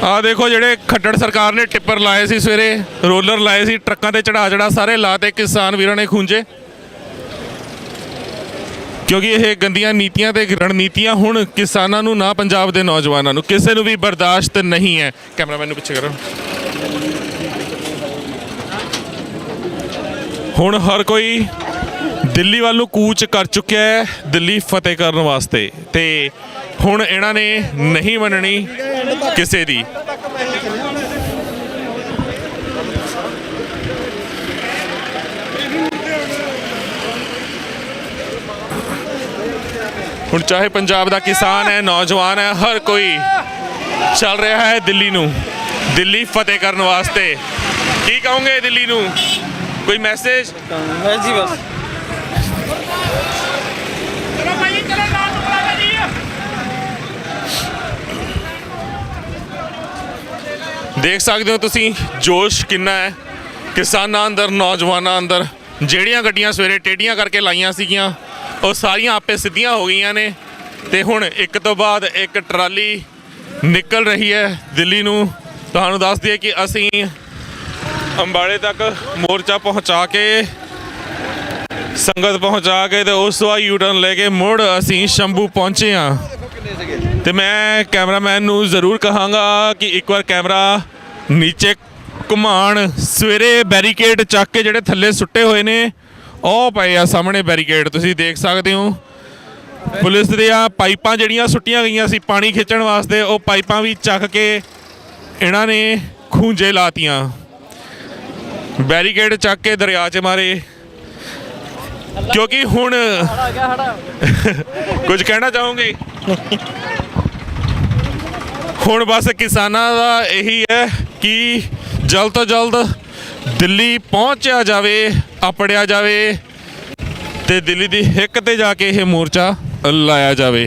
ਆ ਦੇਖੋ ਜਿਹੜੇ ਖੱਟੜ ਸਰਕਾਰ ਨੇ ਟਿੱਪਰ ਲਾਏ ਸੀ ਸਵੇਰੇ, ਰੋਲਰ ਲਾਏ ਸੀ, ਟਰੱਕਾਂ ਤੇ ਚੜਾ ਸਾਰੇ ਲਾਤੇ ਕਿਸਾਨ ਵੀਰਾਂ ਨੇ ਖੂੰਜੇ, ਕਿਉਂਕਿ ਇਹ ਗੰਦੀਆਂ ਨੀਤੀਆਂ ਤੇ ਰਣਨੀਤੀਆਂ ਹੁਣ ਕਿਸਾਨਾਂ ਨੂੰ ਨਾ ਪੰਜਾਬ ਦੇ ਨੌਜਵਾਨਾਂ ਨੂੰ ਕਿਸੇ ਨੂੰ ਵੀ ਬਰਦਾਸ਼ਤ ਨਹੀਂ ਹੈ। ਕੈਮਰਾਮੈਨ ਨੂੰ ਪਿੱਛੇ ਕਰੋ। ਹੁਣ ਹਰ ਕੋਈ ਦਿੱਲੀ ਵੱਲ ਨੂੰ ਕੂਚ ਕਰ ਚੁੱਕਿਆ ਹੈ ਦਿੱਲੀ ਫਤਿਹ ਕਰਨ ਵਾਸਤੇ, ਤੇ ਹੁਣ ਇਹਨਾਂ ਨੇ ਨਹੀਂ ਮੰਨਣੀ ਕਿਸੇ ਦੀ। ਹੁਣ ਚਾਹੇ ਪੰਜਾਬ ਦਾ ਕਿਸਾਨ ਹੈ, ਨੌਜਵਾਨ ਹੈ, ਹਰ ਕੋਈ ਚੱਲ ਰਿਹਾ ਹੈ ਦਿੱਲੀ ਨੂੰ, ਦਿੱਲੀ ਫਤਿਹ ਕਰਨ ਵਾਸਤੇ। ਕੀ ਕਹੋਗੇ ਦਿੱਲੀ ਨੂੰ? ਕੋਈ ਮੈਸੇਜ? ਜੀ ਬਸ ਦੇਖ ਸਕਦੇ ਹੋ ਤੁਸੀਂ ਜੋਸ਼ ਕਿੰਨਾ ਹੈ ਕਿਸਾਨਾਂ ਅੰਦਰ, ਨੌਜਵਾਨਾਂ ਅੰਦਰ। ਜਿਹੜੀਆਂ ਗੱਡੀਆਂ ਸਵੇਰੇ ਟੇਢੀਆਂ ਕਰਕੇ ਲਾਈਆਂ ਸੀਗੀਆਂ ਉਹ ਸਾਰੀਆਂ ਆਪੇ ਸਿੱਧੀਆਂ ਹੋ ਗਈਆਂ ਨੇ, ਤੇ ਹੁਣ ਇੱਕ ਤੋਂ ਬਾਅਦ ਇੱਕ ਟਰਾਲੀ ਨਿਕਲ ਰਹੀ ਹੈ ਦਿੱਲੀ ਨੂੰ। ਤੁਹਾਨੂੰ ਦੱਸ ਦਈਏ ਕਿ ਅਸੀਂ ਅੰਬਾਲੇ ਤੱਕ ਮੋਰਚਾ ਪਹੁੰਚਾ ਕੇ, ਸੰਗਤ ਪਹੁੰਚਾ ਕੇ, ਤੇ ਉਸ ਤੋਂ ਬਾਅਦ ਯੂ ਟਰਨ ਲੈ ਕੇ ਮੁੜ ਅਸੀਂ ਸ਼ੰਭੂ ਪਹੁੰਚੇ ਹਾਂ। ਤੇ ਮੈਂ ਕੈਮਰਾਮੈਨ ਨੂੰ ਜ਼ਰੂਰ ਕਹਾਂਗਾ ਕਿ ਇੱਕ ਵਾਰ ਕੈਮਰਾ ਨੀਚੇ ਘੁਮਾਉਣ। ਸਵੇਰੇ ਬੈਰੀਕੇਡ ਚੱਕ ਕੇ ਜਿਹੜੇ ਥੱਲੇ ਸੁੱਟੇ ਹੋਏ ਨੇ ਉਹ ਪਏ ਆ ਸਾਹਮਣੇ ਬੈਰੀਕੇਡ, ਤੁਸੀਂ ਦੇਖ ਸਕਦੇ ਹੋ। ਪੁਲਿਸ ਦੀਆਂ ਪਾਈਪਾਂ ਜਿਹੜੀਆਂ ਸੁੱਟੀਆਂ ਗਈਆਂ ਸੀ ਪਾਣੀ ਖਿੱਚਣ ਵਾਸਤੇ, ਉਹ ਪਾਈਪਾਂ ਵੀ ਚੱਕ ਕੇ ਇਹਨਾਂ ਨੇ ਖੂੰਜੇ ਲਾਤੀਆਂ। बैरिकेड चक के दरिया च मारे क्योंकि हुण कुछ कहना चाहूँगी हुण बस किसानां दा यही है कि जल्द तो जल्द दिल्ली पहुँचा जाए अपड़िया जाए ते दिल्ली दी हिक ते जाके यह मोर्चा लाया जाए।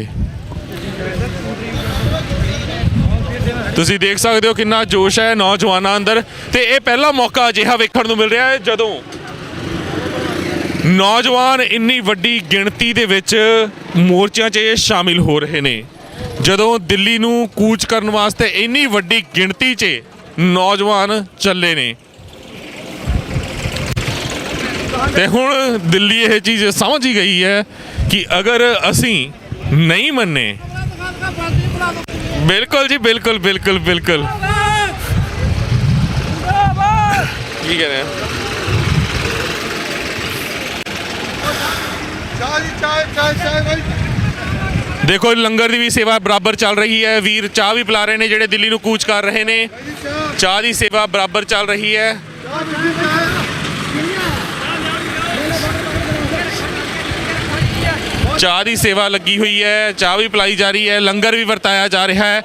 तुसीं देख सकते हो कितना जोश है नौजवानों अंदर। तो यह पहला मौका अजिहा वेखण नूं मिल रहा है जदों नौजवान इन्नी वड्डी गिणती दे विच मोर्चियां च शामिल हो रहे ने, जदों दिल्ली नूं कूच करन वास्ते इन्नी वड्डी गिणती च नौजवान चले ने। ते हुण दिल्ली यह चीज़ समझ ही गई है कि अगर असीं नहीं मन्ने, बिल्कुल जी बिल्कुल बिल्कुल बिल्कुल की कह रहे हैं। देखो लंगर की भी सेवा बराबर चल रही है, वीर चाह भी पिला रहे हैं जेडे दिल्ली नूं कूच कर रहे हैं, चाह की सेवा बराबर चल रही है। चाह की सेवा लगी हुई है, चाह भी पिलाई जा रही है, लंगर भी वरताया जा रहा है।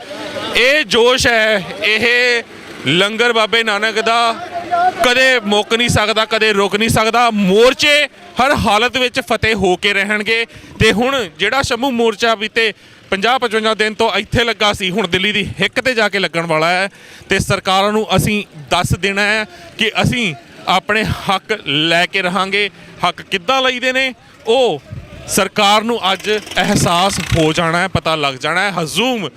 ये जोश है, ये लंगर बाबे नानक दा कदे मुक नहीं सकता, कदे रुक नहीं सकता। मोर्चे हर हालत में फतेह हो के रहणगे। ते हुण जिहड़ा शंभू मोर्चा बीते 50-55 दिन तो इत्थे लगा सी, हुण दिल्ली दी हिक ते जाके लगण वाला है। ते सरकारां नूं असीं दस देना है कि असीं अपने हक लैके रहांगे। हक किद्दां लईदे ने ओ सरकार नूं अज एहसास हो जाना है, पता लग जाना है। हजूम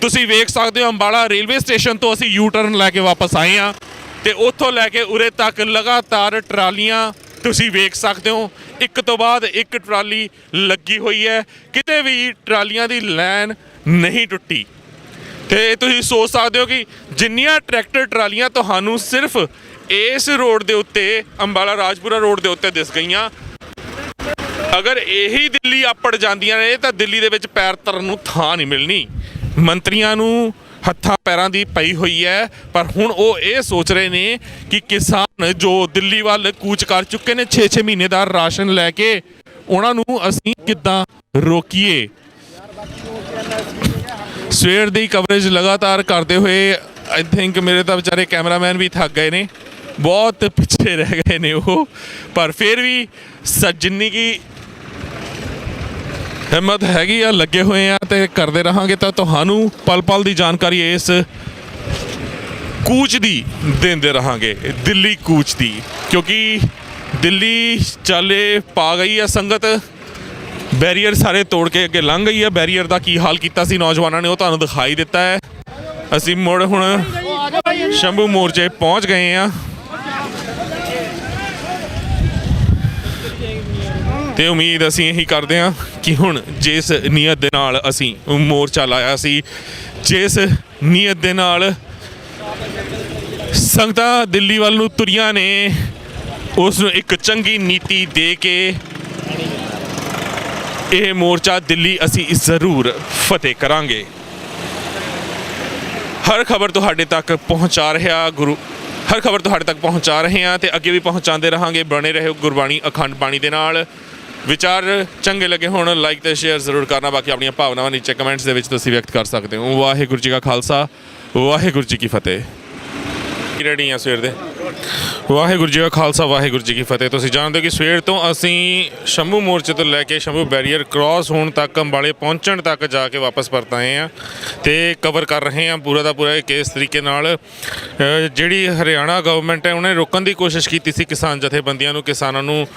तुसीं वेख सकते हो, अंबाला रेलवे स्टेशन तो असीं यू टर्न लैके वापस आए हाँ, तो उत्थों लैके उरे तक लगातार ट्रालियां तुसीं वेख सकते हो, एक तो बाद एक ट्राली लगी हुई है, किते भी ट्रालियां दी लैन नहीं टुटी। तो तुसीं सोच सकते हो कि जिन्नियां ट्रैक्टर ट्रालियां तुहानूं सिर्फ इस रोड के उत्ते अंबाला राजपुरा रोड के उत्ते दिस गईयां, अगर यही दिल्ली अपड़ जांदियां ने तो दिल्ली दे विच पैर धरन नूं थां नहीं मिलनी। मंत्रियों नूं हत्थां पैरां दी पई हुई है, पर हुण वो ये सोच रहे ने कि किसान जो दिल्ली वाल कूच कर चुके ने 6-6 महीने दा राशन लैके, उन्हां नूं असीं किद्दां रोकीए। सवेर दी कवरेज लगातार करते हुए आई थिंक मेरे तो बेचारे कैमरामैन भी थक गए ने, बहुत पिछे रह गए ने वो, पर फिर भी जिन्नी की हिम्मत हैगी आ लगे हुए हैं तो करते रहांगे तो तुहानू पल पल की जानकारी इस कूच की देंदे रहांगे, दिल्ली कूच की। क्योंकि दिल्ली चाले पा गई है संगत, बैरीयर सारे तोड़ के अगे लंघ गई है। बैरीयर का की हाल किया सी नौजवानों ने वो तुहानू दिखाई दिता है। ਅਸੀਂ ਮੁੜ ਹੁਣ ਸ਼ੰਭੂ ਮੋਰਚੇ ਪਹੁੰਚ ਗਏ ਆ ਤੇ ਉਮੀਦ ਅਸੀਂ ਇਹੀ ਕਰਦੇ ਹਾਂ ਕਿ ਹੁਣ ਜਿਸ ਨੀਅਤ ਦੇ ਨਾਲ ਅਸੀਂ ਮੋਰਚਾ ਲਾਇਆ ਸੀ, ਜਿਸ ਨੀਅਤ ਦੇ ਨਾਲ ਸੰਗਤਾਂ ਦਿੱਲੀ ਵੱਲ ਨੂੰ ਤੁਰੀਆਂ ਨੇ, ਉਸ ਨੂੰ ਇੱਕ ਚੰਗੀ ਨੀਤੀ ਦੇ ਕੇ ਇਹ ਮੋਰਚਾ ਦਿੱਲੀ ਅਸੀਂ ਜ਼ਰੂਰ ਫਤਿਹ ਕਰਾਂਗੇ। ਹਰ ਖਬਰ ਤੁਹਾਡੇ ਤੱਕ ਪਹੁੰਚਾ ਰਿਹਾ ਹਰ ਖਬਰ ਤੁਹਾਡੇ ਤੱਕ ਪਹੁੰਚਾ ਰਹੇ ਹਾਂ ਤੇ ਅੱਗੇ ਵੀ ਪਹੁੰਚਾਉਂਦੇ ਰਹਾਂਗੇ। ਬਣੇ ਰਹੋ ਗੁਰਬਾਣੀ ਅਖੰਡ ਬਾਣੀ ਦੇ ਨਾਲ। ਵਿਚਾਰ ਚੰਗੇ ਲੱਗੇ ਹੋਣ ਲਾਈਕ ਤੇ ਸ਼ੇਅਰ ਜ਼ਰੂਰ ਕਰਨਾ। ਬਾਕੀ ਆਪਣੀਆਂ ਭਾਵਨਾਵਾਂ ਨੀਚੇ ਕਮੈਂਟਸ ਦੇ ਵਿੱਚ ਤੁਸੀਂ ਵਿਅਕਤ ਕਰ ਸਕਦੇ ਹੋ। ਵਾਹਿਗੁਰੂ ਜੀ ਕਾ ਖਾਲਸਾ, ਵਾਹਿਗੁਰੂ ਜੀ ਕੀ ਫਤਿਹ। ਰੈਡੀ ਆ ਸਵੇਰ ਦੇ। ਵਾਹਿਗੁਰੂ ਜੀ ਕਾ ਖਾਲਸਾ, ਵਾਹਿਗੁਰੂ ਜੀ ਕੀ ਫਤਿਹ। ਤੁਸੀਂ ਜਾਣਦੇ ਹੋ ਕਿ ਸਵੇਰ ਤੋਂ ਅਸੀਂ ਸ਼ੰਭੂ ਮੋਰਚੇ ਤੋਂ ਲੈ ਕੇ ਸ਼ੰਭੂ ਬੈਰੀਅਰ ਕ੍ਰਾਸ ਹੋਣ ਤੱਕ, ਅੰਬਾਲੇ ਪਹੁੰਚਣ ਤੱਕ ਜਾ ਕੇ ਵਾਪਸ ਪਰਤ ਆਏ ਹਾਂ ਤੇ ਕਵਰ ਕਰ ਰਹੇ ਹਾਂ ਪੂਰਾ ਦਾ ਪੂਰਾ ਕਿਸ ਤਰੀਕੇ ਨਾਲ ਜਿਹੜੀ ਹਰਿਆਣਾ ਗਵਰਨਮੈਂਟ ਹੈ ਉਹਨੇ ਰੋਕਣ ਦੀ ਕੋਸ਼ਿਸ਼ ਕੀਤੀ ਸੀ ਕਿਸਾਨ ਜਥੇਬੰਦੀਆਂ ਨੂੰ, ਕਿਸਾਨਾਂ ਨੂੰ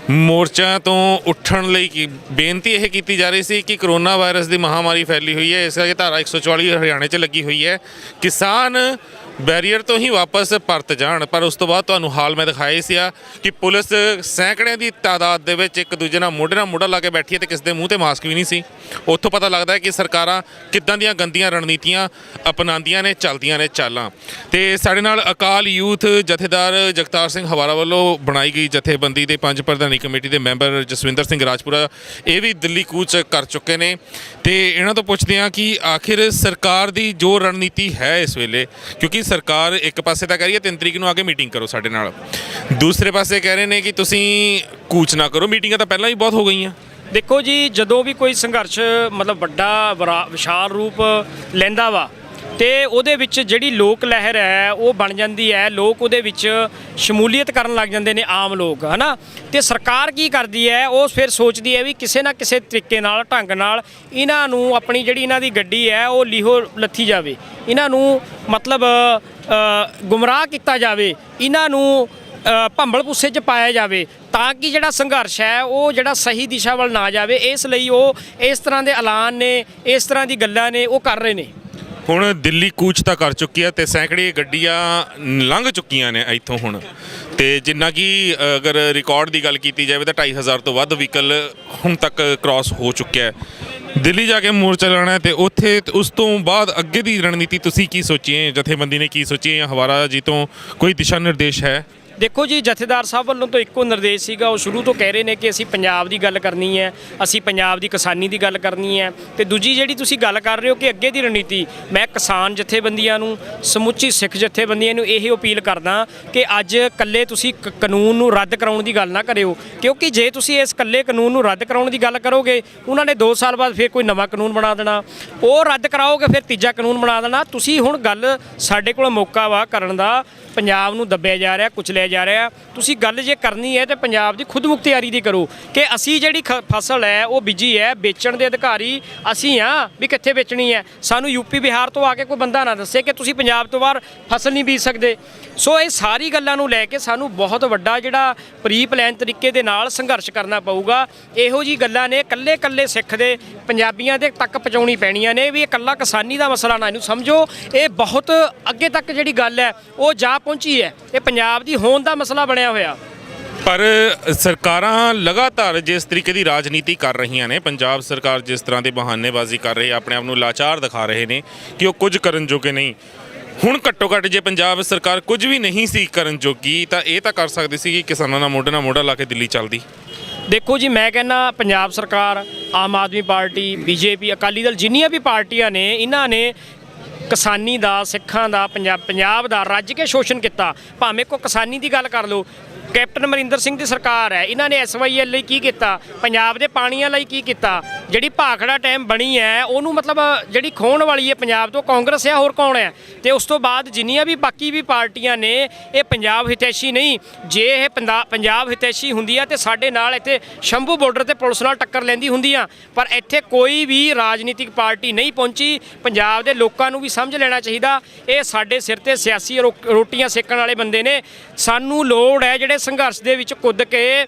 ਮੋਰਚਿਆਂ ਤੋਂ ਉੱਠਣ ਲਈ ਬੇਨਤੀ ਇਹ ਕੀਤੀ ਜਾ ਰਹੀ ਸੀ ਕਿ ਕਰੋਨਾ ਵਾਇਰਸ ਦੀ ਮਹਾਮਾਰੀ ਫੈਲੀ ਹੋਈ ਹੈ, ਇਸ ਕਰਕੇ ਧਾਰਾ 144 ਹਰਿਆਣੇ 'ਚ ਲੱਗੀ ਹੋਈ ਹੈ, ਕਿਸਾਨ ਬੈਰੀਅਰ ਤੋਂ ਹੀ ਵਾਪਸ ਪਰਤ ਜਾਣ। ਪਰ ਉਸ ਤੋਂ ਬਾਅਦ ਤੁਹਾਨੂੰ ਹਾਲ ਮੈਂ ਦਿਖਾਇਆ ਸੀ ਕਿ ਪੁਲਿਸ ਸੈਂਕੜਿਆਂ ਦੀ ਤਾਦਾਦ ਦੇ ਵਿੱਚ ਇੱਕ ਦੂਜੇ ਨਾਲ ਮੋਢਾ ਲਾ ਕੇ ਬੈਠੀ ਹੈ ਤੇ ਕਿਸੇ ਦੇ ਮੂੰਹ ਤੇ ਮਾਸਕ ਵੀ ਨਹੀਂ ਸੀ। ਉੱਥੋਂ ਪਤਾ ਲੱਗਦਾ ਹੈ ਕਿ ਸਰਕਾਰਾਂ ਕਿੱਦਾਂ ਦੀਆਂ ਗੰਦੀਆਂ ਰਣਨੀਤੀਆਂ ਅਪਣਾਉਂਦੀਆਂ ਨੇ, ਚੱਲਦੀਆਂ ਨੇ ਚਾਲਾਂ। ਤੇ ਸਾਡੇ ਨਾਲ ਅਕਾਲ ਯੂਥ ਜਥੇਦਾਰ ਜਗਤਾਰ ਸਿੰਘ ਹਵਾਰਾ ਵੱਲੋਂ ਬਣਾਈ ਗਈ ਜਥੇਬੰਦੀ ਦੇ 5 ਪ੍ਰਧਾਨੀ ਕਮੇਟੀ ਦੇ ਮੈਂਬਰ ਜਸਵਿੰਦਰ ਸਿੰਘ ਰਾਜਪੁਰਾ ਇਹ ਵੀ ਦਿੱਲੀ ਕੂਚ ਕਰ ਚੁੱਕੇ ਨੇ ਤੇ ਇਹਨਾਂ ਤੋਂ ਪੁੱਛਦੇ ਹਾਂ ਕਿ ਆਖਿਰ ਸਰਕਾਰ ਦੀ ਜੋ ਰਣਨੀਤੀ ਹੈ ਇਸ ਵੇਲੇ, ਕਿਉਂਕਿ ਸਰਕਾਰ ਇੱਕ ਪਾਸੇ ਤਾਂ ਕਹਿ ਰਹੀ ਹੈ 3 ਤਰੀਕ ਨੂੰ ਆ ਕੇ ਮੀਟਿੰਗ ਕਰੋ ਸਾਡੇ ਨਾਲ, ਦੂਸਰੇ ਪਾਸੇ ਕਹਿ ਰਹੇ ਨੇ ਕਿ ਤੁਸੀਂ ਕੂਚ ਨਾ ਕਰੋ। ਮੀਟਿੰਗਾਂ ਤਾਂ ਪਹਿਲਾਂ ਹੀ ਬਹੁਤ ਹੋ ਗਈਆਂ। ਦੇਖੋ ਜੀ, ਜਦੋਂ ਵੀ ਕੋਈ ਸੰਘਰਸ਼ ਮਤਲਬ ਵੱਡਾ ਵਿਸ਼ਾਲ ਰੂਪ ਲੈਂਦਾ ਵਾ ਤੇ ਉਹਦੇ ਵਿੱਚ ਜਿਹੜੀ ਲੋਕ ਲਹਿਰ ਹੈ ਉਹ ਬਣ ਜਾਂਦੀ ਹੈ, ਲੋਕ ਉਹਦੇ ਵਿੱਚ ਸ਼ਮੂਲੀਅਤ ਕਰਨ ਲੱਗ ਜਾਂਦੇ ਨੇ, ਆਮ ਲੋਕ, ਹੈ ਨਾ। ਤੇ ਸਰਕਾਰ ਕੀ ਕਰਦੀ ਹੈ, ਉਹ ਫਿਰ ਸੋਚਦੀ ਹੈ ਵੀ ਕਿਸੇ ਨਾ ਕਿਸੇ ਤਰੀਕੇ ਨਾਲ, ਢੰਗ ਨਾਲ ਇਹਨਾਂ ਨੂੰ ਆਪਣੀ ਜਿਹੜੀ ਇਹਨਾਂ ਦੀ ਗੱਡੀ ਹੈ ਉਹ ਲੀਹੋ ਲੱਥੀ ਜਾਵੇ, ਇਹਨਾਂ ਨੂੰ ਮਤਲਬ ਗੁੰਮਰਾਹ ਕੀਤਾ ਜਾਵੇ, ਇਹਨਾਂ ਨੂੰ ਭੰਬਲ ਭੁੱਸੇ 'ਚ ਪਾਇਆ ਜਾਵੇ ਤਾਂ ਕਿ ਜਿਹੜਾ ਸੰਘਰਸ਼ ਹੈ ਉਹ ਜਿਹੜਾ ਸਹੀ ਦਿਸ਼ਾ ਵੱਲ ਨਾ ਜਾਵੇ। ਇਸ ਲਈ ਉਹ ਇਸ ਤਰ੍ਹਾਂ ਦੇ ਐਲਾਨ ਨੇ, ਇਸ ਤਰ੍ਹਾਂ ਦੀ ਗੱਲਾਂ ਨੇ ਉਹ ਕਰ ਰਹੇ ਨੇ। ਹੁਣ ਦਿੱਲੀ ਕੂਚ ਤਾਂ ਕਰ ਚੁੱਕੀ ਹੈ ਤੇ ਸੈਂਕੜੇ ਗੱਡੀਆਂ ਲੰਘ ਚੁੱਕੀਆਂ ਨੇ ਇੱਥੋਂ ਹੁਣ, ਤੇ ਜਿੰਨਾ ਕਿ ਅਗਰ ਰਿਕਾਰਡ ਦੀ ਗੱਲ ਕੀਤੀ ਜਾਵੇ ਤਾਂ 2500 ਤੋਂ ਵੱਧ ਵਹੀਕਲ ਹੁਣ ਤੱਕ ਕ੍ਰਾਸ ਹੋ ਚੁੱਕਿਆ ਹੈ। ਦਿੱਲੀ ਜਾ ਕੇ ਮੋਰਚਾ ਲਾਉਣਾ ਤੇ ਉੱਥੇ ਉਸ ਤੋਂ ਬਾਅਦ ਅੱਗੇ ਦੀ ਰਣਨੀਤੀ ਤੁਸੀਂ ਕੀ ਸੋਚੀ ਹੈ, ਜਥੇਬੰਦੀ ਨੇ ਕੀ ਸੋਚੀ ਹੈ, ਹਵਾਰਾ ਜੀ ਤੋਂ ਕੋਈ ਦਿਸ਼ਾ ਨਿਰਦੇਸ਼ ਹੈ? ਦੇਖੋ ਜੀ, ਜਥੇਦਾਰ ਸਾਹਿਬ ਵੱਲੋਂ ਤਾਂ ਇੱਕੋ ਨਿਰਦੇਸ਼ ਸੀਗਾ, ਉਹ ਸ਼ੁਰੂ ਤੋਂ ਕਹਿ ਰਹੇ ਨੇ ਕਿ ਅਸੀਂ ਪੰਜਾਬ ਦੀ ਗੱਲ ਕਰਨੀ ਹੈ, ਅਸੀਂ ਪੰਜਾਬ ਦੀ ਕਿਸਾਨੀ ਦੀ ਗੱਲ ਕਰਨੀ ਹੈ। ਤੇ ਦੂਜੀ ਜਿਹੜੀ ਤੁਸੀਂ ਗੱਲ ਕਰ ਰਹੇ ਹੋ ਕਿ ਅੱਗੇ ਦੀ ਰਣਨੀਤੀ, ਮੈਂ ਕਿਸਾਨ ਜਥੇਬੰਦੀਆਂ ਨੂੰ, ਸਮੁੱਚੀ ਸਿੱਖ ਜਥੇਬੰਦੀਆਂ ਨੂੰ ਇਹ ਅਪੀਲ ਕਰਦਾ ਕਿ ਅੱਜ ਇਕੱਲੇ ਤੁਸੀਂ ਕਾਨੂੰਨ ਨੂੰ ਰੱਦ ਕਰਾਉਣ ਦੀ ਗੱਲ ਨਾ ਕਰਿਓ, ਕਿਉਂਕਿ ਜੇ ਤੁਸੀਂ ਇਸ ਇਕੱਲੇ ਕਾਨੂੰਨ ਨੂੰ ਰੱਦ ਕਰਾਉਣ ਦੀ ਗੱਲ ਕਰੋਗੇ, ਉਹਨਾਂ ਨੇ 2 ਸਾਲ ਬਾਅਦ ਫਿਰ ਕੋਈ ਨਵਾਂ ਕਾਨੂੰਨ ਬਣਾ ਦੇਣਾ, ਉਹ ਰੱਦ ਕਰਾਓਗੇ ਫਿਰ ਤੀਜਾ ਕਾਨੂੰਨ ਬਣਾ ਦੇਣਾ। ਤੁਸੀਂ ਹੁਣ ਗੱਲ, ਸਾਡੇ ਕੋਲ ਮੌਕਾ ਵਾ ਕਰਨ ਦਾ, ਪੰਜਾਬ ਨੂੰ ਦੱਬਿਆ ਜਾ ਰਿਹਾ, ਕੁਚਲਿਆ ਜਾ ਰਿਹਾ। ਤੁਸੀਂ ਗੱਲ ਜੇ ਕਰਨੀ ਹੈ ਤੇ ਪੰਜਾਬ ਦੀ ਖੁਦ ਮੁਖਤਿਆਰੀ ਦੀ ਕਰੋ ਕਿ ਅਸੀਂ ਜਿਹੜੀ ਫਸਲ ਹੈ ਉਹ ਬੀਜੀ ਹੈ, ਵੇਚਣ ਦੇ ਅਧਿਕਾਰੀ ਅਸੀਂ ਹਾਂ ਵੀ ਕਿੱਥੇ ਵੇਚਣੀ ਹੈ। ਸਾਨੂੰ ਯੂਪੀ ਬਿਹਾਰ ਤੋਂ ਆ ਕੇ ਕੋਈ ਬੰਦਾ ਨਾ ਦੱਸੇ ਕਿ ਤੁਸੀਂ ਪੰਜਾਬ ਤੋਂ ਬਾਹਰ ਫਸਲ ਨਹੀਂ ਬੀਜ ਸਕਦੇ। ਸੋ ਇਹ ਸਾਰੀ ਗੱਲਾਂ ਨੂੰ ਲੈ ਕੇ ਸਾਨੂੰ ਬਹੁਤ ਵੱਡਾ ਜਿਹੜਾ ਪ੍ਰੀ ਪਲਾਨ ਤਰੀਕੇ ਦੇ ਨਾਲ ਸੰਘਰਸ਼ ਕਰਨਾ ਪਊਗਾ। ਇਹੋ ਜੀ ਗੱਲਾਂ ਨੇ ਇਕੱਲੇ ਸਿੱਖ ਦੇ, ਪੰਜਾਬੀਆਂ ਦੇ ਤੱਕ ਪਹੁੰਚਾਉਣੀ ਪੈਣੀਆਂ ਨੇ ਵੀ ਇਹ ਇਕੱਲਾ ਕਿਸਾਨੀ ਦਾ ਮਸਲਾ ਨਾ ਇਹਨੂੰ ਸਮਝੋ, ਇਹ ਬਹੁਤ ਅੱਗੇ ਤੱਕ ਜਿਹੜੀ ਗੱਲ ਹੈ ਉਹ ਜਾ ਪਹੁੰਚੀ ਹੈ, ਇਹ ਪੰਜਾਬ ਦੀ ਹੋਂਦ ਦਾ ਮਸਲਾ ਬਣਿਆ ਹੋਇਆ। ਪਰ ਸਰਕਾਰਾਂ ਲਗਾਤਾਰ ਜਿਸ ਤਰੀਕੇ ਦੀ ਰਾਜਨੀਤੀ ਕਰ ਰਹੀਆਂ ਨੇ, ਪੰਜਾਬ ਸਰਕਾਰ ਜਿਸ ਤਰ੍ਹਾਂ ਦੀ ਬਹਾਨੇਬਾਜ਼ੀ ਕਰ ਰਹੀ ਹੈ, ਆਪਣੇ ਆਪ ਨੂੰ ਲਾਚਾਰ ਦਿਖਾ ਰਹੇ ਨੇ ਕਿ ਉਹ ਕੁਝ ਕਰਨ ਜੋਗੇ ਨਹੀਂ। ਹੁਣ ਘੱਟੋ ਘੱਟ ਜੇ ਪੰਜਾਬ ਸਰਕਾਰ ਕੁਝ ਵੀ ਨਹੀਂ ਸੀ ਕਰਨ ਜੋਗੀ ਤਾਂ ਇਹ ਤਾਂ ਕਰ ਸਕਦੀ ਸੀ ਕਿ ਕਿਸਾਨਾਂ ਨਾਲ ਮੋਢਾ ਲਾ ਕੇ ਦਿੱਲੀ ਚੱਲਦੀ। ਦੇਖੋ ਜੀ, ਮੈਂ ਕਹਿੰਦਾ ਪੰਜਾਬ ਸਰਕਾਰ, ਆਮ ਆਦਮੀ ਪਾਰਟੀ, ਬੀਜੇਪੀ, ਅਕਾਲੀ ਦਲ, ਜਿੰਨੀਆਂ ਵੀ ਪਾਰਟੀਆਂ ਨੇ, ਇਹਨਾਂ ਨੇ ਕਿਸਾਨੀ ਦਾ, ਸਿੱਖਾਂ ਦਾ, ਪੰਜਾਬ ਦਾ ਰੱਜ ਕੇ ਸ਼ੋਸ਼ਣ ਕੀਤਾ। ਭਾਵੇਂ ਕੋਈ ਕਿਸਾਨੀ ਦੀ ਗੱਲ ਕਰ ਲਓ, ਕੈਪਟਨ ਅਮਰਿੰਦਰ ਸਿੰਘ ਦੀ ਸਰਕਾਰ ਹੈ, ਇਹਨਾਂ ਨੇ SYL ਲਈ ਕੀ ਕੀਤਾ, ਪੰਜਾਬ ਦੇ ਪਾਣੀਆਂ ਲਈ ਕੀ ਕੀਤਾ, ਜਿਹੜੀ ਭਾਖੜਾ ਟਾਈਮ ਬਣੀ ਹੈ ਉਹਨੂੰ ਮਤਲਬ ਜਿਹੜੀ ਖੋਣ ਵਾਲੀ ਹੈ ਪੰਜਾਬ ਤੋਂ ਕਾਂਗਰਸ ਹੈ, ਹੋਰ ਕੌਣ ਹੈ। ਤੇ ਉਸ ਤੋਂ ਬਾਅਦ ਜਿੰਨੀਆਂ ਵੀ ਬਾਕੀ ਵੀ ਪਾਰਟੀਆਂ ਨੇ, ਇਹ ਪੰਜਾਬ ਹਿਤੈਸ਼ੀ ਨਹੀਂ। ਜੇ ਇਹ ਪੰਜਾਬ ਹਿਤੈਸ਼ੀ ਹੁੰਦੀ ਆ ਤੇ ਸਾਡੇ ਨਾਲ ਇੱਥੇ ਸ਼ੰਭੂ ਬਾਰਡਰ ਤੇ ਪੁਲਿਸ ਨਾਲ ਟੱਕਰ ਲੈਂਦੀ ਹੁੰਦੀਆਂ, ਪਰ ਇੱਥੇ ਕੋਈ ਵੀ ਰਾਜਨੀਤਿਕ ਪਾਰਟੀ ਨਹੀਂ ਪਹੁੰਚੀ। ਪੰਜਾਬ ਦੇ ਲੋਕਾਂ ਨੂੰ ਵੀ ਸਮਝ ਲੈਣਾ ਚਾਹੀਦਾ, ਇਹ ਸਾਡੇ ਸਿਰ ਤੇ ਸਿਆਸੀ ਰੋਟੀਆਂ ਸੇਕਣ ਵਾਲੇ ਬੰਦੇ ਨੇ। ਸਾਨੂੰ ਲੋੜ ਹੈ ਜਿਹੜੇ ਸੰਘਰਸ਼ ਦੇ ਵਿੱਚ ਕੁੱਦ ਕੇ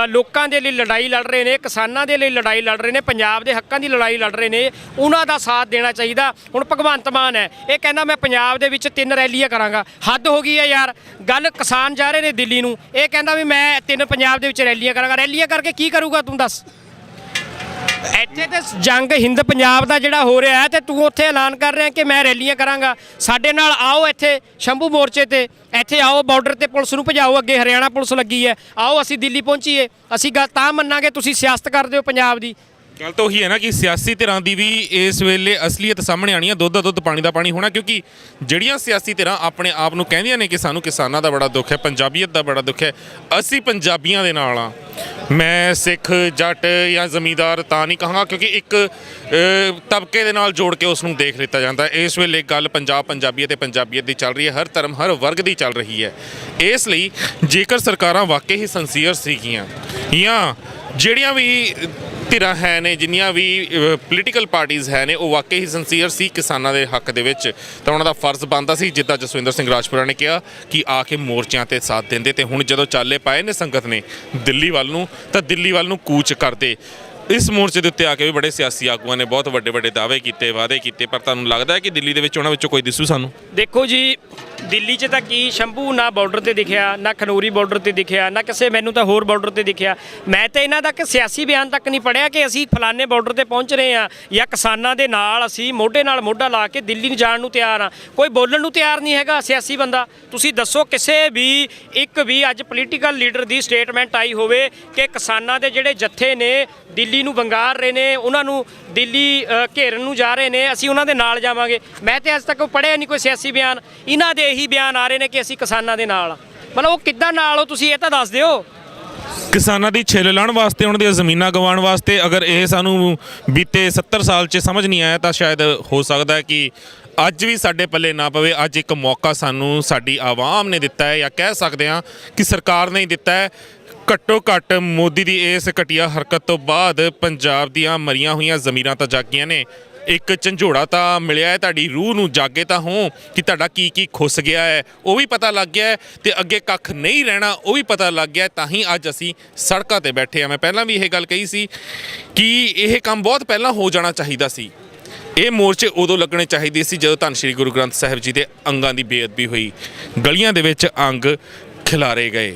ਲੋਕਾਂ ਦੇ ਲਈ ਲੜਾਈ ਲੜ ਰਹੇ ਨੇ, ਕਿਸਾਨਾਂ ਦੇ ਲਈ ਲੜਾਈ ਲੜ ਰਹੇ ਨੇ, ਪੰਜਾਬ ਦੇ ਹੱਕਾਂ ਦੀ ਲੜਾਈ ਲੜ ਰਹੇ ਨੇ, ਉਹਨਾਂ ਦਾ ਸਾਥ ਦੇਣਾ ਚਾਹੀਦਾ। ਹੁਣ ਭਗਵੰਤ ਮਾਨ ਹੈ, ਇਹ ਕਹਿੰਦਾ ਮੈਂ ਪੰਜਾਬ ਦੇ ਵਿੱਚ 3 ਰੈਲੀਆਂ ਕਰਾਂਗਾ। ਹੱਦ ਹੋ ਗਈ ਹੈ ਯਾਰ। ਗੱਲ ਕਿਸਾਨ ਜਾ ਰਹੇ ਨੇ ਦਿੱਲੀ ਨੂੰ, ਇਹ ਕਹਿੰਦਾ ਵੀ ਮੈਂ 3 ਪੰਜਾਬ ਦੇ ਵਿੱਚ ਰੈਲੀਆਂ ਕਰਾਂਗਾ। ਰੈਲੀਆਂ ਕਰਕੇ ਕੀ ਕਰੂਗਾ ਤੂੰ ਦੱਸ? ਇੱਥੇ ਤੇ ਜੰਗ ਹਿੰਦ ਪੰਜਾਬ ਦਾ ਜਿਹੜਾ ਹੋ ਰਿਹਾ ਹੈ, ਤੇ ਤੂੰ ਉੱਥੇ ਐਲਾਨ ਕਰ ਰਿਹਾ ਕਿ ਮੈਂ ਰੈਲੀਆਂ ਕਰਾਂਗਾ। ਸਾਡੇ ਨਾਲ ਆਓ ਇੱਥੇ ਸ਼ੰਭੂ ਮੋਰਚੇ ਤੇ, ਇੱਥੇ ਆਓ ਬਾਰਡਰ ਤੇ ਪੁਲਿਸ ਨੂੰ ਭਜਾਓ, ਅੱਗੇ ਹਰਿਆਣਾ ਪੁਲਿਸ ਲੱਗੀ ਹੈ, ਆਓ ਅਸੀਂ ਦਿੱਲੀ ਪਹੁੰਚੀਏ। ਅਸੀਂ ਗੱਲ ਤਾਂ ਮੰਨਾਂਗੇ ਤੁਸੀਂ ਸਿਆਸਤ ਕਰਦੇ ਹੋ ਪੰਜਾਬ ਦੀ। ਗੱਲ ਤਾਂ ਉਹੀ ਹੈ ਨਾ ਕਿ ਸਿਆਸੀ ਧਿਰਾਂ ਦੀ ਵੀ ਇਸ ਵੇਲੇ ਅਸਲੀਅਤ ਸਾਹਮਣੇ ਆਣੀ ਹੈ, ਦੁੱਧ ਦਾ ਦੁੱਧ ਪਾਣੀ ਦਾ ਪਾਣੀ ਹੋਣਾ। ਕਿਉਂਕਿ ਜਿਹੜੀਆਂ ਸਿਆਸੀ ਧਿਰਾਂ ਆਪਣੇ ਆਪ ਨੂੰ ਕਹਿੰਦੀਆਂ ਨੇ ਕਿ ਸਾਨੂੰ ਕਿਸਾਨਾਂ ਦਾ ਬੜਾ ਦੁੱਖ ਹੈ, ਪੰਜਾਬੀਅਤ ਦਾ ਬੜਾ ਦੁੱਖ ਹੈ, ਅਸੀਂ ਪੰਜਾਬੀਆਂ ਦੇ ਨਾਲ ਆ। ਮੈਂ ਸਿੱਖ ਜੱਟ ਜਾਂ ਜ਼ਮੀਂਦਾਰ ਤਾਂ ਨਹੀਂ ਕਹਾਂਗਾ, ਕਿਉਂਕਿ ਇੱਕ ਤਬਕੇ ਦੇ ਨਾਲ ਜੋੜ ਕੇ ਉਸ ਨੂੰ ਦੇਖ ਲਿੱਤਾ ਜਾਂਦਾ। ਇਸ ਵੇਲੇ ਗੱਲ ਪੰਜਾਬੀਅਤ ਤੇ ਪੰਜਾਬੀਅਤ ਦੀ ਚੱਲ ਰਹੀ ਹੈ, ਹਰ ਧਰਮ ਹਰ ਵਰਗ ਦੀ ਚੱਲ ਰਹੀ ਹੈ। ਇਸ ਲਈ ਜੇਕਰ ਸਰਕਾਰਾਂ ਵਾਕਈ ਹੀ ਸਿੰਸੀਅਰ ਸੀਗੀਆਂ, ਜਾਂ ਜਿਹੜੀਆਂ ਵੀ ਧਿਰਾਂ ਹੈ ਨੇ, ਜਿੰਨੀਆਂ ਵੀ ਪੋਲੀਟੀਕਲ ਪਾਰਟੀਆਂ ਹੈ ਨੇ, ਉਹ ਵਾਕਈ ਹੀ ਸਿੰਸੀਅਰ ਸੀ ਕਿਸਾਨਾਂ ਦੇ ਹੱਕ ਦੇ ਵਿੱਚ, ਤਾਂ ਉਹਨਾਂ ਦਾ ਫਰਜ਼ ਬਣਦਾ ਸੀ, ਜਿੱਦਾਂ ਜਸਵਿੰਦਰ ਸਿੰਘ ਰਾਜਪੁਰਾ ਨੇ ਕਿਹਾ, ਕਿ ਆ ਕੇ ਮੋਰਚਿਆਂ ਤੇ ਸਾਥ ਦਿੰਦੇ। ਤੇ ਹੁਣ ਜਦੋਂ ਚਾਲੇ ਪਾਏ ਨੇ ਸੰਗਤ ਨੇ ਦਿੱਲੀ ਵੱਲ ਨੂੰ, ਤਾਂ ਦਿੱਲੀ ਵੱਲ ਨੂੰ ਕੂਚ ਕਰਦੇ। ਇਸ ਮੋਰਚੇ ਦੇ ਉੱਤੇ ਆ ਕੇ ਵੀ ਬੜੇ ਸਿਆਸੀ ਆਗੂਆਂ ਨੇ ਬਹੁਤ ਵੱਡੇ ਵੱਡੇ ਦਾਅਵੇ ਕੀਤੇ, ਵਾਅਦੇ ਕੀਤੇ, ਪਰ ਤੁਹਾਨੂੰ ਲੱਗਦਾ ਹੈ ਕਿ ਦਿੱਲੀ ਦੇ ਵਿੱਚ ਉਹਨਾਂ ਵਿੱਚੋਂ ਕੋਈ ਦਿਸੂ ਸਾਨੂੰ? ਦੇਖੋ ਜੀ, ਦਿੱਲੀ 'ਚ ਤਾਂ ਕੀ ਸ਼ੰਭੂ ਨਾ ਬਾਰਡਰ ਤੇ ਦਿਖਿਆ, ਨਾ ਖਨੌਰੀ ਬਾਰਡਰ ਤੇ ਦਿਖਿਆ, ਨਾ ਕਿਸੇ ਮੈਨੂੰ ਤਾਂ ਹੋਰ ਬਾਰਡਰ ਤੇ ਦਿਖਿਆ। ਮੈਂ ਤਾਂ ਇਹਨਾਂ ਦਾ ਕਿ ਸਿਆਸੀ ਬਿਆਨ ਤੱਕ ਨਹੀਂ ਪੜ੍ਹਿਆ ਕਿ ਅਸੀਂ ਫਲਾਣੇ ਬਾਰਡਰ ਤੇ ਪਹੁੰਚ ਰਹੇ ਹਾਂ, ਜਾਂ ਕਿਸਾਨਾਂ ਦੇ ਨਾਲ ਅਸੀਂ ਮੋਢੇ ਨਾਲ ਮੋਢਾ ਲਾ ਕੇ ਦਿੱਲੀ ਨੂੰ ਜਾਣ ਨੂੰ ਤਿਆਰ ਹਾਂ। ਕੋਈ ਬੋਲਣ ਨੂੰ ਤਿਆਰ ਨਹੀਂ ਹੈਗਾ ਸਿਆਸੀ ਬੰਦਾ। ਤੁਸੀਂ ਦੱਸੋ ਕਿਸੇ ਵੀ ਇੱਕ ਵੀ ਅੱਜ ਪੋਲੀਟੀਕਲ ਲੀਡਰ ਦੀ ਸਟੇਟਮੈਂਟ ਆਈ ਹੋਵੇ ਕਿ ਕਿਸਾਨਾਂ ਦੇ ਜਿਹੜੇ ਜੱਥੇ ਨੇ ਦਿੱਲੀ ਨੂੰ ਵੰਗਾਰ ਰਹੇ ਨੇ, ਉਹਨਾਂ ਨੂੰ ਦਿੱਲੀ ਘੇਰਨ ਨੂੰ ਜਾ ਰਹੇ ਨੇ, ਅਸੀਂ ਉਹਨਾਂ ਦੇ ਨਾਲ ਜਾਵਾਂਗੇ। ਮੈਂ ਤਾਂ ਅੱਜ ਤੱਕ ਪੜ੍ਹਿਆ ਨਹੀਂ ਕੋਈ ਸਿਆਸੀ ਬਿਆਨ। ਇਹਨਾਂ ਦੇ ਇਹੀ ਬਿਆਨ ਆ ਰਹੇ ਨੇ ਕਿ ਅਸੀਂ ਕਿਸਾਨਾਂ ਦੇ ਨਾਲ। ਮਤਲਬ ਉਹ ਕਿੱਦਾਂ ਨਾਲ ਹੋ ਤੁਸੀਂ, ਇਹ ਤਾਂ ਦੱਸ ਦਿਓ। ਕਿਸਾਨਾਂ ਦੀ ਛਿੱਲ ਲਾਉਣ ਵਾਸਤੇ, ਉਹਨਾਂ ਦੀਆਂ ਜ਼ਮੀਨਾਂ ਗਵਾਉਣ ਵਾਸਤੇ। ਅਗਰ ਇਹ ਸਾਨੂੰ ਬੀਤੇ 70 ਸਾਲ 'ਚ ਸਮਝ ਨਹੀਂ ਆਇਆ, ਤਾਂ ਸ਼ਾਇਦ ਹੋ ਸਕਦਾ ਹੈ ਕਿ ਅੱਜ ਵੀ ਸਾਡੇ ਪੱਲੇ ਨਾ ਪਵੇ। ਅੱਜ ਇੱਕ ਮੌਕਾ ਸਾਨੂੰ ਸਾਡੀ ਆਵਾਮ ਨੇ ਦਿੱਤਾ ਹੈ, ਜਾਂ ਕਹਿ ਸਕਦੇ ਹਾਂ ਕਿ ਸਰਕਾਰ ਨੇ ਹੀ ਦਿੱਤਾ ਹੈ। ਘੱਟੋ ਘੱਟ ਮੋਦੀ ਦੀ ਇਸ ਘਟੀਆ ਹਰਕਤ ਤੋਂ ਬਾਅਦ ਪੰਜਾਬ ਦੀਆਂ ਮਰੀਆਂ ਹੋਈਆਂ ਜ਼ਮੀਰਾਂ ਤਾਂ ਜਾਗੀਆਂ ਨੇ। ਇੱਕ ਝੰਜੋੜਾ ਤਾਂ ਮਿਲਿਆ ਹੈ, ਤੁਹਾਡੀ ਰੂਹ ਨੂੰ ਜਾਗੇ ਤਾਂ ਹੋ ਕਿ ਤੁਹਾਡਾ ਕੀ ਕੀ ਖੁੱਸ ਗਿਆ ਹੈ ਉਹ ਵੀ ਪਤਾ ਲੱਗ ਗਿਆ ਹੈ, ਤੇ ਅੱਗੇ ਕੱਖ ਨਹੀਂ ਰਹਿਣਾ ਉਹ ਵੀ ਪਤਾ ਲੱਗ ਗਿਆ। ਤਾਂ ਹੀ ਅੱਜ ਅਸੀਂ ਸੜਕਾਂ ਤੇ ਬੈਠੇ ਹਾਂ। ਮੈਂ ਪਹਿਲਾਂ ਵੀ ਇਹ ਗੱਲ ਕਹੀ ਸੀ ਕਿ ਇਹ ਕੰਮ ਬਹੁਤ ਪਹਿਲਾਂ ਹੋ ਜਾਣਾ ਚਾਹੀਦਾ ਸੀ। ਇਹ ਮੋਰਚੇ ਉਦੋਂ ਲੱਗਣੇ ਚਾਹੀਦੇ ਸੀ ਜਦੋਂ ਧੰਨ ਸ਼੍ਰੀ ਗੁਰੂ ਗ੍ਰੰਥ ਸਾਹਿਬ ਜੀ ਦੇ ਅੰਗਾਂ ਦੀ ਬੇਅਦਬੀ ਹੋਈ, ਗਲੀਆਂ ਦੇ ਵਿੱਚ ਅੰਗ ਖਿਲਾਰੇ ਗਏ।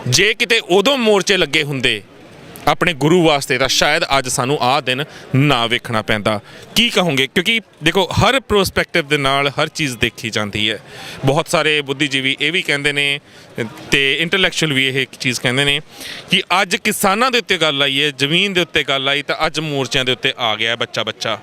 ਜੇ ਕਿਤੇ ਉਦੋਂ ਮੋਰਚੇ ਲੱਗੇ ਹੁੰਦੇ ਆਪਣੇ ਗੁਰੂ ਵਾਸਤੇ, ਤਾਂ ਸ਼ਾਇਦ ਅੱਜ ਸਾਨੂੰ ਆਹ ਦਿਨ ਨਾ ਵੇਖਣਾ ਪੈਂਦਾ। ਕੀ ਕਹੋਗੇ? ਕਿਉਂਕਿ ਦੇਖੋ, ਹਰ ਪ੍ਰੋਸਪੈਕਟਿਵ ਦੇ ਨਾਲ ਹਰ ਚੀਜ਼ ਦੇਖੀ ਜਾਂਦੀ ਹੈ। ਬਹੁਤ ਸਾਰੇ ਬੁੱਧੀਜੀਵੀ ਇਹ ਵੀ ਕਹਿੰਦੇ ਨੇ, ਤੇ ਇੰਟੈਲੈਕਚੁਅਲ ਵੀ ਇਹ ਚੀਜ਼ ਕਹਿੰਦੇ ਨੇ ਕਿ ਅੱਜ ਕਿਸਾਨਾਂ ਦੇ ਉੱਤੇ ਗੱਲ ਆਈ ਹੈ, ਜ਼ਮੀਨ ਦੇ ਉੱਤੇ ਗੱਲ ਆਈ, ਤਾਂ ਅੱਜ ਮੋਰਚਿਆਂ ਦੇ ਉੱਤੇ ਆ ਗਿਆ ਬੱਚਾ।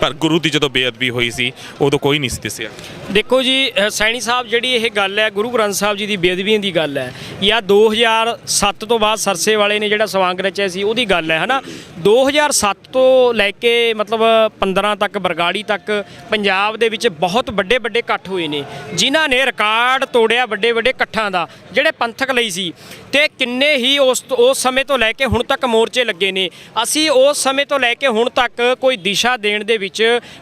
ਪਰ ਗੁਰੂ ਦੀ ਜਦੋਂ ਬੇਅਦਬੀ ਹੋਈ ਸੀ ਉਦੋਂ ਕੋਈ ਨਹੀਂ ਸੀ ਦਿਸਿਆ। ਦੇਖੋ ਜੀ ਸੈਣੀ ਸਾਹਿਬ, ਜਿਹੜੀ ਇਹ ਗੱਲ ਹੈ ਗੁਰੂ ਗ੍ਰੰਥ ਸਾਹਿਬ ਜੀ ਦੀ ਬੇਅਦਬੀ ਦੀ ਗੱਲ ਹੈ, ਜਾਂ 2007 ਤੋਂ ਬਾਅਦ ਸਰਸੇ ਵਾਲੇ ਨੇ ਜਿਹੜਾ ਸਵਾਂਗ ਰਚਿਆ ਸੀ ਉਹਦੀ ਗੱਲ ਹੈ, ਹੈ ਨਾ। 2007 ਤੋਂ ਲੈ ਕੇ ਮਤਲਬ 15 ਤੱਕ, ਬਰਗਾੜੀ ਤੱਕ ਪੰਜਾਬ ਦੇ ਵਿੱਚ ਬਹੁਤ ਵੱਡੇ ਵੱਡੇ ਇਕੱਠ ਹੋਏ ਨੇ, ਜਿਨ੍ਹਾਂ ਨੇ ਰਿਕਾਰਡ ਤੋੜਿਆ ਵੱਡੇ ਵੱਡੇ ਇਕੱਠਾਂ ਦਾ, ਜਿਹੜੇ ਪੰਥਕ ਲਈ ਸੀ। ਤੇ ਕਿੰਨੇ ਹੀ ਉਸ ਸਮੇਂ ਤੋਂ ਲੈ ਕੇ ਹੁਣ ਤੱਕ ਮੋਰਚੇ ਲੱਗੇ ਨੇ। ਅਸੀਂ ਉਸ ਸਮੇਂ ਤੋਂ ਲੈ ਕੇ ਹੁਣ ਤੱਕ ਕੋਈ ਦਿਸ਼ਾ ਦੇਣ ਦੇ ਵਿੱਚ,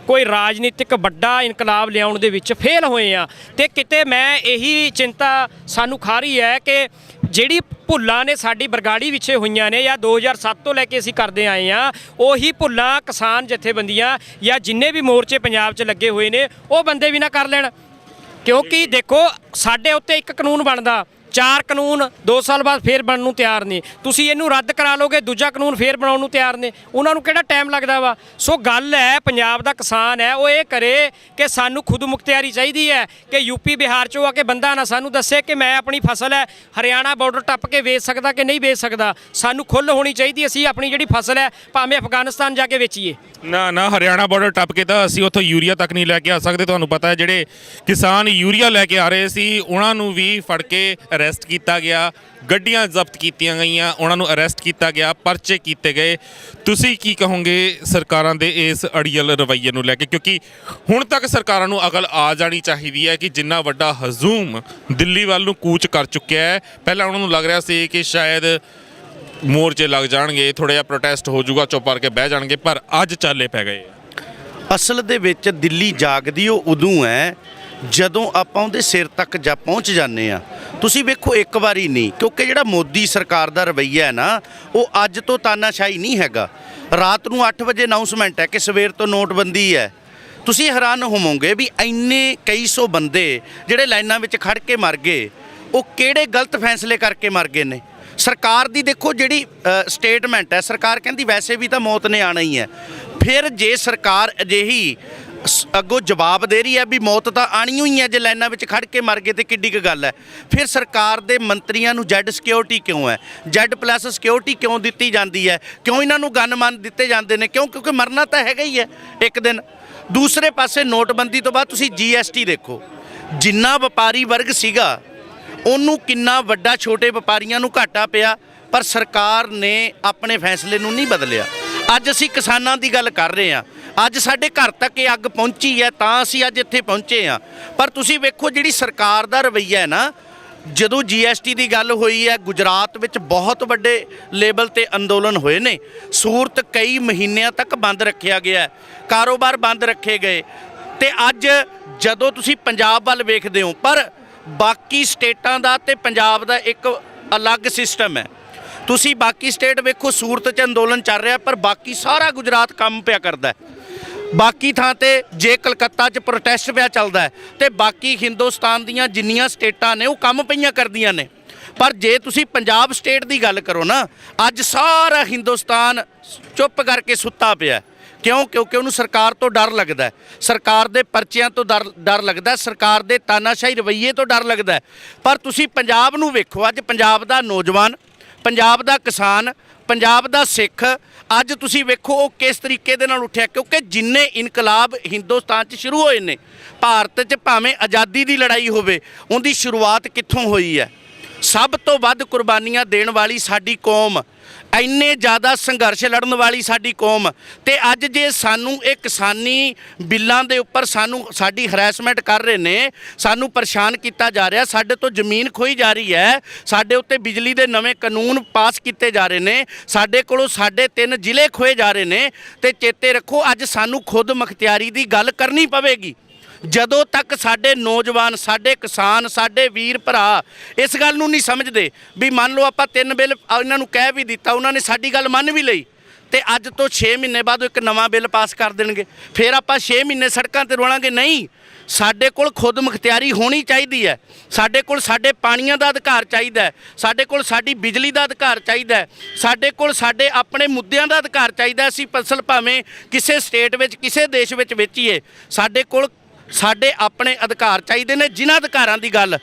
ਕੋਈ ਰਾਜਨੀਤਿਕ ਵੱਡਾ ਇਨਕਲਾਬ ਲਿਆਉਣ ਦੇ ਵਿੱਚ ਫੇਲ ਹੋਏ ਆ। ਤੇ ਕਿਤੇ ਮੈਂ ਇਹੀ ਚਿੰਤਾ ਸਾਨੂੰ ਖਾ ਰਹੀ ਹੈ ਕਿ ਜਿਹੜੀ ਭੁੱਲਾਂ ਨੇ ਸਾਡੀ ਬਰਗਾੜੀ ਵਿਛੇ ਹੋਈਆਂ ਨੇ, ਜਾਂ 2007 ਤੋਂ ਲੈ ਕੇ ਅਸੀਂ ਕਰਦੇ ਆਏ ਆ, ਉਹੀ ਭੁੱਲਾਂ ਕਿਸਾਨ ਜਥੇਬੰਦੀਆਂ ਜਾਂ ਜਿੰਨੇ ਵੀ ਮੋਰਚੇ ਪੰਜਾਬ 'ਚ ਲੱਗੇ ਹੋਏ ਨੇ ਉਹ ਬੰਦੇ ਵੀ ਨਾ ਕਰ ਲੈਣ। ਕਿਉਂਕਿ ਦੇਖੋ, ਸਾਡੇ ਉੱਤੇ ਇੱਕ ਕਾਨੂੰਨ ਬਣਦਾ, 4 ਕਾਨੂੰਨ 2 ਸਾਲ ਬਾਅਦ ਫੇਰ ਬਣਨ ਨੂੰ ਤਿਆਰ ਨੇ। ਤੁਸੀਂ ਇਹਨੂੰ ਰੱਦ ਕਰਾ ਲੋਗੇ, ਦੂਜਾ ਕਾਨੂੰਨ ਫੇਰ ਬਣਾਉਣ ਨੂੰ ਤਿਆਰ ਨੇ। ਉਹਨਾਂ ਨੂੰ ਕਿਹੜਾ ਟਾਈਮ ਲੱਗਦਾ ਵਾ? ਸੋ ਗੱਲ ਹੈ, ਪੰਜਾਬ ਦਾ ਕਿਸਾਨ ਹੈ, ਉਹ ਇਹ ਕਰੇ ਕਿ ਸਾਨੂੰ ਖੁਦ ਮੁਖਤਿਆਰੀ ਚਾਹੀਦੀ ਹੈ, ਕਿ ਯੂਪੀ ਬਿਹਾਰ 'ਚੋਂ ਆ ਕੇ ਬੰਦਾ ਨਾ ਸਾਨੂੰ ਦੱਸੇ ਕਿ ਮੈਂ ਆਪਣੀ ਫਸਲ ਹੈ ਹਰਿਆਣਾ ਬਾਰਡਰ ਟੱਪ ਕੇ ਵੇਚ ਸਕਦਾ ਕਿ ਨਹੀਂ ਵੇਚ ਸਕਦਾ। ਸਾਨੂੰ ਖੁੱਲ੍ਹ ਹੋਣੀ ਚਾਹੀਦੀ, ਅਸੀਂ ਆਪਣੀ ਜਿਹੜੀ ਫਸਲ ਹੈ ਭਾਵੇਂ ਅਫਗਾਨਿਸਤਾਨ ਜਾ ਕੇ ਵੇਚੀਏ। ਨਾ ਹਰਿਆਣਾ ਬਾਰਡਰ ਟੱਪ ਕੇ ਤਾਂ ਅਸੀਂ ਉੱਥੋਂ ਯੂਰੀਆ ਤੱਕ ਨਹੀਂ ਲੈ ਕੇ ਆ ਸਕਦੇ। ਤੁਹਾਨੂੰ ਪਤਾ ਹੈ, ਜਿਹੜੇ ਕਿਸਾਨ ਯੂਰੀਆ ਲੈ ਕੇ ਆ ਰਹੇ ਸੀ ਉਹਨਾਂ ਨੂੰ ਵੀ ਫੜ ਕੇ ਅਰੈਸਟ ਕੀਤਾ ਗਿਆ, ਗੱਡੀਆਂ ਜ਼ਬਤ ਕੀਤੀਆਂ ਗਈਆਂ, ਉਹਨਾਂ ਨੂੰ ਅਰੈਸਟ ਕੀਤਾ ਗਿਆ, ਪਰਚੇ ਕੀਤੇ ਗਏ। ਤੁਸੀਂ ਕੀ ਕਹੋਗੇ ਸਰਕਾਰਾਂ ਦੇ ਇਸ ਅੜੀਅਲ ਰਵੱਈਏ ਨੂੰ ਲੈ ਕੇ? ਕਿਉਂਕਿ ਹੁਣ ਤੱਕ ਸਰਕਾਰਾਂ ਨੂੰ ਅਕਲ ਆ ਜਾਣੀ ਚਾਹੀਦੀ ਹੈ ਕਿ ਜਿੰਨਾ ਵੱਡਾ ਹਜ਼ੂਮ ਦਿੱਲੀ ਵੱਲ ਨੂੰ ਕੂਚ ਕਰ ਚੁੱਕਿਆ ਹੈ। ਪਹਿਲਾਂ ਉਹਨਾਂ ਨੂੰ ਲੱਗ ਰਿਹਾ ਸੀ ਕਿ ਸ਼ਾਇਦ ਮੋਰਚੇ ਲੱਗ ਜਾਣਗੇ, ਥੋੜ੍ਹਾ ਜਿਹਾ ਪ੍ਰੋਟੈਸਟ ਹੋ ਜਾਊਗਾ, ਚੁੱਪ ਕਰਕੇ ਬਹਿ ਜਾਣਗੇ, ਪਰ ਅੱਜ ਚਾਲੇ ਪੈ ਗਏ। ਅਸਲ ਦੇ ਵਿੱਚ ਦਿੱਲੀ ਜਾਗਦੀ ਉਹ ਉਦੋਂ ਹੈ ਜਦੋਂ ਆਪਾਂ ਉਹਦੇ ਸਿਰ ਤੱਕ ਜਾ ਪਹੁੰਚ ਜਾਂਦੇ ਆ, ਤੁਸੀਂ ਵੇਖੋ ਇੱਕ ਵਾਰੀ ਨਹੀਂ, ਕਿਉਂਕਿ ਜਿਹੜਾ ਮੋਦੀ ਸਰਕਾਰ ਦਾ ਰਵੱਈਆ ਹੈ ਨਾ, ਉਹ ਅੱਜ ਤੋਂ ਤਾਨਾਸ਼ਾਹੀ ਨਹੀਂ ਹੈਗਾ। ਰਾਤ ਨੂੰ 8 ਵਜੇ ਅਨਾਉਂਸਮੈਂਟ ਹੈ ਕਿ ਸਵੇਰ ਤੋਂ ਨੋਟਬੰਦੀ ਹੈ। ਤੁਸੀਂ ਹੈਰਾਨ ਹੋਵੋਗੇ ਵੀ ਇੰਨੇ ਕਈ ਸੌ ਬੰਦੇ ਜਿਹੜੇ ਲਾਈਨਾਂ ਵਿੱਚ ਖੜ ਕੇ ਮਰ ਗਏ, ਉਹ ਕਿਹੜੇ ਗਲਤ ਫੈਸਲੇ ਕਰਕੇ ਮਰ ਗਏ ਨੇ। ਸਰਕਾਰ ਦੀ ਦੇਖੋ ਜਿਹੜੀ ਸਟੇਟਮੈਂਟ ਹੈ, ਸਰਕਾਰ ਕਹਿੰਦੀ ਵੈਸੇ ਵੀ ਤਾਂ ਮੌਤ ਨੇ ਆਣਾ ਹੀ ਹੈ। ਫਿਰ ਜੇ ਸਰਕਾਰ ਅਜਿਹੀ ਅੱਗੋਂ ਜਵਾਬ ਦੇ ਰਹੀ ਹੈ ਵੀ ਮੌਤ ਤਾਂ ਆਣੀ ਹੋਈ ਹੈ ਜੇ ਲਾਈਨਾਂ ਵਿੱਚ ਖੜ ਕੇ ਮਰ ਗਏ, ਤੇ ਕਿੱਡੀ ਕੁ ਗੱਲ ਹੈ। ਫਿਰ ਸਰਕਾਰ ਦੇ ਮੰਤਰੀਆਂ ਨੂੰ ਜ਼ੈਡ ਸਿਕਿਉਰਿਟੀ ਕਿਉਂ ਹੈ, Z+ ਸਿਕਿਉਰਿਟੀ ਕਿਉਂ ਦਿੱਤੀ ਜਾਂਦੀ ਹੈ, ਕਿਉਂ ਇਹਨਾਂ ਨੂੰ ਗਨਮੈਨ ਦਿੱਤੇ ਜਾਂਦੇ ਨੇ? ਕਿਉਂਕਿ ਮਰਨਾ ਤਾਂ ਹੈਗਾ ਹੀ ਹੈ ਇੱਕ ਦਿਨ। ਦੂਸਰੇ ਪਾਸੇ ਨੋਟਬੰਦੀ ਤੋਂ ਬਾਅਦ ਤੁਸੀਂ GST ਦੇਖੋ, ਜਿੰਨਾ ਵਪਾਰੀ ਵਰਗ ਸੀਗਾ ਉਹਨੂੰ ਕਿੰਨਾ ਵੱਡਾ ਛੋਟੇ ਵਪਾਰੀਆਂ ਨੂੰ ਘਾਟਾ ਪਿਆ, ਪਰ ਸਰਕਾਰ ਨੇ ਆਪਣੇ ਫੈਸਲੇ ਨੂੰ ਨਹੀਂ ਬਦਲਿਆ। ਅੱਜ ਅਸੀਂ ਕਿਸਾਨਾਂ ਦੀ ਗੱਲ ਕਰ ਰਹੇ ਹਾਂ, ਅੱਜ ਸਾਡੇ ਘਰ ਤੱਕ ਇਹ ਅੱਗ ਪਹੁੰਚੀ ਹੈ ਤਾਂ ਅਸੀਂ ਅੱਜ ਇੱਥੇ ਪਹੁੰਚੇ ਹਾਂ। ਪਰ ਤੁਸੀਂ ਵੇਖੋ ਜਿਹੜੀ ਸਰਕਾਰ ਦਾ ਰਵੱਈਆ ਹੈ ਨਾ, ਜਦੋਂ GST ਦੀ ਗੱਲ ਹੋਈ ਹੈ, ਗੁਜਰਾਤ ਵਿੱਚ ਬਹੁਤ ਵੱਡੇ ਲੈਵਲ ਤੇ ਅੰਦੋਲਨ ਹੋਏ ਨੇ। ਸੂਰਤ ਕਈ ਮਹੀਨਿਆਂ ਤੱਕ ਬੰਦ ਰੱਖਿਆ ਗਿਆ, ਕਾਰੋਬਾਰ ਬੰਦ ਰੱਖੇ ਗਏ। ਤੇ ਅੱਜ ਜਦੋਂ ਤੁਸੀਂ ਪੰਜਾਬ ਵੱਲ ਵੇਖਦੇ ਹੋ, ਪਰ ਬਾਕੀ ਸਟੇਟਾਂ ਦਾ ਤੇ ਪੰਜਾਬ ਦਾ ਇੱਕ ਅਲੱਗ ਸਿਸਟਮ ਹੈ। ਤੁਸੀਂ ਬਾਕੀ ਸਟੇਟ ਵੇਖੋ, ਸੂਰਤ 'ਚ ਅੰਦੋਲਨ ਚੱਲ ਰਿਹਾ, ਪਰ ਬਾਕੀ ਸਾਰਾ ਗੁਜਰਾਤ ਕੰਮ ਪਿਆ ਕਰਦਾ। ਬਾਕੀ ਥਾਂ ਤੇ ਜੇ ਕਲਕੱਤਾ 'ਚ ਪ੍ਰੋਟੈਸਟ ਪਿਆ ਚੱਲਦਾ ਹੈ, ਤੇ ਬਾਕੀ ਹਿੰਦੁਸਤਾਨ ਦੀਆਂ ਜਿੰਨੀਆਂ ਸਟੇਟਾਂ ਨੇ ਉਹ ਕੰਮ ਪਈਆਂ ਕਰਦੀਆਂ ਨੇ। ਪਰ ਜੇ ਤੁਸੀਂ ਪੰਜਾਬ ਸਟੇਟ ਦੀ ਗੱਲ ਕਰੋ ਨਾ, ਅੱਜ ਸਾਰਾ ਹਿੰਦੁਸਤਾਨ ਚੁੱਪ ਕਰਕੇ ਸੁੱਤਾ ਪਿਆ। ਕਿਉਂ? ਕਿਉਂਕਿ ਉਹਨੂੰ ਸਰਕਾਰ ਤੋਂ ਡਰ ਲੱਗਦਾ, ਸਰਕਾਰ ਦੇ ਪਰਚਿਆਂ ਤੋਂ ਡਰ ਲੱਗਦਾ, ਸਰਕਾਰ ਦੇ ਤਾਨਾਸ਼ਾਹੀ ਰਵੱਈਏ ਤੋਂ ਡਰ ਲੱਗਦਾ। ਪਰ ਤੁਸੀਂ ਪੰਜਾਬ ਨੂੰ ਵੇਖੋ, ਅੱਜ ਪੰਜਾਬ ਦਾ ਨੌਜਵਾਨ, ਪੰਜਾਬ ਦਾ ਕਿਸਾਨ, ਪੰਜਾਬ ਦਾ ਸਿੱਖ, ਅੱਜ ਤੁਸੀਂ ਵੇਖੋ ਉਹ ਕਿਸ ਤਰੀਕੇ ਦੇ ਨਾਲ ਉੱਠਿਆ। ਕਿਉਂਕਿ ਜਿੰਨੇ ਇਨਕਲਾਬ ਹਿੰਦੁਸਤਾਨ 'ਚ ਸ਼ੁਰੂ ਹੋਏ ਨੇ, ਭਾਰਤ 'ਚ ਭਾਵੇਂ ਆਜ਼ਾਦੀ ਦੀ ਲੜਾਈ ਹੋਵੇ, ਉਹਦੀ ਸ਼ੁਰੂਆਤ ਕਿੱਥੋਂ ਹੋਈ ਹੈ? ਸਭ ਤੋਂ ਵੱਧ ਕੁਰਬਾਨੀਆਂ ਦੇਣ ਵਾਲੀ ਸਾਡੀ ਕੌਮ, ਇੰਨੇ ਜ਼ਿਆਦਾ ਸੰਘਰਸ਼ ਲੜਨ ਵਾਲੀ ਸਾਡੀ ਕੌਮ, ਤੇ ਅੱਜ ਜੇ ਸਾਨੂੰ ਇਹ ਕਿਸਾਨੀ ਬਿੱਲਾਂ ਦੇ ਉੱਪਰ ਸਾਡੀ ਹਰੈਸਮੈਂਟ ਕਰ ਰਹੇ ਨੇ, ਸਾਨੂੰ ਪਰੇਸ਼ਾਨ ਕੀਤਾ ਜਾ ਰਿਹਾ, ਸਾਡੇ ਤੋਂ ਜ਼ਮੀਨ ਖੋਈ ਜਾ ਰਹੀ ਹੈ, ਸਾਡੇ ਉੱਤੇ ਬਿਜਲੀ ਦੇ ਨਵੇਂ ਕਾਨੂੰਨ ਪਾਸ ਕੀਤੇ ਜਾ ਰਹੇ ਨੇ, ਸਾਡੇ ਕੋਲੋਂ 3.5 ਜ਼ਿਲ੍ਹੇ ਖੋਏ ਜਾ ਰਹੇ ਨੇ। ਤੇ ਚੇਤੇ ਰੱਖੋ, ਅੱਜ ਸਾਨੂੰ ਖੁਦ ਮੁਖਤਿਆਰੀ ਦੀ ਗੱਲ ਕਰਨੀ ਪਵੇਗੀ। ਜਦੋਂ ਤੱਕ ਸਾਡੇ ਨੌਜਵਾਨ, ਸਾਡੇ ਕਿਸਾਨ, ਸਾਡੇ ਵੀਰ ਭਰਾ ਇਸ ਗੱਲ ਨੂੰ ਨਹੀਂ ਸਮਝਦੇ ਵੀ ਮੰਨ ਲਓ ਆਪਾਂ 3 ਬਿੱਲ ਇਹਨਾਂ ਨੂੰ ਕਹਿ ਵੀ ਦਿੱਤਾ, ਉਹਨਾਂ ਨੇ ਸਾਡੀ ਗੱਲ ਮੰਨ ਵੀ ਲਈ, ਤੇ ਅੱਜ ਤੋਂ 6 ਮਹੀਨੇ ਬਾਅਦ ਇੱਕ ਨਵਾਂ ਬਿੱਲ ਪਾਸ ਕਰ ਦੇਣਗੇ, ਫਿਰ ਆਪਾਂ 6 ਮਹੀਨੇ ਸੜਕਾਂ ਤੇ ਰੋਲਾਂਗੇ। ਨਹੀਂ, ਸਾਡੇ ਕੋਲ ਖੁਦ ਮੁਖਤਿਆਰੀ ਹੋਣੀ ਚਾਹੀਦੀ ਹੈ। ਸਾਡੇ ਕੋਲ ਸਾਡੇ ਪਾਣੀਆਂ ਦਾ ਅਧਿਕਾਰ ਚਾਹੀਦਾ ਹੈ, ਸਾਡੇ ਕੋਲ ਸਾਡੀ ਬਿਜਲੀ ਦਾ ਅਧਿਕਾਰ ਚਾਹੀਦਾ ਹੈ, ਸਾਡੇ ਕੋਲ ਸਾਡੇ ਆਪਣੇ ਮੁੱਦਿਆਂ ਦਾ ਅਧਿਕਾਰ ਚਾਹੀਦਾ। ਅਸੀਂ ਫਸਲ ਭਾਵੇਂ ਕਿਸੇ ਸਟੇਟ ਵਿੱਚ, ਕਿਸੇ ਦੇਸ਼ ਵਿੱਚ ਵੇਚੀਏ, ਸਾਡੇ ਕੋਲ ਸਾਡੇ ਆਪਣੇ ਅਧਿਕਾਰ ਚਾਹੀਦੇ ਨੇ। ਜਿਨ੍ਹਾਂ ਅਧਿਕਾਰਾਂ ਦੀ ਗੱਲ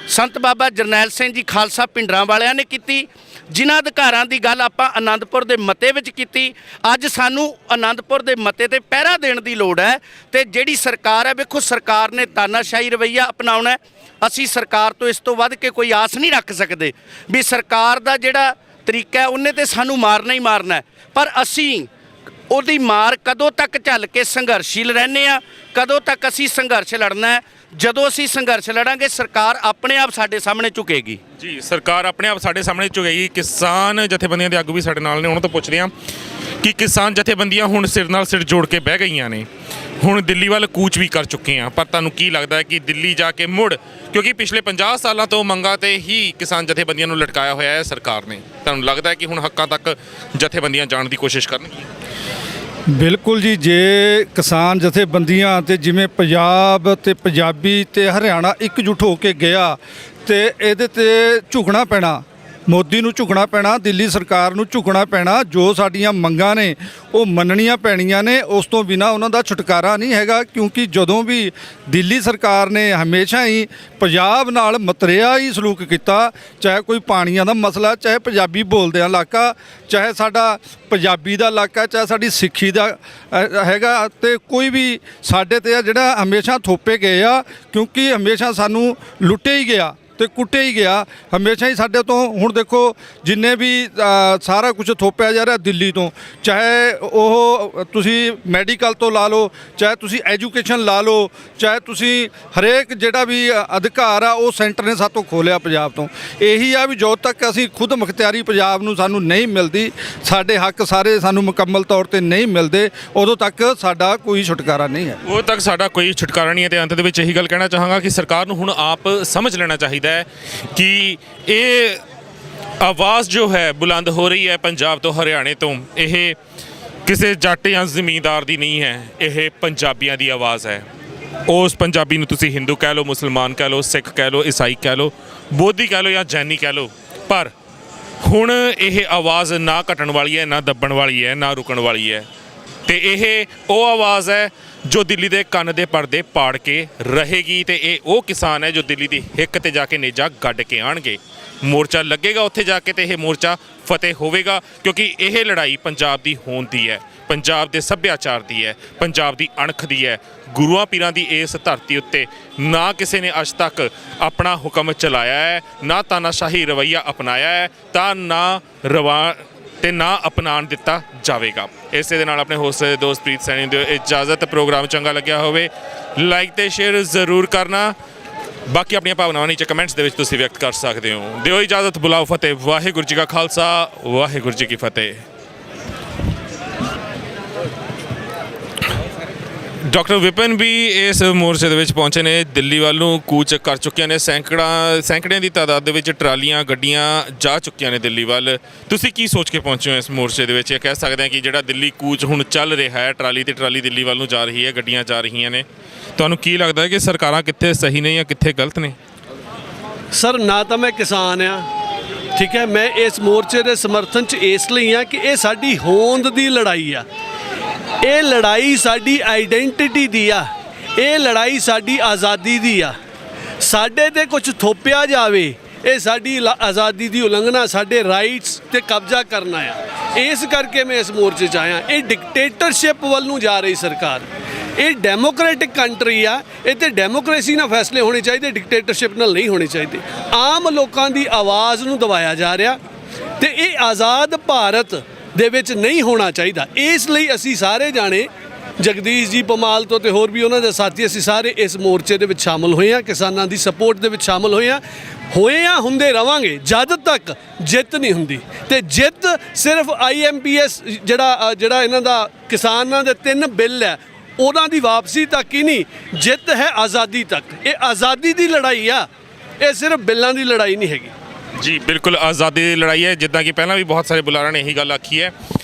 ਸੰਤ ਬਾਬਾ ਜਰਨੈਲ ਸਿੰਘ ਜੀ ਖਾਲਸਾ ਭਿੰਡਰਾਂ ਵਾਲਿਆਂ ਨੇ ਕੀਤੀ, ਜਿਨ੍ਹਾਂ ਅਧਿਕਾਰਾਂ ਦੀ ਗੱਲ ਆਪਾਂ ਆਨੰਦਪੁਰ ਦੇ ਮਤੇ ਵਿੱਚ ਕੀਤੀ, ਅੱਜ ਸਾਨੂੰ ਆਨੰਦਪੁਰ ਦੇ ਮਤੇ ਤੇ ਪਹਿਰਾ ਦੇਣ ਦੀ ਲੋੜ ਹੈ। ਤੇ ਜਿਹੜੀ ਸਰਕਾਰ ਹੈ, ਵੇਖੋ ਸਰਕਾਰ ਨੇ ਤਾਨਾਸ਼ਾਹੀ ਰਵੱਈਆ ਅਪਣਾਉਣਾ। ਅਸੀਂ ਸਰਕਾਰ ਤੋਂ ਇਸ ਤੋਂ ਵੱਧ ਕੇ ਕੋਈ ਆਸ ਨਹੀਂ ਰੱਖ ਸਕਦੇ ਵੀ ਸਰਕਾਰ ਦਾ ਜਿਹੜਾ ਤਰੀਕਾ ਹੈ ਉਹਨੇ ਤੇ ਸਾਨੂੰ ਮਾਰਨਾ ਹੀ ਮਾਰਨਾ ਹੈ। ਪਰ ਅਸੀਂ ਉਹਦੀ ਮਾਰ ਕਦੋਂ ਤੱਕ ਝੱਲ ਕੇ ਸੰਘਰਸ਼ੀਲ ਰਹਿੰਦੇ ਆ, ਕਦੋਂ ਤੱਕ ਅਸੀਂ ਸੰਘਰਸ਼ ਲੜਨਾ ਹੈ? ਜਦੋਂ ਅਸੀਂ ਸੰਘਰਸ਼ ਲੜਾਂਗੇ, ਸਰਕਾਰ ਆਪਣੇ ਆਪ ਸਾਡੇ ਸਾਹਮਣੇ ਝੁਕੇਗੀ। ਜੀ, ਸਰਕਾਰ ਆਪਣੇ ਆਪ ਸਾਡੇ ਸਾਹਮਣੇ ਝੁਕੇਗੀ। ਕਿਸਾਨ ਜਥੇਬੰਦੀਆਂ ਦੇ ਆਗੂ ਵੀ ਸਾਡੇ ਨਾਲ ਨੇ, ਉਹਨਾਂ ਤੋਂ ਪੁੱਛਦੇ ਹਾਂ ਕਿ ਕਿਸਾਨ ਜਥੇਬੰਦੀਆਂ ਹੁਣ ਸਿਰ ਨਾਲ ਸਿਰ ਜੋੜ ਕੇ ਬਹਿ ਗਈਆਂ ਨੇ, ਹੁਣ ਦਿੱਲੀ ਵੱਲ ਕੂਚ ਵੀ ਕਰ ਚੁੱਕੇ ਆ, ਪਰ ਤੁਹਾਨੂੰ ਕੀ ਲੱਗਦਾ ਹੈ ਕਿ ਦਿੱਲੀ ਜਾ ਕੇ ਮੁੜ, ਕਿਉਂਕਿ ਪਿਛਲੇ 50 ਸਾਲਾਂ ਤੋਂ ਮੰਗਾਂ ਤੇ ਹੀ ਕਿਸਾਨ ਜਥੇਬੰਦੀਆਂ ਨੂੰ ਲਟਕਾਇਆ ਹੋਇਆ ਹੈ ਸਰਕਾਰ ਨੇ, ਤੁਹਾਨੂੰ ਲੱਗਦਾ ਹੈ ਕਿ ਹੁਣ ਹੱਕਾਂ ਤੱਕ ਜਥੇਬੰਦੀਆਂ ਜਾਣ ਦੀ ਕੋਸ਼ਿਸ਼ ਕਰਨਗੀਆਂ? ਬਿਲਕੁਲ ਜੀ, ਜੇ ਕਿਸਾਨ ਜਥੇਬੰਦੀਆਂ ਤੇ ਜਿਵੇਂ ਪੰਜਾਬ ਤੇ ਪੰਜਾਬੀ ਤੇ ਹਰਿਆਣਾ ਇਕਜੁੱਟ ਹੋ ਕੇ ਗਿਆ, ਤੇ ਇਹਦੇ ਤੇ ਝੁਕਣਾ ਪੈਣਾ, ਮੋਦੀ ਨੂੰ ਝੁਕਣਾ ਪੈਣਾ, ਦਿੱਲੀ ਸਰਕਾਰ ਨੂੰ ਝੁਕਣਾ ਪੈਣਾ। ਜੋ ਸਾਡੀਆਂ ਮੰਗਾਂ ਨੇ ਉਹ ਮੰਨਣੀਆਂ ਪੈਣੀਆਂ ਨੇ, ਉਸ ਤੋਂ ਬਿਨਾ ਉਹਨਾਂ ਦਾ ਛੁਟਕਾਰਾ ਨਹੀਂ ਹੈਗਾ। ਕਿਉਂਕਿ ਜਦੋਂ ਵੀ ਦਿੱਲੀ ਸਰਕਾਰ ਨੇ ਹਮੇਸ਼ਾ ਹੀ ਪੰਜਾਬ ਨਾਲ ਮਤਰੇਆ ਹੀ ਸਲੂਕ ਕੀਤਾ, ਚਾਹੇ ਕੋਈ ਪਾਣੀਆਂ ਦਾ ਮਸਲਾ, ਚਾਹੇ ਪੰਜਾਬੀ ਬੋਲਦਿਆਂ ਇਲਾਕਾ, ਚਾਹੇ ਸਾਡਾ ਪੰਜਾਬੀ ਦਾ ਇਲਾਕਾ, ਚਾਹੇ ਸਾਡੀ ਸਿੱਖੀ ਦਾ ਹੈਗਾ, ਤੇ ਕੋਈ ਵੀ ਸਾਡੇ ਤੇ ਜਿਹੜਾ ਹਮੇਸ਼ਾ ਥੋਪੇ ਗਏ ਆ, ਕਿਉਂਕਿ ਹਮੇਸ਼ਾ ਸਾਨੂੰ ਲੁੱਟਿਆ ਹੀ ਗਿਆ। ਤੇ ਕੁੱਟਿਆ ਹੀ ਗਿਆ ਹਮੇਸ਼ਾ ਹੀ ਸਾਡੇ ਤੋਂ। ਹੁਣ ਦੇਖੋ ਜਿੰਨੇ ਵੀ ਸਾਰਾ ਕੁਝ ਥੋਪਿਆ ਜਾ ਰਿਹਾ ਦਿੱਲੀ ਤੋਂ, ਚਾਹੇ ਉਹ ਤੁਸੀਂ ਮੈਡੀਕਲ ਤੋਂ ਲਾ ਲਓ, ਚਾਹੇ ਤੁਸੀਂ ਐਜੂਕੇਸ਼ਨ ਲਾ ਲਓ, ਚਾਹੇ ਤੁਸੀਂ ਹਰੇਕ ਜਿਹੜਾ ਵੀ ਅਧਿਕਾਰ ਆ ਉਹ ਸੈਂਟਰ ਨੇ ਸਾਤੋਂ ਖੋਲਿਆ ਪੰਜਾਬ ਤੋਂ। ਇਹੀ ਆ ਵੀ ਜਦੋਂ ਤੱਕ ਅਸੀਂ ਖੁਦ ਮੁਖਤਿਆਰੀ ਪੰਜਾਬ ਨੂੰ ਸਾਨੂੰ ਨਹੀਂ ਮਿਲਦੀ, ਸਾਡੇ ਹੱਕ ਸਾਰੇ ਸਾਨੂੰ ਮੁਕੰਮਲ ਤੌਰ ਤੇ ਨਹੀਂ ਮਿਲਦੇ, ਉਦੋਂ ਤੱਕ ਸਾਡਾ ਕੋਈ ਛੁਟਕਾਰਾ ਨਹੀਂ ਹੈ। ਉਦੋਂ ਤੱਕ ਸਾਡਾ ਕੋਈ ਛੁਟਕਾਰਾ ਨਹੀਂ ਹੈ। ਤੇ ਅੰਤ ਦੇ ਵਿੱਚ ਇਹੀ ਗੱਲ ਕਹਿਣਾ ਚਾਹਾਂਗਾ ਕਿ ਸਰਕਾਰ ਨੂੰ ਹੁਣ ਆਪ ਸਮਝ ਲੈਣਾ ਚਾਹੀਦਾ ਹੈ ਕਿ ਇਹ ਆਵਾਜ਼ ਜੋ ਹੈ ਬੁਲੰਦ ਹੋ ਰਹੀ ਹੈ ਪੰਜਾਬ ਤੋਂ, ਹਰਿਆਣੇ ਤੋਂ, ਇਹ ਕਿਸੇ ਜੱਟ ਜਾਂ ਜ਼ਮੀਂਦਾਰ ਦੀ ਨਹੀਂ ਹੈ, ਇਹ ਪੰਜਾਬੀਆਂ ਦੀ ਆਵਾਜ਼ ਹੈ। ਉਸ ਪੰਜਾਬੀ ਨੂੰ ਤੁਸੀਂ ਹਿੰਦੂ ਕਹਿ ਲਓ, ਮੁਸਲਮਾਨ ਕਹਿ ਲਓ, ਸਿੱਖ ਕਹਿ ਲਓ, ਈਸਾਈ ਕਹਿ ਲਓ, ਬੋਧੀ ਕਹਿ ਲਓ ਜਾਂ ਜੈਨੀ ਕਹਿ ਲਓ, ਪਰ ਹੁਣ ਇਹ ਆਵਾਜ਼ ਨਾ ਘਟਣ ਵਾਲੀ ਹੈ, ਨਾ ਦੱਬਣ ਵਾਲੀ ਹੈ, ਨਾ ਰੁਕਣ ਵਾਲੀ ਹੈ। ਤੇ ਇਹ ਉਹ ਆਵਾਜ਼ ਹੈ ਜੋ ਦਿੱਲੀ ਦੇ ਕੰਨ ਦੇ ਪਰਦੇ ਪਾੜ ਕੇ ਰਹੇਗੀ। ਤੇ ਇਹ ਉਹ ਕਿਸਾਨ ਹੈ ਜੋ ਦਿੱਲੀ ਦੀ ਹਿੱਕ ਤੇ ਜਾ ਕੇ ਨੇਜਾ ਗੱਡ ਕੇ ਆਣਗੇ। ਮੋਰਚਾ ਲੱਗੇਗਾ ਉੱਥੇ ਜਾ ਕੇ ਤੇ ਇਹ ਮੋਰਚਾ ਫਤਿਹ ਹੋਵੇਗਾ, ਕਿਉਂਕਿ ਇਹ ਲੜਾਈ ਪੰਜਾਬ ਦੀ ਹੋਂਦ ਦੀ ਹੈ, ਪੰਜਾਬ ਦੇ ਸੱਭਿਆਚਾਰ ਦੀ ਹੈ, ਪੰਜਾਬ ਦੀ ਅਣਖ ਦੀ ਹੈ। ਗੁਰੂਆਂ ਪੀਰਾਂ ਦੀ ਇਸ ਧਰਤੀ ਉੱਤੇ ਨਾ ਕਿਸੇ ਨੇ ਅੱਜ ਤੱਕ ਆਪਣਾ ਹੁਕਮ ਚਲਾਇਆ ਹੈ, ਨਾ ਤਾਨਾਸ਼ਾਹੀ ਰਵੱਈਆ ਅਪਣਾਇਆ ਹੈ, ਤਾਂ ਨਾ ਅਪਣਾਉਣ ਦਿੱਤਾ ਜਾਵੇਗਾ। ਇਸੇ ਦੇ ਨਾਲ ਆਪਣੇ ਹੋਸਟ ਦੇ ਦੋਸਤ ਪ੍ਰੀਤ ਸੈਣੀ ਦਿਓ ਇਜਾਜ਼ਤ। ਪ੍ਰੋਗਰਾਮ ਚੰਗਾ ਲੱਗਿਆ ਹੋਵੇ ਲਾਈਕ ਤੇ ਸ਼ੇਅਰ ਜ਼ਰੂਰ ਕਰਨਾ। ਬਾਕੀ ਆਪਣੀਆਂ ਭਾਵਨਾਵਾਂ ਨੀਚੇ ਕਮੈਂਟਸ ਦੇ ਵਿੱਚ ਤੁਸੀਂ ਵਿਅਕਤ ਕਰ ਸਕਦੇ ਹੋ। ਦਿਓ ਇਜਾਜ਼ਤ, ਬੁਲਾਓ ਫਤਿਹ। ਵਾਹਿਗੁਰੂ ਜੀ ਕਾ ਖਾਲਸਾ, ਵਾਹਿਗੁਰੂ ਜੀ ਕੀ ਫਤਿਹ। ਡਾਕਟਰ ਵਿਪਨ ਵੀ ਇਸ ਮੋਰਚੇ ਦੇ ਵਿੱਚ ਪਹੁੰਚੇ ਨੇ, ਦਿੱਲੀ ਵੱਲ ਨੂੰ ਕੂਚ ਕਰ ਚੁੱਕੀਆਂ ਨੇ। ਸੈਂਕੜਿਆਂ ਦੀ ਤਾਦਾਦ ਦੇ ਵਿੱਚ ਟਰਾਲੀਆਂ ਗੱਡੀਆਂ ਜਾ ਚੁੱਕੀਆਂ ਨੇ ਦਿੱਲੀ ਵੱਲ। ਤੁਸੀਂ ਕੀ ਸੋਚ ਕੇ ਪਹੁੰਚੇ ਹੋ ਇਸ ਮੋਰਚੇ ਦੇ ਵਿੱਚ? ਇਹ ਕਹਿ ਸਕਦੇ ਹਾਂ ਕਿ ਜਿਹੜਾ ਦਿੱਲੀ ਕੂਚ ਹੁਣ ਚੱਲ ਰਿਹਾ ਹੈ, ਟਰਾਲੀ ਤੇ ਟਰਾਲੀ ਦਿੱਲੀ ਵੱਲ ਨੂੰ ਜਾ ਰਹੀ ਹੈ, ਗੱਡੀਆਂ ਜਾ ਰਹੀਆਂ ਨੇ, ਤੁਹਾਨੂੰ ਕੀ ਲੱਗਦਾ ਹੈ ਕਿ ਸਰਕਾਰਾਂ ਕਿੱਥੇ ਸਹੀ ਨੇ ਜਾਂ ਕਿੱਥੇ ਗਲਤ ਨੇ? ਸਰ, ਨਾ ਤਾਂ ਮੈਂ ਕਿਸਾਨ ਆ, ਠੀਕ ਹੈ, ਮੈਂ ਇਸ ਮੋਰਚੇ ਦੇ ਸਮਰਥਨ 'ਚ ਇਸ ਲਈ ਆ ਕਿ ਇਹ ਸਾਡੀ ਹੋਂਦ ਦੀ ਲੜਾਈ ਆ। ਇਹ ਲੜਾਈ ਸਾਡੀ ਆਈਡੈਂਟੀਟੀ ਦੀ ਆ, ਇਹ ਲੜਾਈ ਸਾਡੀ ਆਜ਼ਾਦੀ ਦੀ ਆ। ਸਾਡੇ ਤੇ ਕੁਝ ਥੋਪਿਆ ਜਾਵੇ, ਇਹ ਸਾਡੀ ਆਜ਼ਾਦੀ ਦੀ ਉਲੰਘਣਾ, ਸਾਡੇ ਰਾਈਟਸ ਤੇ ਕਬਜ਼ਾ ਕਰਨਾ ਆ। ਇਸ ਕਰਕੇ ਮੈਂ ਇਸ ਮੋਰਚੇ 'ਚ ਆਇਆ। ਇਹ ਡਿਕਟੇਟਰਸ਼ਿਪ ਵੱਲ ਨੂੰ ਜਾ ਰਹੀ ਸਰਕਾਰ। ਇਹ ਡੈਮੋਕ੍ਰੈਟਿਕ ਕੰਟਰੀ ਆ, ਇਹ ਤੇ ਡੈਮੋਕ੍ਰੇਸੀ ਨਾਲ ਫੈਸਲੇ ਹੋਣੇ ਚਾਹੀਦੇ, ਡਿਕਟੇਟਰਸ਼ਿਪ ਨਾਲ ਨਹੀਂ ਹੋਣੇ ਚਾਹੀਦੇ। ਆਮ ਲੋਕਾਂ ਦੀ ਆਵਾਜ਼ ਨੂੰ ਦਬਾਇਆ ਜਾ ਰਿਹਾ ਤੇ ਇਹ ਆਜ਼ਾਦ ਭਾਰਤ ਦੇ ਵਿੱਚ ਨਹੀਂ ਹੋਣਾ ਚਾਹੀਦਾ। ਇਸ ਲਈ ਅਸੀਂ ਸਾਰੇ ਜਾਣੇ, ਜਗਦੀਸ਼ ਜੀ ਪਮਾਲ ਤੋਂ ਤੇ ਹੋਰ ਵੀ ਉਹਨਾਂ ਦੇ ਸਾਥੀ, ਅਸੀਂ ਸਾਰੇ ਇਸ ਮੋਰਚੇ ਦੇ ਵਿੱਚ ਸ਼ਾਮਲ ਹੋਏ ਹਾਂ, ਕਿਸਾਨਾਂ ਦੀ ਸਪੋਰਟ ਦੇ ਵਿੱਚ ਸ਼ਾਮਲ ਹੋਏ ਹਾਂ, ਹੁੰਦੇ ਰਵਾਂਗੇ ਜਦ ਤੱਕ ਜਿੱਤ ਨਹੀਂ ਹੁੰਦੀ। ਤੇ ਜਿੱਤ ਸਿਰਫ IMPS ਜਿਹੜਾ ਇਹਨਾਂ ਦਾ ਕਿਸਾਨਾਂ ਦੇ 3 ਬਿੱਲ ਹੈ ਉਹਨਾਂ ਦੀ ਵਾਪਸੀ ਤੱਕ ਹੀ ਨਹੀਂ, ਜਿੱਤ ਹੈ ਆਜ਼ਾਦੀ ਤੱਕ। ਇਹ ਆਜ਼ਾਦੀ ਦੀ ਲੜਾਈ ਆ, ਇਹ ਸਿਰਫ ਬਿੱਲਾਂ ਦੀ ਲੜਾਈ ਨਹੀਂ ਹੈਗੀ। ਜੀ ਬਿਲਕੁਲ ਆਜ਼ਾਦੀ ਦੀ ਲੜਾਈ ਹੈ। ਜਿੱਦਾਂ ਕਿ ਪਹਿਲਾਂ ਵੀ ਬਹੁਤ ਸਾਰੇ ਬੁਲਾਰਿਆਂ ਨੇ ਇਹੀ ਗੱਲ ਆਖੀ ਹੈ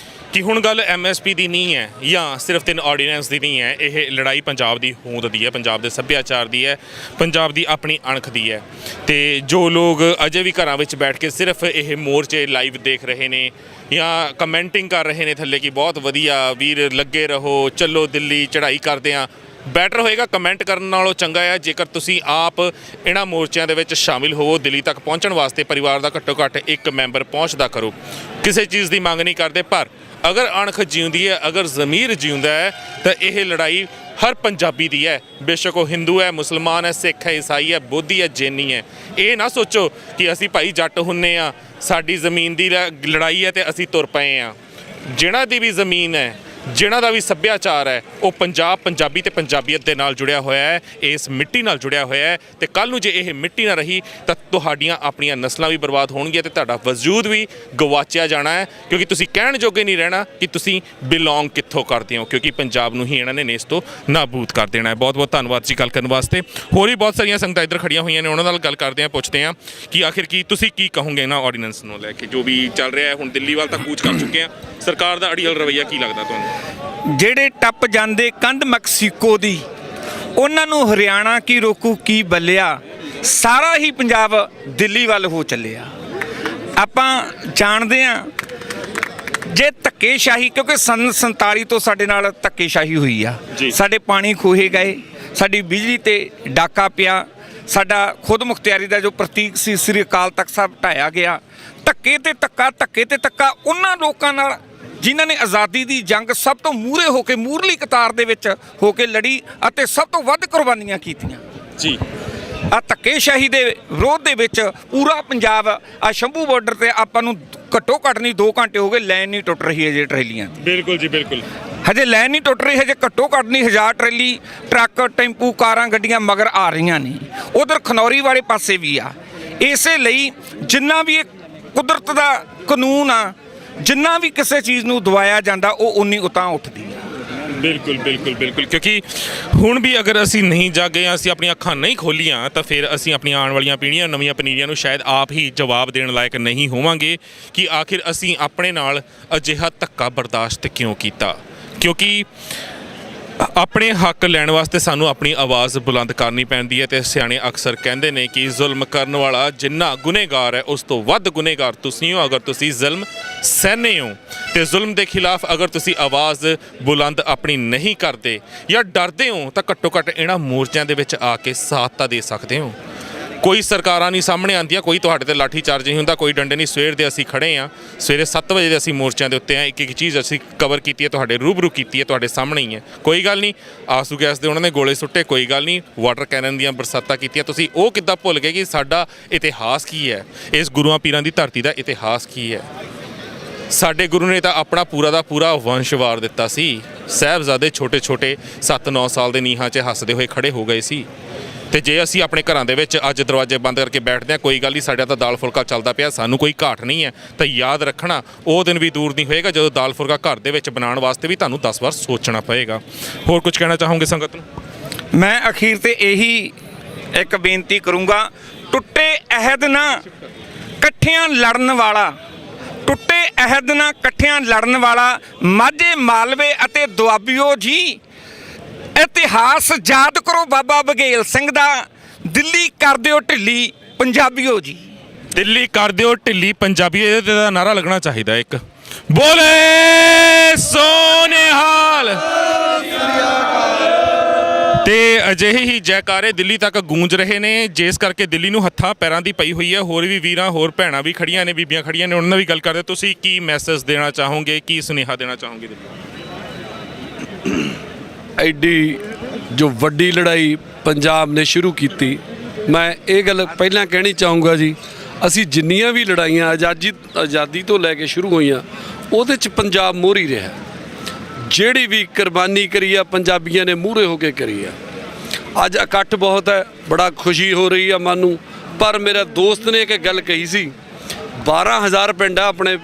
ਕਿ ਹੁਣ ਗੱਲ MSP ਦੀ ਨਹੀਂ ਹੈ ਜਾਂ ਸਿਰਫ 3 ਆਰਡੀਨੈਂਸ ਦੀ ਨਹੀਂ ਹੈ। ਇਹ ਲੜਾਈ ਪੰਜਾਬ ਦੀ ਹੋਂਦ ਦੀ ਹੈ, ਪੰਜਾਬ ਦੇ ਸੱਭਿਆਚਾਰ ਦੀ ਹੈ, ਪੰਜਾਬ ਦੀ ਆਪਣੀ ਅਣਖ ਦੀ ਹੈ। ਤੇ ਜੋ ਲੋਕ ਅਜੇ ਵੀ ਘਰਾਂ ਵਿੱਚ ਬੈਠ ਕੇ ਸਿਰਫ ਇਹ ਮੋਰਚੇ ਲਾਈਵ ਦੇਖ ਰਹੇ ਨੇ ਜਾਂ ਕਮੈਂਟਿੰਗ ਕਰ ਰਹੇ ਨੇ ਥੱਲੇ ਕਿ ਬਹੁਤ ਵਧੀਆ ਵੀਰ, ਲੱਗੇ ਰਹੋ, ਚੱਲੋ ਦਿੱਲੀ, ਚੜ੍ਹਾਈ ਕਰਦੇ ਹਾਂ, ਬੈਟਰ ਹੋਏਗਾ ਕਮੈਂਟ ਕਰਨ ਨਾਲੋਂ ਚੰਗਾ ਹੈ ਜੇਕਰ ਤੁਸੀਂ ਆਪ ਇਹਨਾਂ ਮੋਰਚਿਆਂ ਦੇ ਵਿੱਚ ਸ਼ਾਮਿਲ ਹੋਵੋ। ਦਿੱਲੀ ਤੱਕ ਪਹੁੰਚਣ ਵਾਸਤੇ ਪਰਿਵਾਰ ਦਾ ਘੱਟੋ ਘੱਟ 1 ਮੈਂਬਰ ਪਹੁੰਚਦਾ ਕਰੋ। ਕਿਸੇ ਚੀਜ਼ ਦੀ ਮੰਗ ਨਹੀਂ ਕਰਦੇ, ਪਰ ਅਗਰ ਅਣਖ ਜਿਉਂਦੀ ਹੈ, ਅਗਰ ਜ਼ਮੀਰ ਜਿਉਂਦਾ ਹੈ ਤਾਂ ਇਹ ਲੜਾਈ ਹਰ ਪੰਜਾਬੀ ਦੀ ਹੈ। ਬੇਸ਼ੱਕ ਉਹ ਹਿੰਦੂ ਹੈ, ਮੁਸਲਮਾਨ ਹੈ, ਸਿੱਖ ਹੈ, ਈਸਾਈ ਹੈ, ਬੋਧੀ ਹੈ, ਜੈਨੀ ਹੈ। ਇਹ ਨਾ ਸੋਚੋ ਕਿ ਅਸੀਂ ਭਾਈ ਜੱਟ ਹੁੰਨੇ ਆ, ਸਾਡੀ ਜ਼ਮੀਨ ਦੀ ਲੜਾਈ ਹੈ ਤੇ ਅਸੀਂ ਤੁਰ ਪਏ ਹਾਂ। ਜਿਹਨਾਂ ਦੀ ਵੀ ਜ਼ਮੀਨ ਹੈ, ਜਿਹਨਾਂ ਦਾ ਵੀ ਸੱਭਿਆਚਾਰ ਹੈ, ਉਹ ਪੰਜਾਬੀ ਤੇ ਪੰਜਾਬੀਅਤ ਦੇ ਨਾਲ ਜੁੜਿਆ ਹੋਇਆ ਹੈ, ਇਸ ਮਿੱਟੀ ਨਾਲ ਜੁੜਿਆ ਹੋਇਆ ਹੈ। ਤੇ ਕੱਲ੍ਹ ਨੂੰ ਜੇ ਇਹ ਮਿੱਟੀ ਨਾ ਰਹੀ ਤਾਂ ਤੁਹਾਡੀਆਂ ਆਪਣੀਆਂ ਨਸਲਾਂ ਵੀ ਬਰਬਾਦ ਹੋਣਗੀਆਂ ਤੇ ਤੁਹਾਡਾ ਵਜੂਦ ਵੀ ਗਵਾਚਿਆ ਜਾਣਾ ਹੈ, ਕਿਉਂਕਿ ਤੁਸੀਂ ਕਹਿਣ ਜੋਗੇ ਨਹੀਂ ਰਹਿਣਾ ਕਿ ਤੁਸੀਂ ਬਿਲੋਂਗ ਕਿੱਥੋਂ ਕਰਦੇ ਹੋ, ਕਿਉਂਕਿ ਪੰਜਾਬ ਨੂੰ ਹੀ ਇਹਨਾਂ ਨੇ ਨੇਸ ਤੋਂ ਨਾਬੂਦ ਕਰ ਦੇਣਾ ਹੈ। ਬਹੁਤ ਬਹੁਤ ਧੰਨਵਾਦ ਜੀ ਗੱਲ ਕਰਨ ਵਾਸਤੇ। ਹੋਰ ਵੀ ਬਹੁਤ ਸਾਰੀਆਂ ਸੰਗਤਾਂ ਇੱਧਰ ਖੜੀਆਂ ਹੋਈਆਂ ਨੇ, ਉਹਨਾਂ ਨਾਲ ਗੱਲ ਕਰਦੇ ਹਾਂ, ਪੁੱਛਦੇ ਹਾਂ ਕਿ ਆਖਿਰ ਕੀ ਤੁਸੀਂ ਕੀ ਕਹੋਗੇ ਇਹਨਾਂ ਆਰਡੀਨੈਂਸ ਨੂੰ ਲੈ ਕੇ ਜੋ ਵੀ ਚੱਲ ਰਿਹਾ ਹੈ। ਹੁਣ ਦਿੱਲੀ ਵੱਲ ਤਾਂ ਕੂਚ ਕਰ ਚੁੱਕੇ ਹਾਂ, ਸਰਕਾਰ ਦਾ ਅੜੀਅਲ ਰਵੱਈਆ ਕੀ ਲੱਗਦਾ ਤੁਹਾਨੂੰ? ਜਿਹੜੇ ਟੱਪ ਜਾਂਦੇ ਕੰਧ ਮੈਕਸੀਕੋ ਦੀ, ਉਹਨਾਂ ਨੂੰ ਹਰਿਆਣਾ ਕੀ ਰੋਕੂ ਕੀ ਬੱਲਿਆ, ਸਾਰਾ ਹੀ ਪੰਜਾਬ ਦਿੱਲੀ ਵੱਲ ਹੋ ਚੱਲਿਆ। ਆਪਾਂ ਜਾਣਦੇ ਹਾਂ ਜੇ ਧੱਕੇਸ਼ਾਹੀ, ਕਿਉਂਕਿ ਸੰਨ 47 ਤੋਂ ਸਾਡੇ ਨਾਲ ਧੱਕੇਸ਼ਾਹੀ ਹੋਈ ਆ, ਸਾਡੇ ਪਾਣੀ ਖੋਹੇ ਗਏ, ਸਾਡੀ ਬਿਜਲੀ ਤੇ ਡਾਕਾ ਪਿਆ, ਸਾਡਾ ਖੁਦ ਮੁਖਤਿਆਰੀ ਦਾ ਜੋ ਪ੍ਰਤੀਕ ਸੀ ਸ੍ਰੀ ਅਕਾਲ ਤਖਤ ਸਾਹਿਬ ਢਾਇਆ ਗਿਆ। ਧੱਕੇ ਤੇ ਧੱਕਾ ਉਹਨਾਂ ਲੋਕਾਂ ਨਾਲ ਜਿਨ੍ਹਾਂ ਨੇ ਆਜ਼ਾਦੀ ਦੀ ਜੰਗ ਸਭ ਤੋਂ ਮੂਹਰੇ ਹੋ ਕੇ, ਮੂਹਰਲੀ ਕਤਾਰ ਦੇ ਵਿੱਚ ਹੋ ਕੇ ਲੜੀ ਅਤੇ ਸਭ ਤੋਂ ਵੱਧ ਕੁਰਬਾਨੀਆਂ ਕੀਤੀਆਂ। ਜੀ ਆ ਧੱਕੇਸ਼ਾਹੀ ਦੇ ਵਿਰੋਧ ਦੇ ਵਿੱਚ ਪੂਰਾ ਪੰਜਾਬ ਆ ਸ਼ੰਭੂ ਬਾਰਡਰ ਤੇ ਆਪਾਂ ਨੂੰ ਘੱਟੋ ਘੱਟ ਨਹੀਂ 2 ਘੰਟੇ ਹੋ ਗਏ, ਲਾਈਨ ਨਹੀਂ ਟੁੱਟ ਰਹੀ ਹੈ ਜੇ ਟਰੇਲੀਆਂ ਦੀ। ਬਿਲਕੁਲ ਜੀ ਬਿਲਕੁਲ। ਹਜੇ ਲਾਈਨ ਨਹੀਂ ਟੁੱਟ ਰਹੀ, ਹਜੇ ਘੱਟੋ ਘੱਟ ਨਹੀਂ 1000 ਟਰੇਲੀ ਟਰੱਕ ਟੈਂਪੂ ਕਾਰਾਂ ਗੱਡੀਆਂ ਮਗਰ ਆ ਰਹੀਆਂ ਨੇ। ਉਧਰ ਖਨੌਰੀ ਵਾਲੇ ਪਾਸੇ ਵੀ ਆ। ਇਸੇ ਲਈ ਜਿੰਨਾ ਵੀ ਇਹ ਕੁਦਰਤ ਦਾ ਕਾਨੂੰਨ ਆ, ਜਿੰਨਾ ਵੀ ਕਿਸੇ ਚੀਜ਼ ਨੂੰ ਦਵਾਇਆ ਜਾਂਦਾ ਉਹ ਉਨੀ ਉਤਾਂ ਉੱਠਦੀ ਆ। ਬਿਲਕੁਲ ਬਿਲਕੁਲ ਬਿਲਕੁਲ, ਕਿਉਂਕਿ ਹੁਣ ਵੀ ਅਗਰ ਅਸੀਂ ਨਹੀਂ ਜਾਗੇ, ਅਸੀਂ ਆਪਣੀਆਂ ਅੱਖਾਂ ਨਹੀਂ ਖੋਲੀਆਂ, ਤਾਂ ਫਿਰ ਅਸੀਂ ਆਪਣੀਆਂ ਆਉਣ ਵਾਲੀਆਂ ਪੀੜ੍ਹੀਆਂ, ਨਵੀਆਂ ਪਨੀਰੀਆਂ ਨੂੰ ਸ਼ਾਇਦ ਆਪ ਹੀ ਜਵਾਬ ਦੇਣ ਲਾਇਕ ਨਹੀਂ ਹੋਵਾਂਗੇ ਕਿ ਆਖਿਰ ਅਸੀਂ ਆਪਣੇ ਨਾਲ ਅਜਿਹਾ ਧੱਕਾ ਬਰਦਾਸ਼ਤ ਕਿਉਂ ਕੀਤਾ। ਕਿਉਂਕਿ ਆਪਣੇ ਹੱਕ ਲੈਣ ਵਾਸਤੇ ਸਾਨੂੰ ਆਪਣੀ ਆਵਾਜ਼ ਬੁਲੰਦ ਕਰਨੀ ਪੈਂਦੀ ਹੈ, ਤੇ ਸਿਆਣੇ ਅਕਸਰ ਕਹਿੰਦੇ ਨੇ ਕਿ ਜ਼ੁਲਮ ਕਰਨ ਵਾਲਾ ਜਿੰਨਾ ਗੁਨੇਗਾਰ ਹੈ ਉਸ ਤੋਂ ਵੱਧ ਗੁਨੇਗਾਰ ਤੁਸੀਂ ਹੋ, ਅਗਰ ਤੁਸੀਂ ਜ਼ੁਲਮ ਸਹਿਨੇ ਹੋ। ਤੇ ਜ਼ੁਲਮ ਦੇ ਖਿਲਾਫ ਅਗਰ ਤੁਸੀਂ ਆਵਾਜ਼ ਬੁਲੰਦ ਆਪਣੀ ਨਹੀਂ ਕਰਦੇ ਜਾਂ ਡਰਦੇ ਹੋ, ਤਾਂ ਘੱਟੋ ਘੱਟ ਇਹਨਾਂ ਮੋਰਚਿਆਂ ਦੇ ਵਿੱਚ ਆ ਕੇ ਸਾਥ ਤਾਂ ਦੇ ਸਕਦੇ ਹੋ। ਕੋਈ ਸਰਕਾਰਾਂ ਨਹੀਂ ਸਾਹਮਣੇ ਆਉਂਦੀਆਂ, ਕੋਈ ਤੁਹਾਡੇ ਤੇ ਲਾਠੀ ਚਾਰਜ ਨਹੀਂ ਹੁੰਦਾ, ਕੋਈ ਡੰਡੇ ਨਹੀਂ। ਸਵੇਰ ਦੇ ਅਸੀਂ ਖੜੇ ਹਾਂ, ਸਵੇਰੇ 7 ਵਜੇ ਦੇ ਅਸੀਂ ਮੋਰਚਿਆਂ ਦੇ ਉੱਤੇ ਹਾਂ। ਇੱਕ ਇੱਕ ਚੀਜ਼ ਅਸੀਂ ਕਵਰ ਕੀਤੀ ਹੈ, ਤੁਹਾਡੇ ਰੂਬਰੂ ਕੀਤੀ ਹੈ, ਤੁਹਾਡੇ ਸਾਹਮਣੇ ਹੀ ਹੈ। ਕੋਈ ਗੱਲ ਨਹੀਂ, ਆਂਸੂ ਗੈਸ ਦੇ ਉਹਨਾਂ ਨੇ ਗੋਲੇ ਸੁੱਟੇ, ਕੋਈ ਗੱਲ ਨਹੀਂ, ਵਾਟਰ ਕੈਨਨ ਦੀਆਂ ਬਰਸਾਤਾਂ ਕੀਤੀਆਂ। ਤੁਸੀਂ ਉਹ ਕਿੱਦਾਂ ਭੁੱਲ ਗਏ ਕਿ ਸਾਡਾ ਇਤਿਹਾਸ ਕੀ ਹੈ, ਇਸ ਗੁਰੂਆਂ ਪੀਰਾਂ ਦੀ ਧਰਤੀ ਦਾ ਇਤਿਹਾਸ ਕੀ ਹੈ। ਸਾਡੇ ਗੁਰੂ ਨੇ ਤਾਂ ਆਪਣਾ ਪੂਰਾ ਦਾ ਪੂਰਾ ਵੰਸ਼ ਵਾਰ ਦਿੱਤਾ ਸੀ। ਸਾਹਿਬਜ਼ਾਦੇ ਛੋਟੇ ਛੋਟੇ 7-9 ਸਾਲ ਦੇ ਨੀਹਾਂ 'ਚ ਹੱਸਦੇ ਹੋਏ ਖੜੇ ਹੋ ਗਏ ਸੀ। ਤੇ ਜੇ ਅਸੀਂ ਆਪਣੇ ਘਰਾਂ ਦੇ ਵਿੱਚ ਅੱਜ ਦਰਵਾਜ਼ੇ ਬੰਦ ਕਰਕੇ ਬੈਠਦੇ ਹਾਂ, ਕੋਈ ਗੱਲ ਨਹੀਂ, ਸਾਡਾ ਤਾਂ ਦਾਲ ਫੁਲਕਾ ਚੱਲਦਾ ਪਿਆ, ਸਾਨੂੰ ਕੋਈ ਘਾਟ ਨਹੀਂ ਹੈ, ਤਾਂ ਯਾਦ ਰੱਖਣਾ ਉਹ ਦਿਨ ਵੀ ਦੂਰ ਨਹੀਂ ਹੋਏਗਾ ਜਦੋਂ ਦਾਲ ਫੁਲਕਾ ਘਰ ਦੇ ਵਿੱਚ ਬਣਾਉਣ ਵਾਸਤੇ ਵੀ ਤੁਹਾਨੂੰ 10 ਵਾਰ ਸੋਚਣਾ ਪਏਗਾ। ਹੋਰ ਕੁਝ ਕਹਿਣਾ ਚਾਹੋਗੇ ਸੰਗਤ ਨੂੰ? ਮੈਂ ਅਖੀਰ ਤੇ ਇਹੀ ਇੱਕ ਬੇਨਤੀ ਕਰੂੰਗਾ, ਟੁੱਟੇ ਅਹਿਦ ਨਾ ਇਕੱਠਿਆਂ ਲੜਨ ਵਾਲਾ, ਟੁੱਟੇ ਅਹਿਦ ਨਾ ਇਕੱਠਿਆਂ ਲੜਨ ਵਾਲਾ, ਮਾਝੇ ਮਾਲਵੇ ਅਤੇ ਦੁਆਬਿਓ ਜੀ, ਇਤਿਹਾਸ ਯਾਦ ਕਰੋ ਬਾਬਾ ਬਘੇਲ ਸਿੰਘ ਦਾ, ਦਿੱਲੀ ਕਰ ਦਿਓ ਢਿੱਲੀ ਪੰਜਾਬੀਓ ਜੀ। ਦਿੱਲੀ ਕਰ ਦਿਓ ਢਿੱਲੀ ਪੰਜਾਬੀ, ਇਹਦੇ ਦਾ ਨਾਰਾ ਲੱਗਣਾ ਚਾਹੀਦਾ ਇੱਕ, ਬੋਲੇ ਸੋਨੇਹਾਲ। ਤੇ ਅਜਿਹੇ ਹੀ ਜੈਕਾਰੇ ਦਿੱਲੀ ਤੱਕ ਗੂੰਜ ਰਹੇ ਨੇ, ਜਿਸ ਕਰਕੇ ਦਿੱਲੀ ਨੂੰ ਹੱਥਾਂ ਪੈਰਾਂ ਦੀ ਪਈ ਹੋਈ ਹੈ। ਹੋਰ ਵੀ ਵੀਰਾਂ, ਹੋਰ ਭੈਣਾਂ ਵੀ ਖੜੀਆਂ ਨੇ, ਬੀਬੀਆਂ ਖੜੀਆਂ ਨੇ, ਉਹਨਾਂ ਨਾਲ ਵੀ ਗੱਲ ਕਰਦੇ। ਤੁਸੀਂ ਕੀ ਮੈਸੇਜ ਦੇਣਾ ਚਾਹੋਗੇ, ਕੀ ਸੁਨੇਹਾ ਦੇਣਾ ਚਾਹੋਗੇ? ਐਡੀ ਜੋ ਵੱਡੀ ਲੜਾਈ ਪੰਜਾਬ ਨੇ ਸ਼ੁਰੂ ਕੀਤੀ, ਮੈਂ ਇਹ ਗੱਲ ਪਹਿਲਾਂ ਕਹਿਣੀ ਚਾਹੂੰਗਾ ਜੀ, ਅਸੀਂ ਜਿੰਨੀਆਂ ਵੀ ਲੜਾਈਆਂ ਆਜ਼ਾਦੀ ਤੋਂ ਲੈ ਕੇ ਸ਼ੁਰੂ ਹੋਈਆਂ, ਉਹਦੇ 'ਚ ਪੰਜਾਬ ਮੋਹਰੀ ਰਿਹਾ। ਜਿਹੜੀ ਵੀ ਕੁਰਬਾਨੀ ਕਰੀ ਆ ਪੰਜਾਬੀਆਂ ਨੇ ਮੂਹਰੇ ਹੋ ਕੇ ਕਰੀ ਆ। ਅੱਜ ਇਕੱਠ ਬਹੁਤ ਹੈ, ਬੜਾ ਖੁਸ਼ੀ ਹੋ ਰਹੀ ਆ ਮਨ ਨੂੰ। ਪਰ ਮੇਰਾ ਦੋਸਤ ਨੇ ਇੱਕ ਗੱਲ ਕਹੀ ਸੀ, 12,000 ਪਿੰਡ ਆ ਆਪਣੇ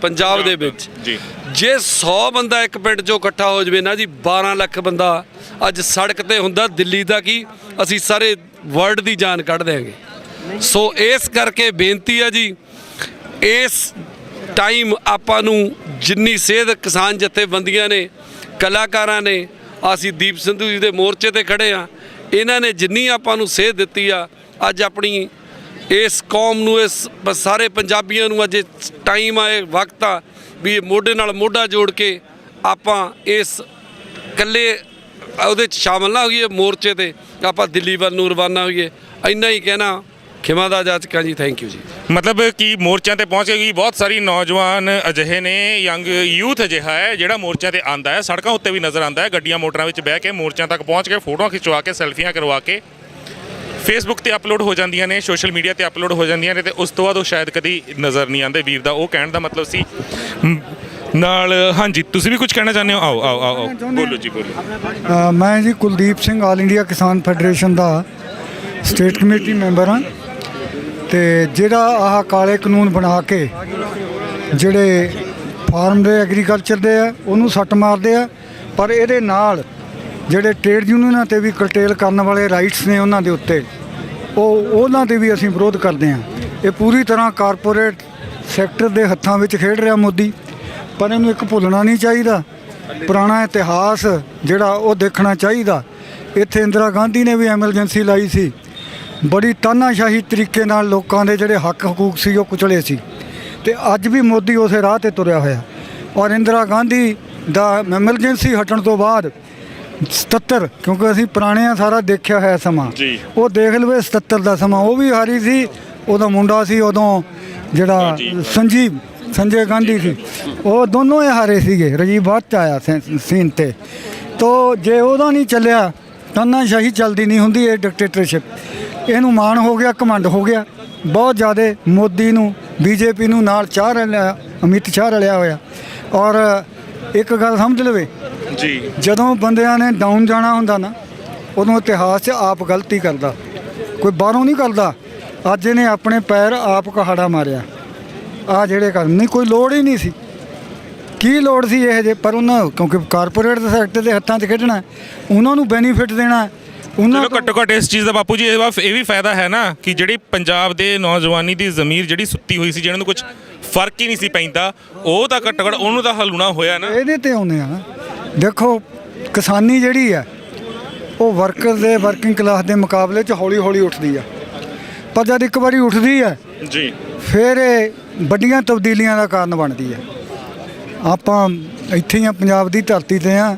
ਪੰਜਾਬ ਦੇ ਵਿੱਚ ਜੀ। ਜੇ 100 ਬੰਦਾ ਇੱਕ ਪਿੰਡ 'ਚੋਂ ਇਕੱਠਾ ਹੋ ਜਾਵੇ ਨਾ ਜੀ, 12 ਲੱਖ ਬੰਦਾ ਅੱਜ ਸੜਕ ਤੇ ਹੁੰਦਾ। ਦਿੱਲੀ ਦਾ ਕੀ, ਅਸੀਂ ਸਾਰੇ ਵਰਲਡ ਦੀ ਜਾਨ ਕੱਢ ਦਿਆਂਗੇ। ਸੋ ਇਸ ਕਰਕੇ ਬੇਨਤੀ ਆ ਜੀ, ਇਸ ਟਾਈਮ ਆਪਾਂ ਨੂੰ ਜਿੰਨੀ ਸੇਧ ਕਿਸਾਨ ਜਥੇਬੰਦੀਆਂ ਨੇ, ਕਲਾਕਾਰਾਂ ਨੇ, ਅਸੀਂ ਦੀਪ ਸਿੱਧੂ ਜੀ ਦੇ ਮੋਰਚੇ ਤੇ ਖੜੇ ਆ, ਇਹਨਾਂ ਨੇ ਜਿੰਨੀ ਆਪਾਂ ਨੂੰ ਸੇਧ ਦਿੱਤੀ ਆ, ਅੱਜ ਆਪਣੀ ਇਸ ਕੌਮ ਨੂੰ, ਇਸ ਸਾਰੇ ਪੰਜਾਬੀਆਂ ਨੂੰ ਅੱਜ ਟਾਈਮ ਆ, ਇਹ ਵਕਤ ਆ ਵੀ ਮੋਢੇ ਨਾਲ ਮੋਢਾ ਜੋੜ ਕੇ ਆਪਾਂ ਇਸ ਇਕੱਲੇ ਉਹਦੇ 'ਚ ਸ਼ਾਮਲ ਨਾ ਹੋਈਏ, ਮੋਰਚੇ ਤੇ ਆਪਾਂ ਦਿੱਲੀ ਵੱਲ ਨੂੰ ਰਵਾਨਾ ਹੋਈਏ। ਇੰਨਾ ਹੀ ਕਹਿਣਾ, ਖਿਮਾ ਦਾ ਜਾਚਕਾਂ ਜੀ, ਥੈਂਕ ਯੂ ਜੀ। ਮਤਲਬ ਕਿ ਮੋਰਚਿਆਂ ਤੇ ਪਹੁੰਚ ਕੇ ਬਹੁਤ ਸਾਰੀ ਨੌਜਵਾਨ ਅਜਿਹੇ ਨੇ, ਯੰਗ ਯੂਥ ਅਜਿਹਾ ਹੈ ਜਿਹੜਾ ਮੋਰਚਿਆਂ ਤੇ ਆਂਦਾ ਹੈ, ਸੜਕਾਂ ਉੱਤੇ ਵੀ ਨਜ਼ਰ ਆਂਦਾ ਹੈ, ਗੱਡੀਆਂ ਮੋਟਰਾਂ ਵਿੱਚ ਬਹਿ ਕੇ ਮੋਰਚਿਆਂ ਤੱਕ ਪਹੁੰਚ ਕੇ ਫੋਟੋਆਂ ਖਿਚਵਾ ਕੇ, ਸੈਲਫੀਆਂ ਕਰਵਾ ਕੇ ਫੇਸਬੁੱਕ ਤੇ ਅਪਲੋਡ ਹੋ ਜਾਂਦੀਆਂ ਨੇ, ਸੋਸ਼ਲ ਮੀਡੀਆ ਤੇ ਅਪਲੋਡ ਹੋ ਜਾਂਦੀਆਂ ਨੇ, ਤੇ ਉਸ ਤੋਂ ਬਾਅਦ ਉਹ ਸ਼ਾਇਦ ਕਦੀ ਨਜ਼ਰ ਨਹੀਂ ਆਉਂਦੇ। ਵੀਰ ਦਾ ਉਹ ਕਹਿਣ ਦਾ ਮਤਲਬ ਸੀ ਨਾਲ। ਹਾਂਜੀ, ਤੁਸੀਂ ਵੀ ਕੁਝ ਕਹਿਣਾ ਚਾਹੁੰਦੇ ਹੋ? ਆਓ ਆਓ ਆਓ, ਬੋਲੋ ਜੀ ਬੋਲੋ। ਮੈਂ ਜੀ ਕੁਲਦੀਪ ਸਿੰਘ, ਆਲ ਇੰਡੀਆ ਕਿਸਾਨ ਫੈਡਰੇਸ਼ਨ ਦਾ ਸਟੇਟ ਕਮੇਟੀ ਮੈਂਬਰ ਹਾਂ। ਤੇ ਜਿਹੜਾ ਆਹ ਕਾਲੇ ਕਾਨੂੰਨ ਬਣਾ ਕੇ ਜਿਹੜੇ ਫਾਰਮ ਦੇ ਐਗਰੀਕਲਚਰ ਦੇ ਆ ਉਹਨੂੰ ਸੱਟ ਮਾਰਦੇ ਆ, ਪਰ ਇਹਦੇ ਨਾਲ ਜਿਹੜੇ ਟ੍ਰੇਡ ਯੂਨੀਅਨਾਂ ਤੇ ਵੀ ਕਰਟੇਲ ਕਰਨ ਵਾਲੇ ਰਾਈਟਸ ਨੇ ਉਹਨਾਂ ਦੇ ਉੱਤੇ, ਉਹਨਾਂ ਦੇ ਵੀ ਅਸੀਂ ਵਿਰੋਧ ਕਰਦੇ ਹਾਂ। ਇਹ ਪੂਰੀ ਤਰ੍ਹਾਂ ਕਾਰਪੋਰੇਟ ਸੈਕਟਰ ਦੇ ਹੱਥਾਂ ਵਿੱਚ ਖੇਡ ਰਿਹਾ ਮੋਦੀ। ਪਰ ਇਹਨੂੰ ਇੱਕ ਭੁੱਲਣਾ ਨਹੀਂ ਚਾਹੀਦਾ, ਪੁਰਾਣਾ ਇਤਿਹਾਸ ਜਿਹੜਾ ਉਹ ਦੇਖਣਾ ਚਾਹੀਦਾ। ਇੱਥੇ ਇੰਦਰਾ ਗਾਂਧੀ ਨੇ ਵੀ ਐਮਰਜੈਂਸੀ ਲਾਈ ਸੀ, ਬੜੀ ਤਾਨਾਸ਼ਾਹੀ ਤਰੀਕੇ ਨਾਲ ਲੋਕਾਂ ਦੇ ਜਿਹੜੇ ਹੱਕ ਹਕੂਕ ਸੀ ਉਹ ਕੁਚਲੇ ਸੀ, ਤੇ ਅੱਜ ਵੀ ਮੋਦੀ ਉਸੇ ਰਾਹ ਤੇ ਤੁਰਿਆ ਹੋਇਆ। ਔਰ ਇੰਦਰਾ ਗਾਂਧੀ ਦਾ ਐਮਰਜੈਂਸੀ ਹਟਣ ਤੋਂ ਬਾਅਦ 77, ਕਿਉਂਕਿ ਅਸੀਂ ਪੁਰਾਣੇ ਆ, ਸਾਰਾ ਦੇਖਿਆ ਹੋਇਆ ਸਮਾਂ, ਉਹ ਦੇਖ ਲਵੇ 77 ਦਾ ਸਮਾਂ, ਉਹ ਵੀ ਹਾਰੀ ਸੀ। ਉਹਦਾ ਮੁੰਡਾ ਸੀ ਉਦੋਂ ਜਿਹੜਾ ਸੰਜੇ ਗਾਂਧੀ ਸੀ, ਉਹ ਦੋਨੋਂ ਹੀ ਹਾਰੇ ਸੀਗੇ। ਰਾਜੀਵ ਬਾਅਦ 'ਚ ਆਇਆ ਸੀਨ ਤੇ। ਤੋ ਜੇ ਉਹਦਾ ਨਹੀਂ ਚੱਲਿਆ ਤਾਨਾਸ਼ਾਹੀ ਚੱਲਦੀ ਨਹੀਂ ਹੁੰਦੀ, ਇਹ ਡਿਕਟੇਟਰਸ਼ਿਪ। ਇਹਨੂੰ ਮਾਣ ਹੋ ਗਿਆ, ਘਮੰਡ ਹੋ ਗਿਆ ਬਹੁਤ ਜ਼ਿਆਦਾ। ਮੋਦੀ ਨੂੰ, ਬੀਜੇਪੀ ਨੂੰ ਨਾਲ ਚਾਹ ਰਲਿਆ, ਅਮਿਤ ਸ਼ਾਹ ਰਲਿਆ ਹੋਇਆ। ਔਰ ਇੱਕ ਗੱਲ ਸਮਝ ਲਵੇ ਜੀ, ਜਦੋਂ ਬੰਦਿਆਂ ਨੇ ਡਾਊਨ ਜਾਣਾ ਹੁੰਦਾ ਨਾ, ਉਦੋਂ ਇਤਿਹਾਸ 'ਚ ਆਪ ਗਲਤੀ ਕਰਦਾ, ਕੋਈ ਬਾਹਰੋਂ ਨਹੀਂ ਕਰਦਾ। ਅੱਜ ਇਹਨੇ ਆਪਣੇ ਪੈਰ ਆਪ ਕਹਾੜਾ ਮਾਰਿਆ। ਆ ਜਿਹੜੇ ਕਰਨ ਨਹੀਂ, ਕੋਈ ਲੋੜ ਹੀ ਨਹੀਂ ਸੀ। ਕੀ ਲੋੜ ਸੀ ਇਹ ਜੇ? ਪਰ ਉਹਨਾਂ, ਕਿਉਂਕਿ ਕਾਰਪੋਰੇਟ ਦੇ ਸੈਕਟਰ ਦੇ ਹੱਥਾਂ 'ਚ ਖੇਡਣਾ, ਉਹਨਾਂ ਨੂੰ ਬੈਨੀਫਿਟ ਦੇਣਾ, ਉਹਨਾਂ ਚਲੋ ਘੱਟੋ ਘੱਟ ਇਸ ਚੀਜ਼ ਦਾ ਬਾਪੂ ਜੀ ਇਹ ਵੀ ਫਾਇਦਾ ਹੈ ਨਾ ਕਿ ਜਿਹੜੀ ਪੰਜਾਬ ਦੇ ਨੌਜਵਾਨੀ ਦੀ ਜ਼ਮੀਰ ਜਿਹੜੀ ਸੁੱਤੀ ਹੋਈ ਸੀ, ਜਿਹਨਾਂ ਨੂੰ ਕੁਝ ਫਰਕ ਹੀ ਨਹੀਂ ਸੀ ਪੈਂਦਾ, ਉਹ ਤਾਂ ਘੱਟੋ ਘੱਟ ਉਹਨੂੰ ਤਾਂ ਹਲੂਣਾ ਹੋਇਆ ਨਾ। ਇਹਦੇ ਤੇ ਆਉਂਦੇ ਆ ਨਾ। ਦੇਖੋ ਕਿਸਾਨੀ ਜਿਹੜੀ ਆ ਉਹ ਵਰਕਰ ਦੇ, ਵਰਕਿੰਗ ਕਲਾਸ ਦੇ ਮੁਕਾਬਲੇ 'ਚ ਹੌਲੀ ਹੌਲੀ ਉੱਠਦੀ ਆ, ਪਰ ਜਦ ਇੱਕ ਵਾਰੀ ਉੱਠਦੀ ਹੈ ਜੀ, ਫਿਰ ਇਹ ਵੱਡੀਆਂ ਤਬਦੀਲੀਆਂ ਦਾ ਕਾਰਨ ਬਣਦੀ ਹੈ। ਆਪਾਂ ਇੱਥੇ ਹੀ ਆ, ਪੰਜਾਬ ਦੀ ਧਰਤੀ ਤੇ ਆ।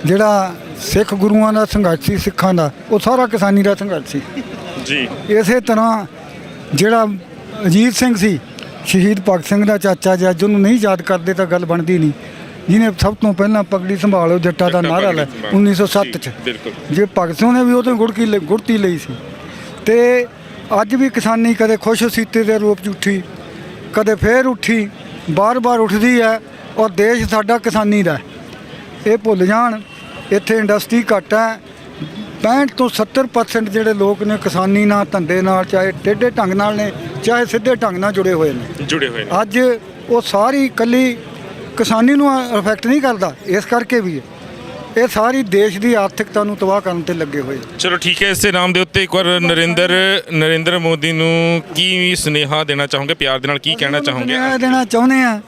ਜਿਹੜਾ ਸਿੱਖ ਗੁਰੂਆਂ ਦਾ ਸੰਘਰਸ਼ ਸੀ, ਸਿੱਖਾਂ ਦਾ, ਉਹ ਸਾਰਾ ਕਿਸਾਨੀ ਦਾ ਸੰਘਰਸ਼ ਸੀ ਜੀ। ਇਸੇ ਤਰ੍ਹਾਂ ਜਿਹੜਾ ਅਜੀਤ ਸਿੰਘ ਸੀ, ਸ਼ਹੀਦ ਭਗਤ ਸਿੰਘ ਦਾ ਚਾਚਾ, ਜੇ ਅੱਜ ਉਹਨੂੰ ਨਹੀਂ ਯਾਦ ਕਰਦੇ ਤਾਂ ਗੱਲ ਬਣਦੀ ਨਹੀਂ। ਜਿਹਨੇ ਸਭ ਤੋਂ ਪਹਿਲਾਂ ਪਗੜੀ ਸੰਭਾਲੋ ਜੱਟਾ ਦਾ ਨਾਅਰਾ ਲਾਇਆ 1907 'ਚ। ਜੇ ਭਗਤ ਸਿੰਘ ਨੇ ਵੀ ਉਹ ਤੋਂ ਗੁੜਤੀ ਲਈ ਸੀ। ਤੇ ਅੱਜ ਵੀ ਕਿਸਾਨੀ ਕਦੇ ਖੁਸ਼ ਸੀਤੇ ਦੇ ਰੂਪ 'ਚ ਉੱਠੀ, ਕਦੇ ਫੇਰ ਉੱਠੀ, ਬਾਰ-ਬਾਰ ਉੱਠਦੀ ਹੈ। ਔਰ ਦੇਸ਼ ਸਾਡਾ ਕਿਸਾਨੀ ਦਾ। ਇਹ ਭੁੱਲ ਜਾਣ, ਇੱਥੇ ਇੰਡਸਟਰੀ ਘੱਟ ਹੈ। 65 ਤੋਂ 70% ਜਿਹੜੇ ਲੋਕ ਨੇ ਕਿਸਾਨੀ ਨਾਲ, ਧੰਦੇ ਨਾਲ, ਚਾਹੇ ਟੇਢੇ ਢੰਗ ਨਾਲ ਨੇ, ਚਾਹੇ ਸਿੱਧੇ ਢੰਗ ਨਾਲ ਜੁੜੇ ਹੋਏ ਨੇ। ਅੱਜ ਉਹ ਸਾਰੀ ਇਕੱਲੀ ਕਿਸਾਨੀ ਨੂੰ ਅਫੈਕਟ ਨਹੀਂ ਕਰਦਾ, ਇਸ ਕਰਕੇ ਵੀ ਇਹ ਸਾਰੀ ਦੇਸ਼ ਦੀ ਆਰਥਿਕਤਾ ਨੂੰ ਤਬਾਹ ਕਰਨ ਤੇ ਲੱਗੇ ਹੋਏ। ਚਲੋ ਠੀਕ ਹੈ, ਇਸੇ ਨਾਮ ਦੇ ਉੱਤੇ ਇੱਕ ਵਾਰ ਨਰਿੰਦਰ ਮੋਦੀ ਨੂੰ ਕੀ ਸੁਨੇਹਾ ਦੇਣਾ ਚਾਹੋਗੇ? ਪਿਆਰ ਦੇ ਨਾਲ ਕੀ ਕਹਿਣਾ ਚਾਹੋਗੇ? ਸੁਨੇਹਾ ਦੇਣਾ ਚਾਹੁੰਦੇ ਆ,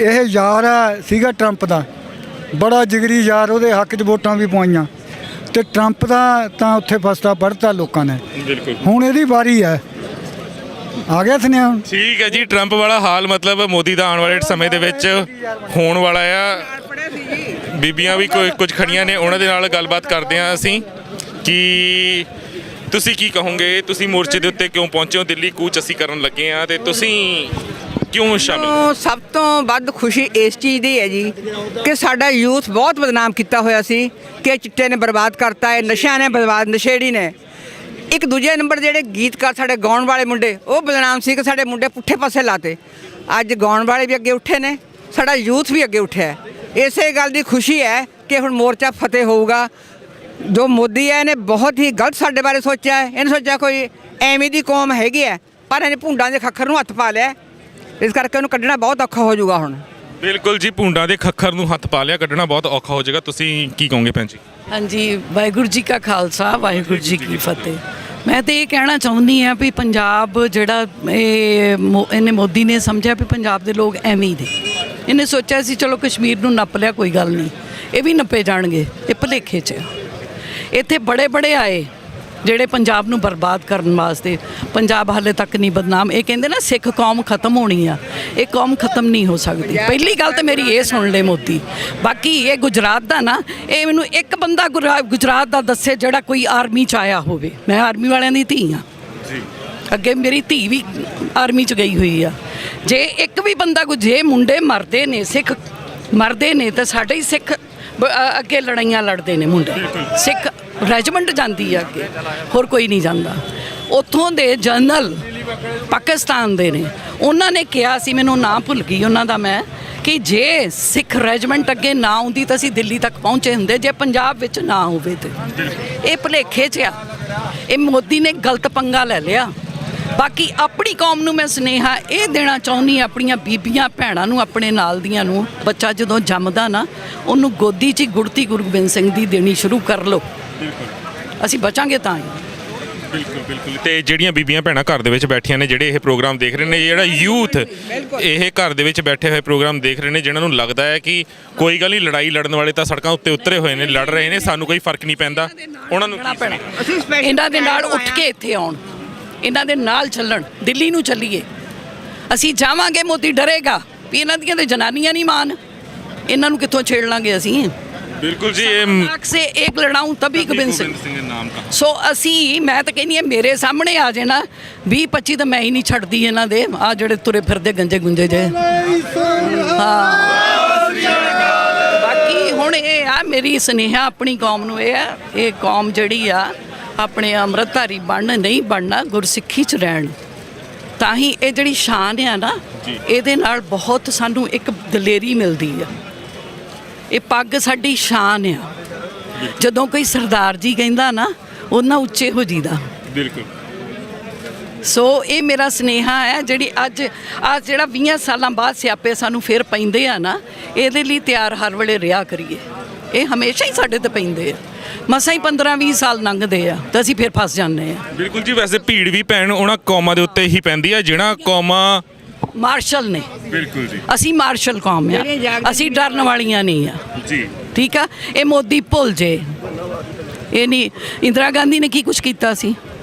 ਇਹ ਯਾਰ ਸੀਗਾ ਟਰੰਪ ਦਾ, ਬੜਾ ਜਿਗਰੀ ਯਾਰ, ਉਹਦੇ ਹੱਕ 'ਚ ਵੋਟਾਂ ਵੀ ਪਵਾਈਆਂ, ਤੇ ਟਰੰਪ ਦਾ ਤਾਂ ਉੱਥੇ ਫਸਤਾ ਪੜਤਾ ਲੋਕਾਂ ਨੇ। ਬਿਲਕੁਲ, ਹੁਣ ਇਹਦੀ ਵਾਰੀ ਹੈ। ਆ ਗਿਆ ਸੁਨੇਹਾ ਹੁਣ। ਠੀਕ ਹੈ ਜੀ। ਟਰੰਪ ਵਾਲਾ ਹਾਲ ਮਤਲਬ ਮੋਦੀ ਦਾ ਆਉਣ ਵਾਲੇ ਸਮੇਂ ਦੇ ਵਿੱਚ ਹੋਣ ਵਾਲਾ ਆ। ਬੀਬੀਆਂ ਵੀ ਕੁਝ ਖੜੀਆਂ ਨੇ, ਉਹਨਾਂ ਦੇ ਨਾਲ ਗੱਲਬਾਤ ਕਰਦੇ ਹਾਂ ਅਸੀਂ ਕਿ ਤੁਸੀਂ ਕੀ ਕਹੋਗੇ? ਤੁਸੀਂ ਮੋਰਚੇ ਦੇ ਉੱਤੇ ਕਿਉਂ ਪਹੁੰਚੇ ਹੋ? ਦਿੱਲੀ ਕੂਚ ਅਸੀਂ ਕਰਨ ਲੱਗੇ ਹਾਂ, ਤੇ ਤੁਸੀਂ ਕਿਉਂ ਸ਼ਾਮਿਲ? ਸਭ ਤੋਂ ਵੱਧ ਖੁਸ਼ੀ ਇਸ ਚੀਜ਼ ਦੀ ਹੈ ਜੀ ਕਿ ਸਾਡਾ ਯੂਥ ਬਹੁਤ ਬਦਨਾਮ ਕੀਤਾ ਹੋਇਆ ਸੀ ਕਿ ਚਿੱਟੇ ਨੇ ਬਰਬਾਦ ਕਰਤਾ ਹੈ, ਨਸ਼ਿਆਂ ਨੇ ਬਰਬਾਦ, ਨਸ਼ੇੜੀ ਨੇ। ਇੱਕ ਦੂਜੇ ਨੰਬਰ ਜਿਹੜੇ ਗੀਤਕਾਰ ਸਾਡੇ ਗਾਉਣ ਵਾਲੇ ਮੁੰਡੇ, ਉਹ ਬਦਨਾਮ ਸੀ ਕਿ ਸਾਡੇ ਮੁੰਡੇ ਪੁੱਠੇ ਪਾਸੇ ਲਾਤੇ। ਅੱਜ ਗਾਉਣ ਵਾਲੇ ਵੀ ਅੱਗੇ ਉੱਠੇ ਨੇ, ਸਾਡਾ ਯੂਥ ਵੀ ਅੱਗੇ ਉੱਠਿਆ। ਇਸੇ ਗੱਲ ਦੀ ਖੁਸ਼ੀ ਹੈ ਕਿ ਹੁਣ ਮੋਰਚਾ ਫਤਿਹ ਹੋਊਗਾ। ਜੋ ਮੋਦੀ ਹੈ ਇਹਨੇ ਬਹੁਤ ਹੀ ਗਲਤ ਸਾਡੇ ਬਾਰੇ ਸੋਚਿਆ ਹੈ। ਇਹਨੇ ਸੋਚਿਆ ਕੋਈ ਐਵੇਂ ਦੀ ਕੌਮ ਹੈਗੀ ਹੈ, ਪਰ ਇਹਨੇ ਭੁੰਡਾਂ ਦੇ ਖੱਖਰ ਨੂੰ ਹੱਥ ਪਾ ਲਿਆ। ਇਸ ਕਰਕੇ ਉਹਨੂੰ ਕੱਢਣਾ ਬਹੁਤ ਔਖਾ ਹੋ ਜਾਊਗਾ ਹੁਣ। ਬਿਲਕੁਲ ਜੀ, ਭੁੰਡਾਂ ਦੇ ਖੱਖਰ ਨੂੰ ਹੱਥ ਪਾ ਲਿਆ, ਕੱਢਣਾ ਬਹੁਤ ਔਖਾ ਹੋ ਜਾਏਗਾ। ਤੁਸੀਂ ਕੀ ਕਹੋਗੇ ਭੈਣ ਜੀ? ਹਾਂਜੀ, ਵਾਹਿਗੁਰੂ ਜੀ ਕਾ ਖਾਲਸਾ, ਵਾਹਿਗੁਰੂ ਜੀ ਕੀ ਫਤਿਹ। ਮੈਂ ਤਾਂ ਇਹ ਕਹਿਣਾ ਚਾਹੁੰਦੀ ਹਾਂ ਵੀ ਪੰਜਾਬ ਜਿਹੜਾ ਇਹਨੇ ਮੋਦੀ ਨੇ ਸਮਝਿਆ ਵੀ ਪੰਜਾਬ ਦੇ ਲੋਕ ਐਵੇਂ ਹੀ ਨੇ। ਇਹਨੇ ਸੋਚਿਆ ਸੀ ਚਲੋ ਕਸ਼ਮੀਰ ਨੂੰ ਨੱਪ ਲਿਆ, ਕੋਈ ਗੱਲ ਨਹੀਂ, ਇਹ ਵੀ ਨੱਪੇ ਜਾਣਗੇ। ਇਹ ਭੁਲੇਖੇ 'ਚ ਇੱਥੇ ਬੜੇ ਆਏ ਜਿਹੜੇ ਪੰਜਾਬ ਨੂੰ ਬਰਬਾਦ ਕਰਨ ਵਾਸਤੇ। ਪੰਜਾਬ ਹਾਲੇ ਤੱਕ ਨਹੀਂ ਬਦਨਾਮ। ਇਹ ਕਹਿੰਦੇ ਨਾ ਸਿੱਖ ਕੌਮ ਖਤਮ ਹੋਣੀ ਆ, ਇਹ ਕੌਮ ਖਤਮ ਨਹੀਂ ਹੋ ਸਕਦੀ। ਪਹਿਲੀ ਗੱਲ ਤਾਂ ਮੇਰੀ ਇਹ ਸੁਣ ਲੈ ਮੋਦੀ। ਬਾਕੀ ਇਹ ਗੁਜਰਾਤ ਦਾ ਨਾ, ਇਹ ਮੈਨੂੰ ਇੱਕ ਬੰਦਾ ਗੁਜਰਾਤ ਦਾ ਦੱਸੇ ਜਿਹੜਾ ਕੋਈ ਆਰਮੀ 'ਚ ਆਇਆ ਹੋਵੇ। ਮੈਂ ਆਰਮੀ ਵਾਲਿਆਂ ਦੀ ਧੀ ਆ ਜੀ, ਅੱਗੇ ਮੇਰੀ ਧੀ ਵੀ ਆਰਮੀ 'ਚ ਗਈ ਹੋਈ ਆ। ਜੇ ਇੱਕ ਵੀ ਬੰਦਾ ਜੇ ਮੁੰਡੇ ਮਰਦੇ ਨੇ, ਸਿੱਖ ਮਰਦੇ ਨੇ, ਤਾਂ ਸਾਡੇ ਹੀ ਸਿੱਖ ਅੱਗੇ ਲੜਾਈਆਂ ਲੜਦੇ ਨੇ ਮੁੰਡੇ। ਸਿੱਖ ਰੈਜੀਮੈਂਟ ਜਾਂਦੀ ਆ ਅੱਗੇ, ਹੋਰ ਕੋਈ ਨਹੀਂ ਜਾਂਦਾ। ਉੱਥੋਂ ਦੇ ਜਨਰਲ ਪਾਕਿਸਤਾਨ ਦੇ ਨੇ, ਉਹਨਾਂ ਨੇ ਕਿਹਾ ਸੀ, ਮੈਨੂੰ ਨਾਂ ਭੁੱਲ ਗਈ ਉਹਨਾਂ ਦਾ ਮੈਂ, ਕਿ ਜੇ ਸਿੱਖ ਰੈਜੀਮੈਂਟ ਅੱਗੇ ਨਾ ਆਉਂਦੀ ਤਾਂ ਅਸੀਂ ਦਿੱਲੀ ਤੱਕ ਪਹੁੰਚੇ ਹੁੰਦੇ, ਜੇ ਪੰਜਾਬ ਵਿੱਚ ਨਾ ਹੋਵੇ ਤੇ। ਇਹ ਭੁਲੇਖੇ 'ਚ ਆ, ਇਹ ਮੋਦੀ ਨੇ ਗਲਤ ਪੰਗਾ ਲੈ ਲਿਆ। ਬਾਕੀ ਆਪਣੀ ਕੌਮ ਨੂੰ ਮੈਂ ਸੁਨੇਹਾ ਇਹ ਦੇਣਾ ਚਾਹੁੰਦੀ, ਆਪਣੀਆਂ ਬੀਬੀਆਂ ਭੈਣਾਂ ਨੂੰ, ਆਪਣੇ ਨਾਲ ਦੀਆਂ ਨੂੰ, ਬੱਚਾ ਜਦੋਂ ਜੰਮਦਾ ਨਾ, ਉਹਨੂੰ ਗੋਦੀ 'ਚ ਗੁੜਤੀ ਗੁਰੂ ਗੋਬਿੰਦ ਸਿੰਘ ਦੀ ਦੇਣੀ ਸ਼ੁਰੂ ਕਰ ਲਓ। ਅਸੀਂ ਬਚਾਂਗੇ ਤਾਂ ਹੀ। ਬਿਲਕੁਲ। ਤੇ ਜਿਹੜੀਆਂ ਬੀਬੀਆਂ ਭੈਣਾਂ ਘਰ ਦੇ ਵਿੱਚ ਬੈਠੀਆਂ ਨੇ, ਜਿਹੜੇ ਇਹ ਪ੍ਰੋਗਰਾਮ ਦੇਖ ਰਹੇ ਨੇ, ਜਿਹੜਾ ਯੂਥ ਇਹ ਘਰ ਦੇ ਵਿੱਚ ਬੈਠੇ ਹੋਏ ਪ੍ਰੋਗਰਾਮ ਦੇਖ ਰਹੇ ਨੇ, ਜਿਨ੍ਹਾਂ ਨੂੰ ਲੱਗਦਾ ਹੈ ਕਿ ਕੋਈ ਗੱਲ ਨਹੀਂ, ਲੜਾਈ ਲੜਨ ਵਾਲੇ ਤਾਂ ਸੜਕਾਂ ਉੱਤੇ ਉਤਰੇ ਹੋਏ ਨੇ, ਲੜ ਰਹੇ ਨੇ, ਸਾਨੂੰ ਕੋਈ ਫਰਕ ਨਹੀਂ ਪੈਂਦਾ, ਉਹਨਾਂ ਨੂੰ ਇਹਨਾਂ ਦੇ ਨਾਲ ਉੱਠ ਕੇ ਇੱਥੇ ਆਉਣ, ਇਹਨਾਂ ਦੇ ਨਾਲ ਚੱਲਣ, ਦਿੱਲੀ ਨੂੰ ਚੱਲੀਏ। ਅਸੀਂ ਜਾਵਾਂਗੇ, ਮੋਦੀ ਡਰੇਗਾ ਵੀ ਇਹਨਾਂ ਦੀਆਂ ਤੇ ਜਨਾਨੀਆਂ ਨਹੀਂ ਮਾਨ, ਇਹਨਾਂ ਨੂੰ ਕਿੱਥੋਂ ਛੇੜ ਲਾਂਗੇ ਅਸੀਂ। ਬਿਲਕੁਲ ਜੀ, ਸੇ ਇੱਕ ਲੜਾਊਂ ਤभी ਗੋਬਿੰਦ ਸਿੰਘ ਨਾਮ ਦਾ। ਸੋ ਅਸੀਂ, ਮੈਂ ਤਾਂ ਕਹਿੰਦੀ ਹਾਂ ਮੇਰੇ ਸਾਹਮਣੇ ਆ ਜੇ ਨਾ 20-25 ਤਾਂ ਮੈਂ ਹੀ ਨਹੀਂ ਛੱਡਦੀ ਇਹਨਾਂ ਦੇ, ਆ ਜਿਹੜੇ ਤੁਰੇ ਫਿਰਦੇ ਗੰਜੇ ਗੁੰਜੇ ਜੇ। ਹਾਂ, ਬਾਕੀ ਹੁਣ ਇਹ ਆ, ਮੇਰੀ ਸੁਨੇਹਾ ਆਪਣੀ ਕੌਮ ਨੂੰ ਇਹ ਹੈ, ਇਹ ਕੌਮ ਜਿਹੜੀ ਆ ਆਪਣੇ ਅੰਮ੍ਰਿਤਧਾਰੀ ਬਣਨ ਨਹੀਂ ਬਣਨਾ, ਗੁਰਸਿੱਖੀ 'ਚ ਰਹਿਣ। ਤਾਂ ਹੀ ਇਹ ਜਿਹੜੀ ਸ਼ਾਨ ਆ ਨਾ, ਇਹਦੇ ਨਾਲ ਬਹੁਤ ਸਾਨੂੰ ਇੱਕ ਦਲੇਰੀ ਮਿਲਦੀ ਆ। ਇਹ ਪੱਗ ਸਾਡੀ ਸ਼ਾਨ ਆ। ਜਦੋਂ ਕੋਈ ਸਰਦਾਰ ਜੀ ਕਹਿੰਦਾ ਨਾ, ਉਹਨਾਂ ਉੱਚੇ ਹੋ ਜੀਦਾ। ਬਿਲਕੁਲ। ਸੋ ਇਹ ਮੇਰਾ ਸੁਨੇਹਾ ਹੈ, ਜਿਹੜੀ ਅੱਜ ਜਿਹੜਾ 20 ਸਾਲਾਂ ਬਾਅਦ ਸਿਆਪੇ ਸਾਨੂੰ ਫਿਰ ਪੈਂਦੇ ਆ ਨਾ, ਇਹਦੇ ਲਈ ਤਿਆਰ ਹਰ ਵੇਲੇ ਰਿਹਾ ਕਰੀਏ। ਇਹ ਹਮੇਸ਼ਾ ਹੀ ਸਾਡੇ ਤੇ ਪੈਂਦੇ ਆ। ਮਸਾਂ ਹੀ 15-20 ਸਾਲ ਲੰਘਦੇ ਆ ਤਾਂ ਅਸੀਂ ਫਿਰ ਫਸ ਜਾਂਦੇ ਆ। ਬਿਲਕੁਲ ਜੀ। ਵੈਸੇ ਭੀੜ ਵੀ ਭੈਣ ਉਹਨਾਂ ਕੌਮਾਂ ਦੇ ਉੱਤੇ ਹੀ ਪੈਂਦੀ ਹੈ ਜਿਹੜਾ ਕੌਮਾਂ ਮਾਰਸ਼ਲ ਨੇ। ਬਿਲਕੁਲ ਜੀ। ਅਸੀਂ ਮਾਰਸ਼ਲ ਕੌਮ ਆ, ਅਸੀਂ ਡਰਨ ਵਾਲੀਆਂ ਨਹੀਂ ਆ ਜੀ। ਠੀਕ ਆ। ਇਹ ਮੋਦੀ ਭੁੱਲ ਜੇ। ਇਹ ਨਹੀਂ, ਇੰਦਰਾ ਗਾਂਧੀ ਨੇ ਕੀ ਕੁਝ ਕੀਤਾ ਸੀ?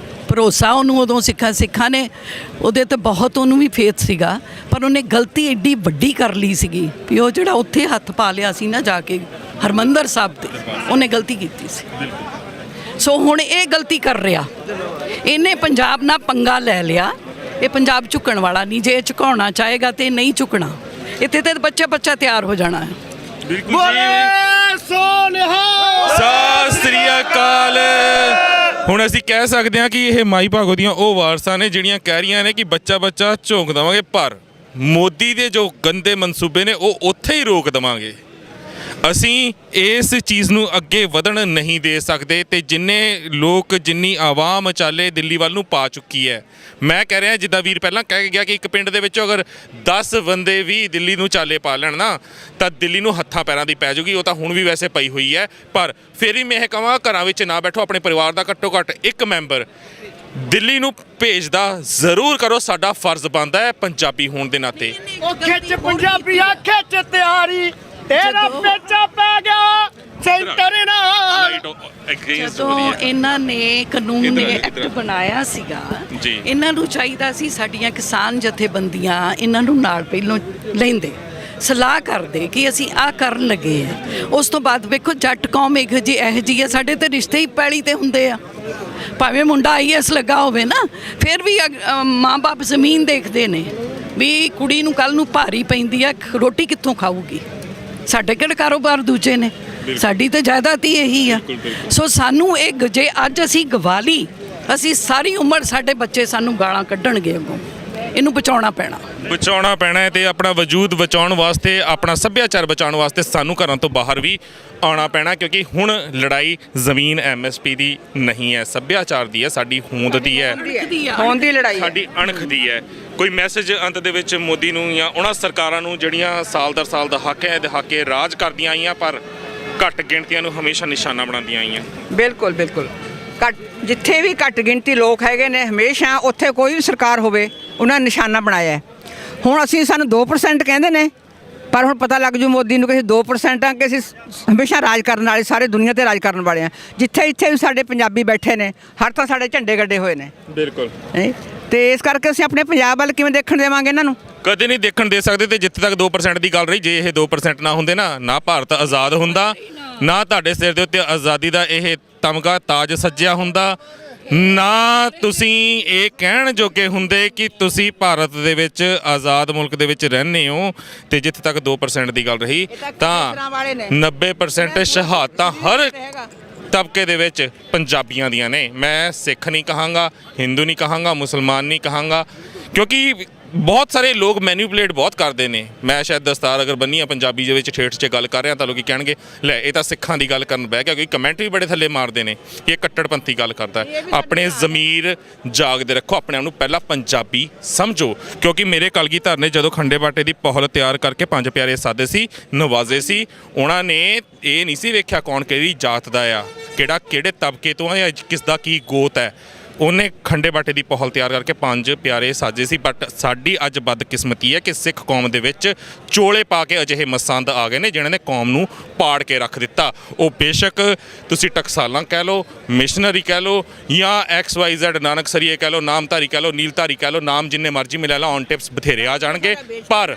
ਭਰੋਸਾ ਉਹਨੂੰ ਉਦੋਂ ਸਿੱਖਾਂ ਨੇ ਉਹਦੇ ਤੇ ਬਹੁਤ, ਉਹਨੂੰ ਵੀ ਫੇਥ ਸੀਗਾ, ਪਰ ਉਹਨੇ ਗਲਤੀ ਐਡੀ ਵੱਡੀ ਕਰ ਲਈ ਸੀਗੀ ਵੀ ਉਹ ਜਿਹੜਾ ਉੱਥੇ ਹੱਥ ਪਾ ਲਿਆ ਸੀ ਨਾ ਜਾ ਕੇ ਹਰਮੰਦਰ ਸਾਹਿਬ ਤੇ, ਉਹਨੇ ਗਲਤੀ ਕੀਤੀ ਸੀ। ਸੋ ਹੁਣ ਇਹ ਗਲਤੀ ਕਰ ਰਿਹਾ, ਇਹਨੇ ਪੰਜਾਬ ਨਾਲ ਪੰਗਾ ਲੈ ਲਿਆ। ਇਹ ਪੰਜਾਬ ਝੁਕਣ ਵਾਲਾ ਨਹੀਂ। ਜੇ ਇਹ ਝੁਕਾਉਣਾ ਚਾਹੇਗਾ ਤੇ ਨਹੀਂ ਝੁਕਣਾ। ਇੱਥੇ ਤੇ ਬੱਚਾ ਤਿਆਰ ਹੋ ਜਾਣਾ ਹੈ। ਬਿਲਕੁਲ ਸਤਿ ਸ੍ਰੀ ਅਕਾਲ। ਹੁਣ ਅਸੀਂ ਕਹਿ ਸਕਦੇ ਹਾਂ ਕਿ ਇਹ ਮਾਈ ਭਾਗੋ ਦੀਆਂ ਉਹ ਵਾਰਸਾਂ ਨੇ ਜਿਹੜੀਆਂ ਕਹਿ ਰਹੀਆਂ ਨੇ ਕਿ ਬੱਚਾ ਝੋਂਕ ਦੇਵਾਂਗੇ, ਪਰ ਮੋਦੀ ਦੇ ਜੋ ਗੰਦੇ ਮਨਸੂਬੇ ਨੇ ਉਹ ਉੱਥੇ ਹੀ ਰੋਕ ਦੇਵਾਂਗੇ। ਅਸੀਂ ਇਸ ਚੀਜ਼ ਨੂੰ ਅੱਗੇ ਵਧਣ ਨਹੀਂ ਦੇ ਸਕਦੇ। ਤੇ ਜਿੰਨੇ ਲੋਕ, ਜਿੰਨੀ ਆਵਾਮ ਚਾਲੇ ਦਿੱਲੀ ਵੱਲ ਨੂੰ ਪਾ ਚੁੱਕੀ ਹੈ, ਮੈਂ ਕਹਿ ਰਿਹਾ ਜਿੱਦਾਂ ਵੀਰ ਪਹਿਲਾਂ ਕਹਿ ਗਿਆ ਕਿ ਇੱਕ ਪਿੰਡ ਦੇ ਵਿੱਚੋਂ ਅਗਰ 10 ਬੰਦੇ ਵੀ ਦਿੱਲੀ ਨੂੰ ਚਾਲੇ ਪਾ ਲੈਣ ਨਾ, ਤਾਂ ਦਿੱਲੀ ਨੂੰ ਹੱਥਾਂ ਪੈਰਾਂ ਦੀ ਪੈ ਜੂਗੀ। ਉਹ ਤਾਂ ਹੁਣ ਵੀ ਵੈਸੇ ਪਈ ਹੋਈ ਹੈ, ਪਰ ਫਿਰ ਵੀ ਮੈਂ ਇਹ ਕਹਾਂ ਘਰਾਂ ਵਿੱਚ ਨਾ ਬੈਠੋ। ਆਪਣੇ ਪਰਿਵਾਰ ਦਾ ਘੱਟੋ ਘੱਟ ਇੱਕ ਮੈਂਬਰ ਦਿੱਲੀ ਨੂੰ ਭੇਜਦਾ ਜ਼ਰੂਰ ਕਰੋ। ਸਾਡਾ ਫਰਜ਼ ਬਣਦਾ ਹੈ ਪੰਜਾਬੀ ਹੋਣ ਦੇ ਨਾਤੇ। ਉਹ ਖਿੱਚ ਪੰਜਾਬੀਆ ਖਿੱਚ ਤਿਆਰੀ, ਤੇਰਾ ਪੇਚਾ ਪੈ ਗਿਆ ਸੈਂਟਰ ਨਾਲ। ਜਦੋਂ ਇਹਨਾਂ ਨੇ ਕਾਨੂੰਨ ਨੇ ਐਕਟ ਬਣਾਇਆ ਸੀਗਾ, ਇਹਨਾਂ ਨੂੰ ਚਾਹੀਦਾ ਸੀ ਸਾਡੀਆਂ ਕਿਸਾਨ ਜਥੇਬੰਦੀਆਂ ਇਹਨਾਂ ਨੂੰ ਨਾਲ ਪਹਿਲੋਂ ਲੈਂਦੇ, ਸਲਾਹ ਕਰਦੇ ਕਿ ਅਸੀਂ ਆਹ ਕਰਨ ਲੱਗੇ ਆ। ਉਸ ਤੋਂ ਬਾਅਦ ਵੇਖੋ ਜੱਟ ਕੌਮ ਇਹੋ ਜਿਹੀ ਹੈ, ਸਾਡੇ ਤੇ ਰਿਸ਼ਤੇ ਹੀ ਪੈਲੀ ਤੇ ਹੁੰਦੇ ਆ। ਭਾਵੇਂ ਮੁੰਡਾ IAS ਲੱਗਾ ਹੋਵੇ ਨਾ, ਫਿਰ ਵੀ ਮਾਂ-ਬਾਪ ਜ਼ਮੀਨ ਦੇਖਦੇ ਨੇ ਵੀ ਕੁੜੀ ਨੂੰ ਕੱਲ ਨੂੰ ਭਾਰੀ ਪੈਂਦੀ ਆ, ਰੋਟੀ ਕਿੱਥੋਂ ਖਾਊਗੀ? ਸਾਡੇ ਕਿਹੜੇ ਕਾਰੋਬਾਰ ਦੂਜੇ ਨੇ? ਸਾਡੀ ਤਾਂ ਜਾਇਦਾਦ ਹੀ ਇਹੀ ਆ। ਸੋ ਸਾਨੂੰ ਇਹ ਜੇ ਅੱਜ ਅਸੀਂ ਗਵਾ ਲਈ, ਅਸੀਂ ਸਾਰੀ ਉਮਰ ਸਾਡੇ ਬੱਚੇ ਸਾਨੂੰ ਗਾਲਾਂ ਕੱਢਣਗੇ ਅੱਗੋਂ। ਇਹਨੂੰ ਬਚਾਉਣਾ ਪੈਣਾ ਹੈ ਤੇ ਆਪਣਾ ਵਜੂਦ ਬਚਾਉਣ ਵਾਸਤੇ, ਆਪਣਾ ਸੱਭਿਆਚਾਰ ਬਚਾਉਣ ਵਾਸਤੇ ਸਾਨੂੰ ਘਰਾਂ ਤੋਂ ਬਾਹਰ ਵੀ ਆਉਣਾ ਪੈਣਾ, ਕਿਉਂਕਿ ਹੁਣ ਲੜਾਈ ਜ਼ਮੀਨ MSP ਦੀ ਨਹੀਂ ਹੈ, ਸੱਭਿਆਚਾਰ ਦੀ ਹੈ, ਸਾਡੀ ਹੋਂਦ ਦੀ ਹੈ, ਹੋਂਦ ਦੀ ਲੜਾਈ, ਸਾਡੀ ਅਣਖ ਦੀ ਹੈ। ਕੋਈ ਮੈਸੇਜ ਅੰਤ ਦੇ ਵਿੱਚ ਮੋਦੀ ਨੂੰ ਜਾਂ ਉਹਨਾਂ ਸਰਕਾਰਾਂ ਨੂੰ ਜਿਹੜੀਆਂ ਸਾਲ ਦਰ ਸਾਲ ਦਹਾਕੇ ਰਾਜ ਕਰਦੀਆਂ ਆਈਆਂ, ਪਰ ਘੱਟ ਗਿਣਤੀਆਂ ਨੂੰ ਹਮੇਸ਼ਾ ਨਿਸ਼ਾਨਾ ਬਣਾਉਂਦੀਆਂ ਆਈਆਂ? ਬਿਲਕੁਲ ਜਿੱਥੇ ਵੀ ਘੱਟ ਗਿਣਤੀ ਲੋਕ ਹੈਗੇ ਨੇ, ਹਮੇਸ਼ਾ ਉੱਥੇ ਕੋਈ ਵੀ ਸਰਕਾਰ ਹੋਵੇ ਉਹਨਾਂ ਨੇ ਨਿਸ਼ਾਨਾ ਬਣਾਇਆ। ਹੁਣ ਸਾਨੂੰ 2% ਕਹਿੰਦੇ ਨੇ, ਪਰ ਹੁਣ ਪਤਾ ਲੱਗ ਜੂ ਮੋਦੀ ਨੂੰ ਕਿ ਅਸੀਂ 2% ਆ, ਕਿ ਅਸੀਂ ਹਮੇਸ਼ਾ ਰਾਜ ਕਰਨ ਵਾਲੇ, ਸਾਰੇ ਦੁਨੀਆ ਤੇ ਰਾਜ ਕਰਨ ਵਾਲੇ ਆ। ਇੱਥੇ ਵੀ ਸਾਡੇ ਪੰਜਾਬੀ ਬੈਠੇ ਨੇ, ਹਰ ਤਾਂ ਸਾਡੇ ਝੰਡੇ ਗੱਡੇ ਹੋਏ ਨੇ। ਬਿਲਕੁਲ। ਤੇ ਇਸ ਕਰਕੇ ਅਸੀਂ ਆਪਣੇ ਪੰਜਾਬ ਵੱਲ ਕਿਵੇਂ ਦੇਖਣ ਦੇਵਾਂਗੇ ਇਹਨਾਂ ਨੂੰ? ਕਦੇ ਨਹੀਂ ਦੇਖਣ ਦੇ ਸਕਦੇ। ਤੇ ਜਿੱਥੇ ਤੱਕ 2% ਦੀ ਗੱਲ ਰਹੀ, ਜੇ ਇਹ 2% ਨਾ ਹੁੰਦੇ ਨਾ ਭਾਰਤ ਆਜ਼ਾਦ ਹੁੰਦਾ, ਨਾ ਤੁਹਾਡੇ ਸਿਰ ਦੇ ਉੱਤੇ ਆਜ਼ਾਦੀ ਦਾ ਇਹ ਤਮਗਾ ਤਾਜ ਸੱਜਿਆ ਹੁੰਦਾ, ਨਾ ਤੁਸੀਂ ਇਹ ਕਹਿਣ ਜੋਗੇ ਹੁੰਦੇ ਕਿ ਤੁਸੀਂ ਭਾਰਤ ਦੇ ਵਿੱਚ ਆਜ਼ਾਦ ਮੁਲਕ ਦੇ ਵਿੱਚ ਰਹਿੰਦੇ ਹੋ। ਤੇ ਜਿੱਥੇ ਤੱਕ 2% ਦੀ ਗੱਲ ਰਹੀ, ਤਾਂ 90% ਸ਼ਹਾਦਤਾਂ ਹਰ ਤਬਕੇ ਦੇ ਵਿੱਚ ਪੰਜਾਬੀਆਂ ਦੀਆਂ ਨੇ। ਮੈਂ ਸਿੱਖ ਨਹੀਂ ਕਹਾਂਗਾ, ਹਿੰਦੂ ਨਹੀਂ ਕਹਾਂਗਾ, ਮੁਸਲਮਾਨ ਨਹੀਂ ਕਹਾਂਗਾ, ਕਿਉਂਕਿ ਬਹੁਤ ਸਾਰੇ ਲੋਕ ਮੈਨੀਪੂਲੇਟ ਬਹੁਤ ਕਰਦੇ ਨੇ। ਮੈਂ ਸ਼ਾਇਦ ਦਸਤਾਰ ਅਗਰ ਬੰਨੀ ਆ ਪੰਜਾਬੀ ਦੇ ਵਿੱਚ ਠੇਠ 'ਚ ਗੱਲ ਕਰ ਰਿਹਾ ਤਾਂ ਲੋਕੀ ਕਹਿਣਗੇ ਲੈ ਇਹ ਤਾਂ ਸਿੱਖਾਂ ਦੀ ਗੱਲ ਕਰਨ ਬਹਿ ਗਿਆ, ਕਿਉਂਕਿ ਕਮੈਂਟ ਵੀ ਬੜੇ ਥੱਲੇ ਮਾਰਦੇ ਨੇ ਕਿ ਇਹ ਕੱਟੜਪੰਥੀ ਗੱਲ ਕਰਦਾ। ਆਪਣੇ ਜ਼ਮੀਰ ਜਾਗਦੇ ਰੱਖੋ, ਆਪਣੇ ਆਪ ਨੂੰ ਪਹਿਲਾਂ ਪੰਜਾਬੀ ਸਮਝੋ, ਕਿਉਂਕਿ ਮੇਰੇ ਕਲਗੀਧਰ ਨੇ ਜਦੋਂ ਖੰਡੇ ਬਾਟੇ ਦੀ ਪਹੁਲ ਤਿਆਰ ਕਰਕੇ 5 ਪਿਆਰੇ ਸਾਦੇ ਸੀ, ਨਵਾਜ਼ੇ ਸੀ, ਉਹਨਾਂ ਨੇ ਇਹ ਨਹੀਂ ਸੀ ਵੇਖਿਆ ਕੌਣ ਕਿਹੜੀ ਜਾਤ ਦਾ ਆ, ਕਿਹੜੇ ਤਬਕੇ ਤੋਂ ਆ, ਜਾਂ ਕਿਸ ਦਾ ਕੀ ਗੋਤ ਹੈ। ਉਹਨੇ ਖੰਡੇ ਬਾਟੇ ਦੀ ਪਹੁਲ ਤਿਆਰ ਕਰਕੇ 5 ਪਿਆਰੇ ਸਾਜੇ ਸੀ। ਬਟ ਸਾਡੀ ਅੱਜ ਬਦਕਿਸਮਤੀ ਹੈ ਕਿ ਸਿੱਖ ਕੌਮ ਦੇ ਵਿੱਚ ਚੋਲੇ ਪਾ ਕੇ ਅਜਿਹੇ ਮਸੰਦ ਆ ਗਏ ਨੇ ਜਿਨ੍ਹਾਂ ਨੇ ਕੌਮ ਨੂੰ ਪਾੜ ਕੇ ਰੱਖ ਦਿੱਤਾ। ਉਹ ਬੇਸ਼ੱਕ ਤੁਸੀਂ ਟਕਸਾਲਾਂ ਕਹਿ ਲਓ, ਮਿਸ਼ਨਰੀ ਕਹਿ ਲਓ, ਜਾਂ XYZ ਨਾਨਕਸਰੀਏ ਕਹਿ ਲਓ, ਨਾਮਧਾਰੀ ਕਹਿ ਲਓ, ਨੀਲਧਾਰੀ ਕਹਿ ਲਓ, ਨਾਮ ਜਿੰਨੇ ਮਰਜ਼ੀ ਮਿਲਾ ਲਓ, ਔਨ ਟਿਪਸ ਬਥੇਰੇ ਆ ਜਾਣਗੇ, ਪਰ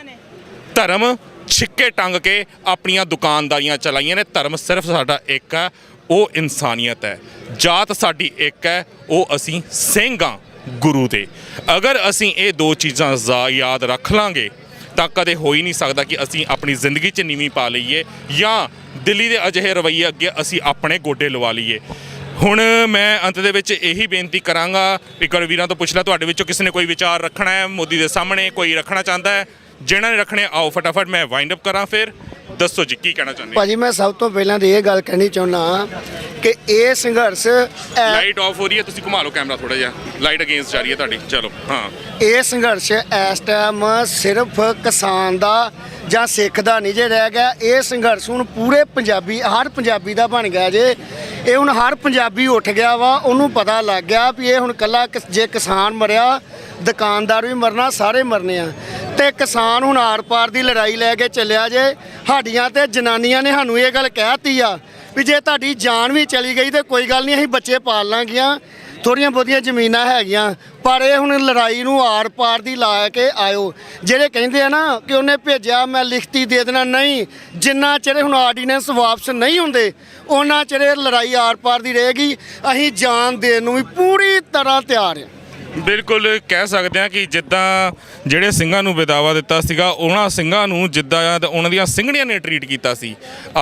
ਧਰਮ ਛਿੱਕੇ ਟੰਗ ਕੇ ਆਪਣੀਆਂ ਦੁਕਾਨਦਾਰੀਆਂ ਚਲਾਈਆਂ ਨੇ। ਧਰਮ ਸਿਰਫ ਸਾਡਾ ਇੱਕ ਹੈ, ਉਹ ਇਨਸਾਨੀਅਤ ਹੈ। ਜਾਤ ਸਾਡੀ ਇੱਕ ਹੈ, ਉਹ ਅਸੀਂ ਸਿੰਘ ਹਾਂ ਗੁਰੂ ਦੇ। ਅਗਰ ਅਸੀਂ ਇਹ ਦੋ ਚੀਜ਼ਾਂ ਯਾਦ ਰੱਖ ਲਾਂਗੇ ਤਾਂ ਕਦੇ ਹੋ ਹੀ ਨਹੀਂ ਸਕਦਾ ਕਿ ਅਸੀਂ ਆਪਣੀ ਜ਼ਿੰਦਗੀ 'ਚ ਨੀਵੀਂ ਪਾ ਲਈਏ ਜਾਂ ਦਿੱਲੀ ਦੇ ਅਜਿਹੇ ਰਵੱਈਏ ਅੱਗੇ ਅਸੀਂ ਆਪਣੇ ਗੋਡੇ ਲਵਾ ਲਈਏ। ਹੁਣ ਮੈਂ ਅੰਤ ਦੇ ਵਿੱਚ ਇਹੀ ਬੇਨਤੀ ਕਰਾਂਗਾ, ਇੱਕ ਵਾਰ ਵੀਰਾਂ ਤੋਂ ਪੁੱਛ ਲਾ, ਤੁਹਾਡੇ ਵਿੱਚੋਂ ਕਿਸੇ ਨੇ ਕੋਈ ਵਿਚਾਰ ਰੱਖਣਾ ਹੈ ਮੋਦੀ ਦੇ ਸਾਹਮਣੇ, ਕੋਈ ਰੱਖਣਾ ਚਾਹੁੰਦਾ ਹੈ? ਜਿਹਨਾਂ ਨੇ ਰੱਖਣੇ ਆਓ ਫਟਾਫਟ ਮੈਂ ਵਾਈਂਡ ਅਪ ਕਰਾਂ, ਫਿਰ ਦੱਸੋ ਜੀ ਕੀ ਕਹਿਣਾ ਚਾਹੁੰਦੇ ਹੋ? ਭਾਜੀ ਮੈਂ ਸਭ ਤੋਂ ਪਹਿਲਾਂ ਤਾਂ ਇਹ ਗੱਲ ਕਹਿਣੀ ਚਾਹੁੰਦਾ ਕਿ ਇਹ ਸੰਘਰਸ਼ ਲਾਈਟ ਆਫ ਹੋ ਰਹੀ ਹੈ, ਤੁਸੀਂ ਘੁਮਾ ਲਓ ਕੈਮਰਾ ਥੋੜਾ ਜਿਹਾ, ਲਾਈਟ ਅਗੇਂਸਟ ਜਾ ਰਹੀ ਹੈ ਤੁਹਾਡੀ। ਚਲੋ ਹਾਂ, ਇਹ ਸੰਘਰਸ਼ ਇਸ ਟਾਈਮ ਸਿਰਫ ਕਿਸਾਨ ਦਾ ਜਾਂ ਸਿੱਖ ਦਾ ਨਹੀਂ ਜੇ ਰਹਿ ਗਿਆ, ਇਹ ਸੰਘਰਸ਼ ਹੁਣ ਪੂਰੇ ਪੰਜਾਬੀ, ਹਰ ਪੰਜਾਬੀ ਦਾ ਬਣ ਗਿਆ ਜੇ। ਇਹ ਹੁਣ ਹਰ ਪੰਜਾਬੀ ਉੱਠ ਗਿਆ ਵਾ, ਉਹਨੂੰ ਪਤਾ ਲੱਗ ਗਿਆ ਵੀ ਇਹ ਹੁਣ ਕੱਲਾ ਜੇ ਕਿਸਾਨ ਮਰਿਆ ਦੁਕਾਨਦਾਰ ਵੀ ਮਰਨਾ, ਸਾਰੇ ਮਰਨੇ ਆ। ਤੇ ਕਿਸਾਨ ਹੁਣ ਆਰ ਪਾਰ ਦੀ ਲੜਾਈ ਲੈ ਕੇ ਚੱਲਿਆ ਜੇ। ਸਾਡੀਆਂ ਤੇ ਜਨਾਨੀਆਂ ਨੇ ਸਾਨੂੰ ਇਹ ਗੱਲ ਕਹਿਤੀ ਆ ਵੀ ਜੇ ਤੁਹਾਡੀ ਜਾਨ ਵੀ ਚਲੀ ਗਈ ਤੇ ਕੋਈ ਗੱਲ ਨਹੀਂ, ਅਸੀਂ ਬੱਚੇ ਪਾਲ ਲਾਂਗੀਆਂ, ਥੋੜ੍ਹੀਆਂ ਬਹੁਤੀਆਂ ਜ਼ਮੀਨਾਂ ਹੈਗੀਆਂ, ਪਰ ਇਹ ਹੁਣ ਲੜਾਈ ਨੂੰ ਆਰ ਪਾਰ ਦੀ ਲਾ ਕੇ ਆਇਓ। ਜਿਹੜੇ ਕਹਿੰਦੇ ਆ ਨਾ ਕਿ ਉਹਨੇ ਭੇਜਿਆ ਮੈਂ ਲਿਖਤੀ ਦੇ ਦੇਣਾ, ਨਹੀਂ, ਜਿੰਨਾ ਚਿਰ ਹੁਣ ਆਰਡੀਨੈਂਸ ਵਾਪਸ ਨਹੀਂ ਹੁੰਦੇ ਉਹਨਾਂ ਚਿਰ ਲੜਾਈ ਆਰ ਪਾਰ ਦੀ ਰਹੇਗੀ। ਅਸੀਂ ਜਾਨ ਦੇਣ ਨੂੰ ਵੀ ਪੂਰੀ ਤਰ੍ਹਾਂ ਤਿਆਰ ਹਾਂ। ਬਿਲਕੁਲ ਕਹਿ ਸਕਦੇ ਹਾਂ ਕਿ ਜਿੱਦਾਂ ਜਿਹੜੇ ਸਿੰਘਾਂ ਨੂੰ ਵਿਦਾਵਾ ਦਿੱਤਾ ਸੀਗਾ, ਉਹਨਾਂ ਸਿੰਘਾਂ ਨੂੰ ਜਿੱਦਾਂ ਉਹਨਾਂ ਦੀਆਂ ਸਿੰਘਣੀਆਂ ਨੇ ਟਰੀਟ ਕੀਤਾ ਸੀ,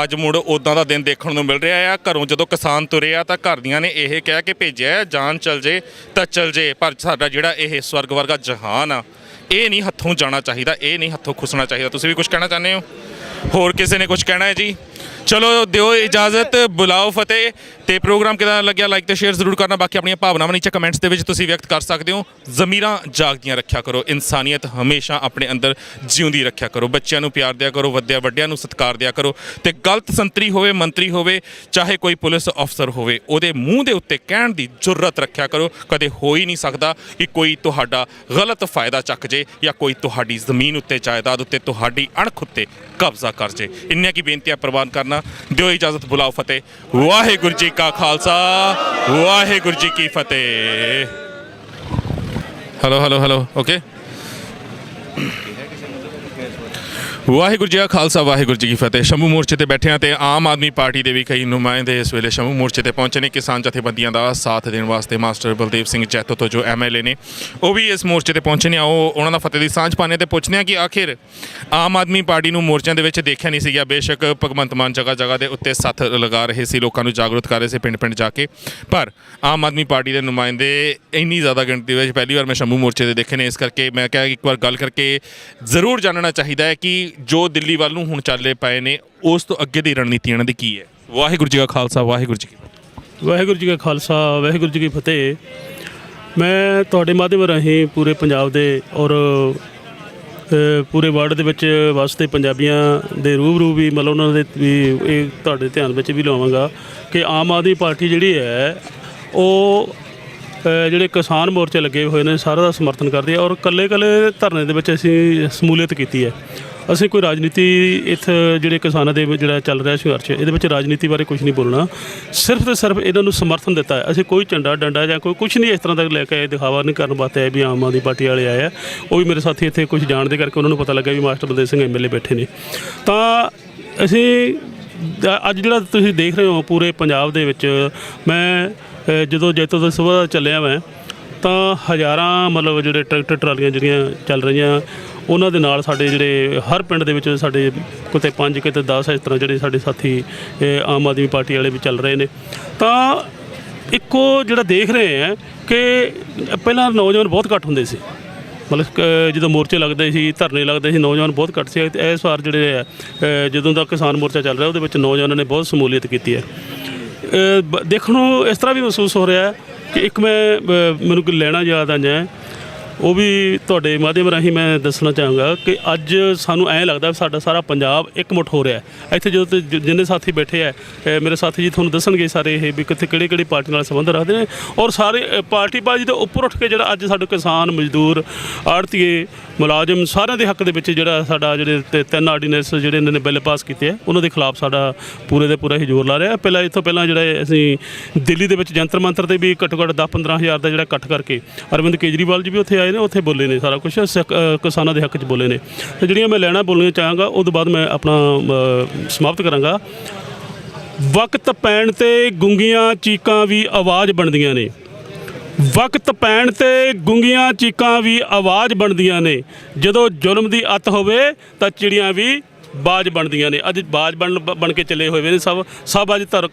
ਅੱਜ ਮੁੜ ਉੱਦਾਂ ਦਾ ਦਿਨ ਦੇਖਣ ਨੂੰ ਮਿਲ ਰਿਹਾ ਆ। ਘਰੋਂ ਜਦੋਂ ਕਿਸਾਨ ਤੁਰਿਆ ਤਾਂ ਘਰ ਦੀਆਂ ਨੇ ਇਹ ਕਹਿ ਕੇ ਭੇਜਿਆ ਜਾਨ ਚਲ ਜੇ ਤਾਂ ਚਲ ਜੇ, ਪਰ ਸਾਡਾ ਜਿਹੜਾ ਇਹ ਸਵਰਗ ਵਰਗਾ ਜਹਾਨ ਆ ਇਹ ਨਹੀਂ ਹੱਥੋਂ ਜਾਣਾ ਚਾਹੀਦਾ, ਇਹ ਨਹੀਂ ਹੱਥੋਂ ਖੁੱਸਣਾ ਚਾਹੀਦਾ। ਤੁਸੀਂ ਵੀ ਕੁਝ ਕਹਿਣਾ ਚਾਹੁੰਦੇ ਹੋ? ਹੋਰ ਕਿਸੇ ਨੇ ਕੁਝ ਕਹਿਣਾ ਹੈ ਜੀ? ਚਲੋ ਦਿਓ ਇਜਾਜ਼ਤ, ਬੁਲਾਓ ਫਤਿਹ। ਤੇ ਪ੍ਰੋਗਰਾਮ ਕਿਦਾਂ ਲੱਗਿਆ ਲਾਈਕ ਤੇ ਸ਼ੇਅਰ ਜ਼ਰੂਰ ਕਰਨਾ। ਬਾਕੀ ਆਪਣੀਆਂ ਭਾਵਨਾਵਾਂ ਨੀਚੇ ਕਮੈਂਟਸ ਦੇ ਵਿੱਚ ਤੁਸੀਂ ਵਿਅਕਤ ਕਰ ਸਕਦੇ ਹੋ। ਜ਼ਮੀਰਾਂ ਜਾਗਦੀਆਂ ਰੱਖਿਆ ਕਰੋ, ਇਨਸਾਨੀਅਤ ਹਮੇਸ਼ਾ ਆਪਣੇ ਅੰਦਰ ਜਿਉਂਦੀ ਰੱਖਿਆ ਕਰੋ, ਬੱਚਿਆਂ ਨੂੰ ਪਿਆਰ ਦਿਆ ਕਰੋ, ਵੱਡਿਆਂ ਨੂੰ ਸਤਿਕਾਰ ਦਿਆ ਕਰੋ। ਤੇ ਗਲਤ ਸੰਤਰੀ ਹੋਵੇ, ਮੰਤਰੀ ਹੋਵੇ, ਚਾਹੇ ਕੋਈ ਪੁਲਿਸ ਅਫਸਰ ਹੋਵੇ, ਉਹਦੇ ਮੂੰਹ ਦੇ ਉੱਤੇ ਕਹਿਣ ਦੀ ਜੁਰਤ ਰੱਖਿਆ ਕਰੋ। ਕਦੇ ਹੋ ਹੀ ਨਹੀਂ ਸਕਦਾ ਕਿ ਕੋਈ ਤੁਹਾਡਾ ਗਲਤ ਫਾਇਦਾ ਚੱਕ ਜੇ ਜਾਂ ਕੋਈ ਤੁਹਾਡੀ ਜ਼ਮੀਨ ਉੱਤੇ, ਜਾਇਦਾਦ ਉੱਤੇ, ਤੁਹਾਡੀ ਅਣਖ ਉੱਤੇ ਕਬਜ਼ਾ ਕਰ ਜੇ। ਇੰਨੀਆਂ ਕੀ ਬੇਨਤੀਆਂ ਪ੍ਰਵਾਨ ਕਰਨਾ। ਦਿਓ ਇਜਾਜ਼ਤ, ਬੁਲਾਓ ਫਤਿਹ। ਵਾਹਿਗੁਰੂ ਜੀ ਕਾ ਖਾਲਸਾ, ਵਾਹਿਗੁਰੂ ਜੀ ਕੀ ਫਤਿਹ। Hello okay. ਵਾਹਿਗੁਰੂ ਜੀ ਕਾ ਖਾਲਸਾ, ਵਾਹਿਗੁਰੂ ਜੀ ਕੀ ਫਤਿਹ। ਸ਼ੰਭੂ ਮੋਰਚੇ ਤੇ ਬੈਠੇ ਹਾਂ ਤੇ ਆਮ ਆਦਮੀ ਪਾਰਟੀ ਦੇ ਵੀ ਕਈ ਨੁਮਾਇੰਦੇ ਇਸ ਵੇਲੇ ਸ਼ੰਭੂ ਮੋਰਚੇ ਤੇ ਪਹੁੰਚੇ ਨੇ ਕਿਸਾਨ ਜਥੇਬੰਦੀਆਂ ਦਾ ਸਾਥ ਦੇਣ ਵਾਸਤੇ। ਮਾਸਟਰ ਬਲਦੇਵ ਸਿੰਘ ਜੈਤੋ ਤੋਂ ਜੋ MLA ਨੇ ਉਹ ਵੀ ਇਸ ਮੋਰਚੇ ਤੇ ਪਹੁੰਚੇ ਨੇ। ਆਓ ਉਹਨਾਂ ਦਾ ਫਤਿਹ ਦੀ ਸਾਂਝ ਪਾਣੇ ਤੇ ਪੁੱਛਦੇ ਹਾਂ ਕਿ ਆਖਿਰ ਆਮ ਆਦਮੀ ਪਾਰਟੀ ਨੂੰ ਮੋਰਚਿਆਂ ਦੇ ਵਿੱਚ ਦੇਖਿਆ ਨਹੀਂ ਸੀਗਾ। ਬੇਸ਼ੱਕ ਭਗਵੰਤ ਮਾਨ ਜਗ੍ਹਾ ਦੇ ਉੱਤੇ ਸੱਥ ਲਗਾ ਰਹੇ ਸੀ, ਲੋਕਾਂ ਨੂੰ ਜਾਗਰੂਕ ਕਰ ਰਹੇ ਸੀ ਪਿੰਡ ਜਾ ਕੇ, ਪਰ ਆਮ ਆਦਮੀ ਪਾਰਟੀ ਦੇ ਨੁਮਾਇੰਦੇ ਇੰਨੀ ਜ਼ਿਆਦਾ ਗਿਣਤੀ ਵਿੱਚ ਪਹਿਲੀ ਵਾਰ ਮੈਂ ਸ਼ੰਭੂ ਮੋਰਚੇ ਤੇ ਦੇਖੇ ਨੇ। ਇਸ ਕਰਕੇ ਮੈਂ ਕਿਹਾ ਇੱਕ ਵਾਰ ਗੱਲ ਕਰਕੇ ਜ਼ਰੂਰ ਜਾਣਨਾ ਚਾਹੀਦਾ ਹੈ ਕਿ ਜੋ ਦਿੱਲੀ ਵੱਲ ਨੂੰ ਹੁਣ ਚੱਲੇ ਪਏ ਨੇ ਉਸ ਤੋਂ ਅੱਗੇ ਦੀ ਰਣਨੀਤੀ ਇਹਨਾਂ ਦੀ ਕੀ ਹੈ। ਵਾਹਿਗੁਰੂ ਜੀ ਕਾ ਖਾਲਸਾ, ਵਾਹਿਗੁਰੂ ਜੀ ਕੀ ਫਤਿਹ। ਵਾਹਿਗੁਰੂ ਜੀ ਕਾ ਖਾਲਸਾ, ਵਾਹਿਗੁਰੂ ਜੀ ਕੀ ਫਤਿਹ। ਮੈਂ ਤੁਹਾਡੇ ਮਾਧਿਅਮ ਰਾਹੀਂ ਪੂਰੇ ਪੰਜਾਬ ਦੇ ਔਰ ਪੂਰੇ ਵਰਲਡ ਦੇ ਵਿੱਚ ਵਸਦੇ ਪੰਜਾਬੀਆਂ ਦੇ ਰੂਬਰੂ ਵੀ ਮਤਲਬ ਉਹਨਾਂ ਦੇ ਵੀ ਇਹ ਤੁਹਾਡੇ ਧਿਆਨ ਵਿੱਚ ਵੀ ਲਿਆਵਾਂਗਾ ਕਿ ਆਮ ਆਦਮੀ ਪਾਰਟੀ ਜਿਹੜੀ ਹੈ ਉਹ ਜਿਹੜੇ ਕਿਸਾਨ ਮੋਰਚੇ ਲੱਗੇ ਹੋਏ ਨੇ ਸਾਰਾ ਦਾ ਸਮਰਥਨ ਕਰਦੀ ਹੈ ਔਰ ਇਕੱਲੇ ਧਰਨੇ ਦੇ ਵਿੱਚ ਅਸੀਂ ਸ਼ਮੂਲੀਅਤ ਕੀਤੀ ਹੈ। ਅਸੀਂ ਕੋਈ ਰਾਜਨੀਤੀ ਇੱਥੇ ਜਿਹੜੇ ਕਿਸਾਨਾਂ ਦੇ ਜਿਹੜਾ ਚੱਲ ਰਿਹਾ ਸੰਘਰਸ਼ ਇਹਦੇ ਵਿੱਚ ਰਾਜਨੀਤੀ ਬਾਰੇ ਕੁਝ ਨਹੀਂ ਬੋਲਣਾ, ਸਿਰਫ ਤੇ ਸਿਰਫ ਇਹਨਾਂ ਨੂੰ ਸਮਰਥਨ ਦਿੱਤਾ ਹੈ। ਅਸੀਂ ਕੋਈ ਝੰਡਾ ਡੰਡਾ ਜਾਂ ਕੋਈ ਕੁਝ ਨਹੀਂ ਇਸ ਤਰ੍ਹਾਂ ਦਾ ਲੈ ਕੇ ਦਿਖਾਵਾ ਨਹੀਂ ਕਰਨ ਵਾਸਤੇ ਆਏ ਵੀ ਆਮ ਆਦਮੀ ਪਾਰਟੀ ਵਾਲੇ ਆਏ ਆ। ਉਹ ਵੀ ਮੇਰੇ ਸਾਥੀ ਇੱਥੇ ਕੁਝ ਜਾਣਦੇ ਕਰਕੇ ਉਹਨਾਂ ਨੂੰ ਪਤਾ ਲੱਗਾ ਵੀ ਮਾਸਟਰ ਬਲਦੇਵ ਸਿੰਘ MLA ਬੈਠੇ ਨੇ। ਤਾਂ ਅਸੀਂ ਅੱਜ ਜਿਹੜਾ ਤੁਸੀਂ ਦੇਖ ਰਹੇ ਹੋ ਪੂਰੇ ਪੰਜਾਬ ਦੇ ਵਿੱਚ, ਮੈਂ ਜਦੋਂ ਜੈਤੋ ਤੋਂ ਸੁਬਾਹ ਚੱਲਿਆ ਮੈਂ ਤਾਂ ਹਜ਼ਾਰਾਂ ਮਤਲਬ ਜਿਹੜੇ ਟਰੈਕਟਰ ਟਰਾਲੀਆਂ ਜਿਹੜੀਆਂ ਚੱਲ ਰਹੀਆਂ ਉਹਨਾਂ ਦੇ ਨਾਲ ਸਾਡੇ ਜਿਹੜੇ ਹਰ ਪਿੰਡ ਦੇ ਵਿੱਚ ਸਾਡੇ ਕਿਤੇ 5 ਕਿਤੇ 10 ਇਸ ਤਰ੍ਹਾਂ ਜਿਹੜੇ ਸਾਡੇ ਸਾਥੀ ਆਮ ਆਦਮੀ ਪਾਰਟੀ ਵਾਲੇ ਵੀ ਚੱਲ ਰਹੇ ਨੇ। ਤਾਂ ਇੱਕੋ ਜਿਹੜਾ ਦੇਖ ਰਹੇ ਆ ਕਿ ਪਹਿਲਾਂ ਨੌਜਵਾਨ ਬਹੁਤ ਘੱਟ ਹੁੰਦੇ ਸੀ, ਮਤਲਬ ਜਦੋਂ ਮੋਰਚੇ ਲੱਗਦੇ ਸੀ, ਧਰਨੇ ਲੱਗਦੇ ਸੀ, ਨੌਜਵਾਨ ਬਹੁਤ ਘੱਟ ਸੀ। ਤੇ ਇਸ ਵਾਰ ਜਿਹੜੇ ਹੈ ਜਦੋਂ ਦਾ ਕਿਸਾਨ ਮੋਰਚਾ ਚੱਲ ਰਿਹਾ ਉਹਦੇ ਵਿੱਚ ਨੌਜਵਾਨਾਂ ਨੇ ਬਹੁਤ ਸ਼ਮੂਲੀਅਤ ਕੀਤੀ ਹੈ। ਦੇਖਣ ਨੂੰ ਇਸ ਤਰ੍ਹਾਂ ਵੀ ਮਹਿਸੂਸ ਹੋ ਰਿਹਾ ਕਿ ਇੱਕ ਮੈਨੂੰ ਕੋਈ ਲੈਣਾ ਯਾਦ ਆ ਜਾਏ, ਉਹ ਵੀ ਤੁਹਾਡੇ ਮਾਧਿਅਮ ਰਾਹੀਂ ਮੈਂ ਦੱਸਣਾ ਚਾਹਾਂਗਾ ਕਿ ਅੱਜ ਸਾਨੂੰ ਐਂ ਲੱਗਦਾ ਸਾਡਾ ਸਾਰਾ ਪੰਜਾਬ ਇਕਮੁੱਠ ਹੋ ਰਿਹਾ ਹੈ। ਇੱਥੇ ਜਦੋਂ ਜਿੰਨੇ ਸਾਥੀ ਬੈਠੇ ਹੈ ਮੇਰੇ ਸਾਥੀ ਜੀ ਤੁਹਾਨੂੰ ਦੱਸਣਗੇ ਸਾਰੇ ਇਹ ਵੀ ਕਿੱਥੇ ਕਿਹੜੀ ਪਾਰਟੀ ਨਾਲ ਸੰਬੰਧ ਰੱਖਦੇ ਨੇ ਔਰ ਸਾਰੇ ਪਾਰਟੀ ਬਾਜੀ ਦੇ ਉੱਪਰ ਉੱਠ ਕੇ ਜਿਹੜਾ ਅੱਜ ਸਾਡੇ ਕਿਸਾਨ, ਮਜ਼ਦੂਰ, ਆੜ੍ਹਤੀਏ, ਮੁਲਾਜ਼ਮ ਸਾਰਿਆਂ ਦੇ ਹੱਕ ਦੇ ਵਿੱਚ ਜਿਹੜਾ ਸਾਡਾ ਜਿਹੜੇ 3 ਆਰਡੀਨੈਂਸ ਜਿਹੜੇ ਇਹਨਾਂ ਨੇ ਬਿੱਲ ਪਾਸ ਕੀਤੇ ਆ ਉਹਨਾਂ ਦੇ ਖਿਲਾਫ ਸਾਡਾ ਪੂਰੇ ਦੇ ਪੂਰਾ ਹੀ ਜ਼ੋਰ ਲਾ ਰਿਹਾ। ਪਹਿਲਾਂ ਜਿਹੜਾ ਅਸੀਂ ਦਿੱਲੀ ਦੇ ਵਿੱਚ ਜੰਤਰ ਮੰਤਰ 'ਤੇ ਵੀ ਘੱਟੋ ਘੱਟ 10-15 ਹਜ਼ਾਰ ਦਾ ਜਿਹੜਾ ਇਕੱਠ ਕਰਕੇ ਅਰਵਿੰਦ ਕੇਜਰੀਵਾਲ ਜੀ ਵੀ ਉੱਥੇ ਆਏ ਨੇ, ਉੱਥੇ ਬੋਲੇ ਨੇ ਸਾਰਾ ਕੁਝ ਕਿਸਾਨਾਂ ਦੇ ਹੱਕ 'ਚ ਬੋਲੇ ਨੇ। ਤੇ ਜਿਹੜੀਆਂ ਮੈਂ ਲੈਣਾ ਬੋਲਣੀਆਂ ਚਾਹਾਂਗਾ ਉਹ ਤੋਂ ਬਾਅਦ ਮੈਂ ਆਪਣਾ ਸਮਾਪਤ ਕਰਾਂਗਾ। ਵਕਤ ਪੈਣ 'ਤੇ ਗੁੰਗੀਆਂ ਚੀਕਾਂ ਵੀ ਆਵਾਜ਼ ਬਣਦੀਆਂ ਨੇ, ਵਕਤ ਪੈਣ 'ਤੇ ਗੁੰਗੀਆਂ ਚੀਕਾਂ ਵੀ ਆਵਾਜ਼ ਬਣਦੀਆਂ ਨੇ, ਜਦੋਂ ਜ਼ੁਲਮ ਦੀ ਅੱਤ ਹੋਵੇ ਤਾਂ ਚਿੜੀਆਂ ਵੀ ਬਾਜ ਬਣਦੀਆਂ ਨੇ। ਅੱਜ ਬਾਜ ਬਣ ਕੇ ਚੱਲੇ ਹੋਏ ਨੇ ਸਭ ਅੱਜ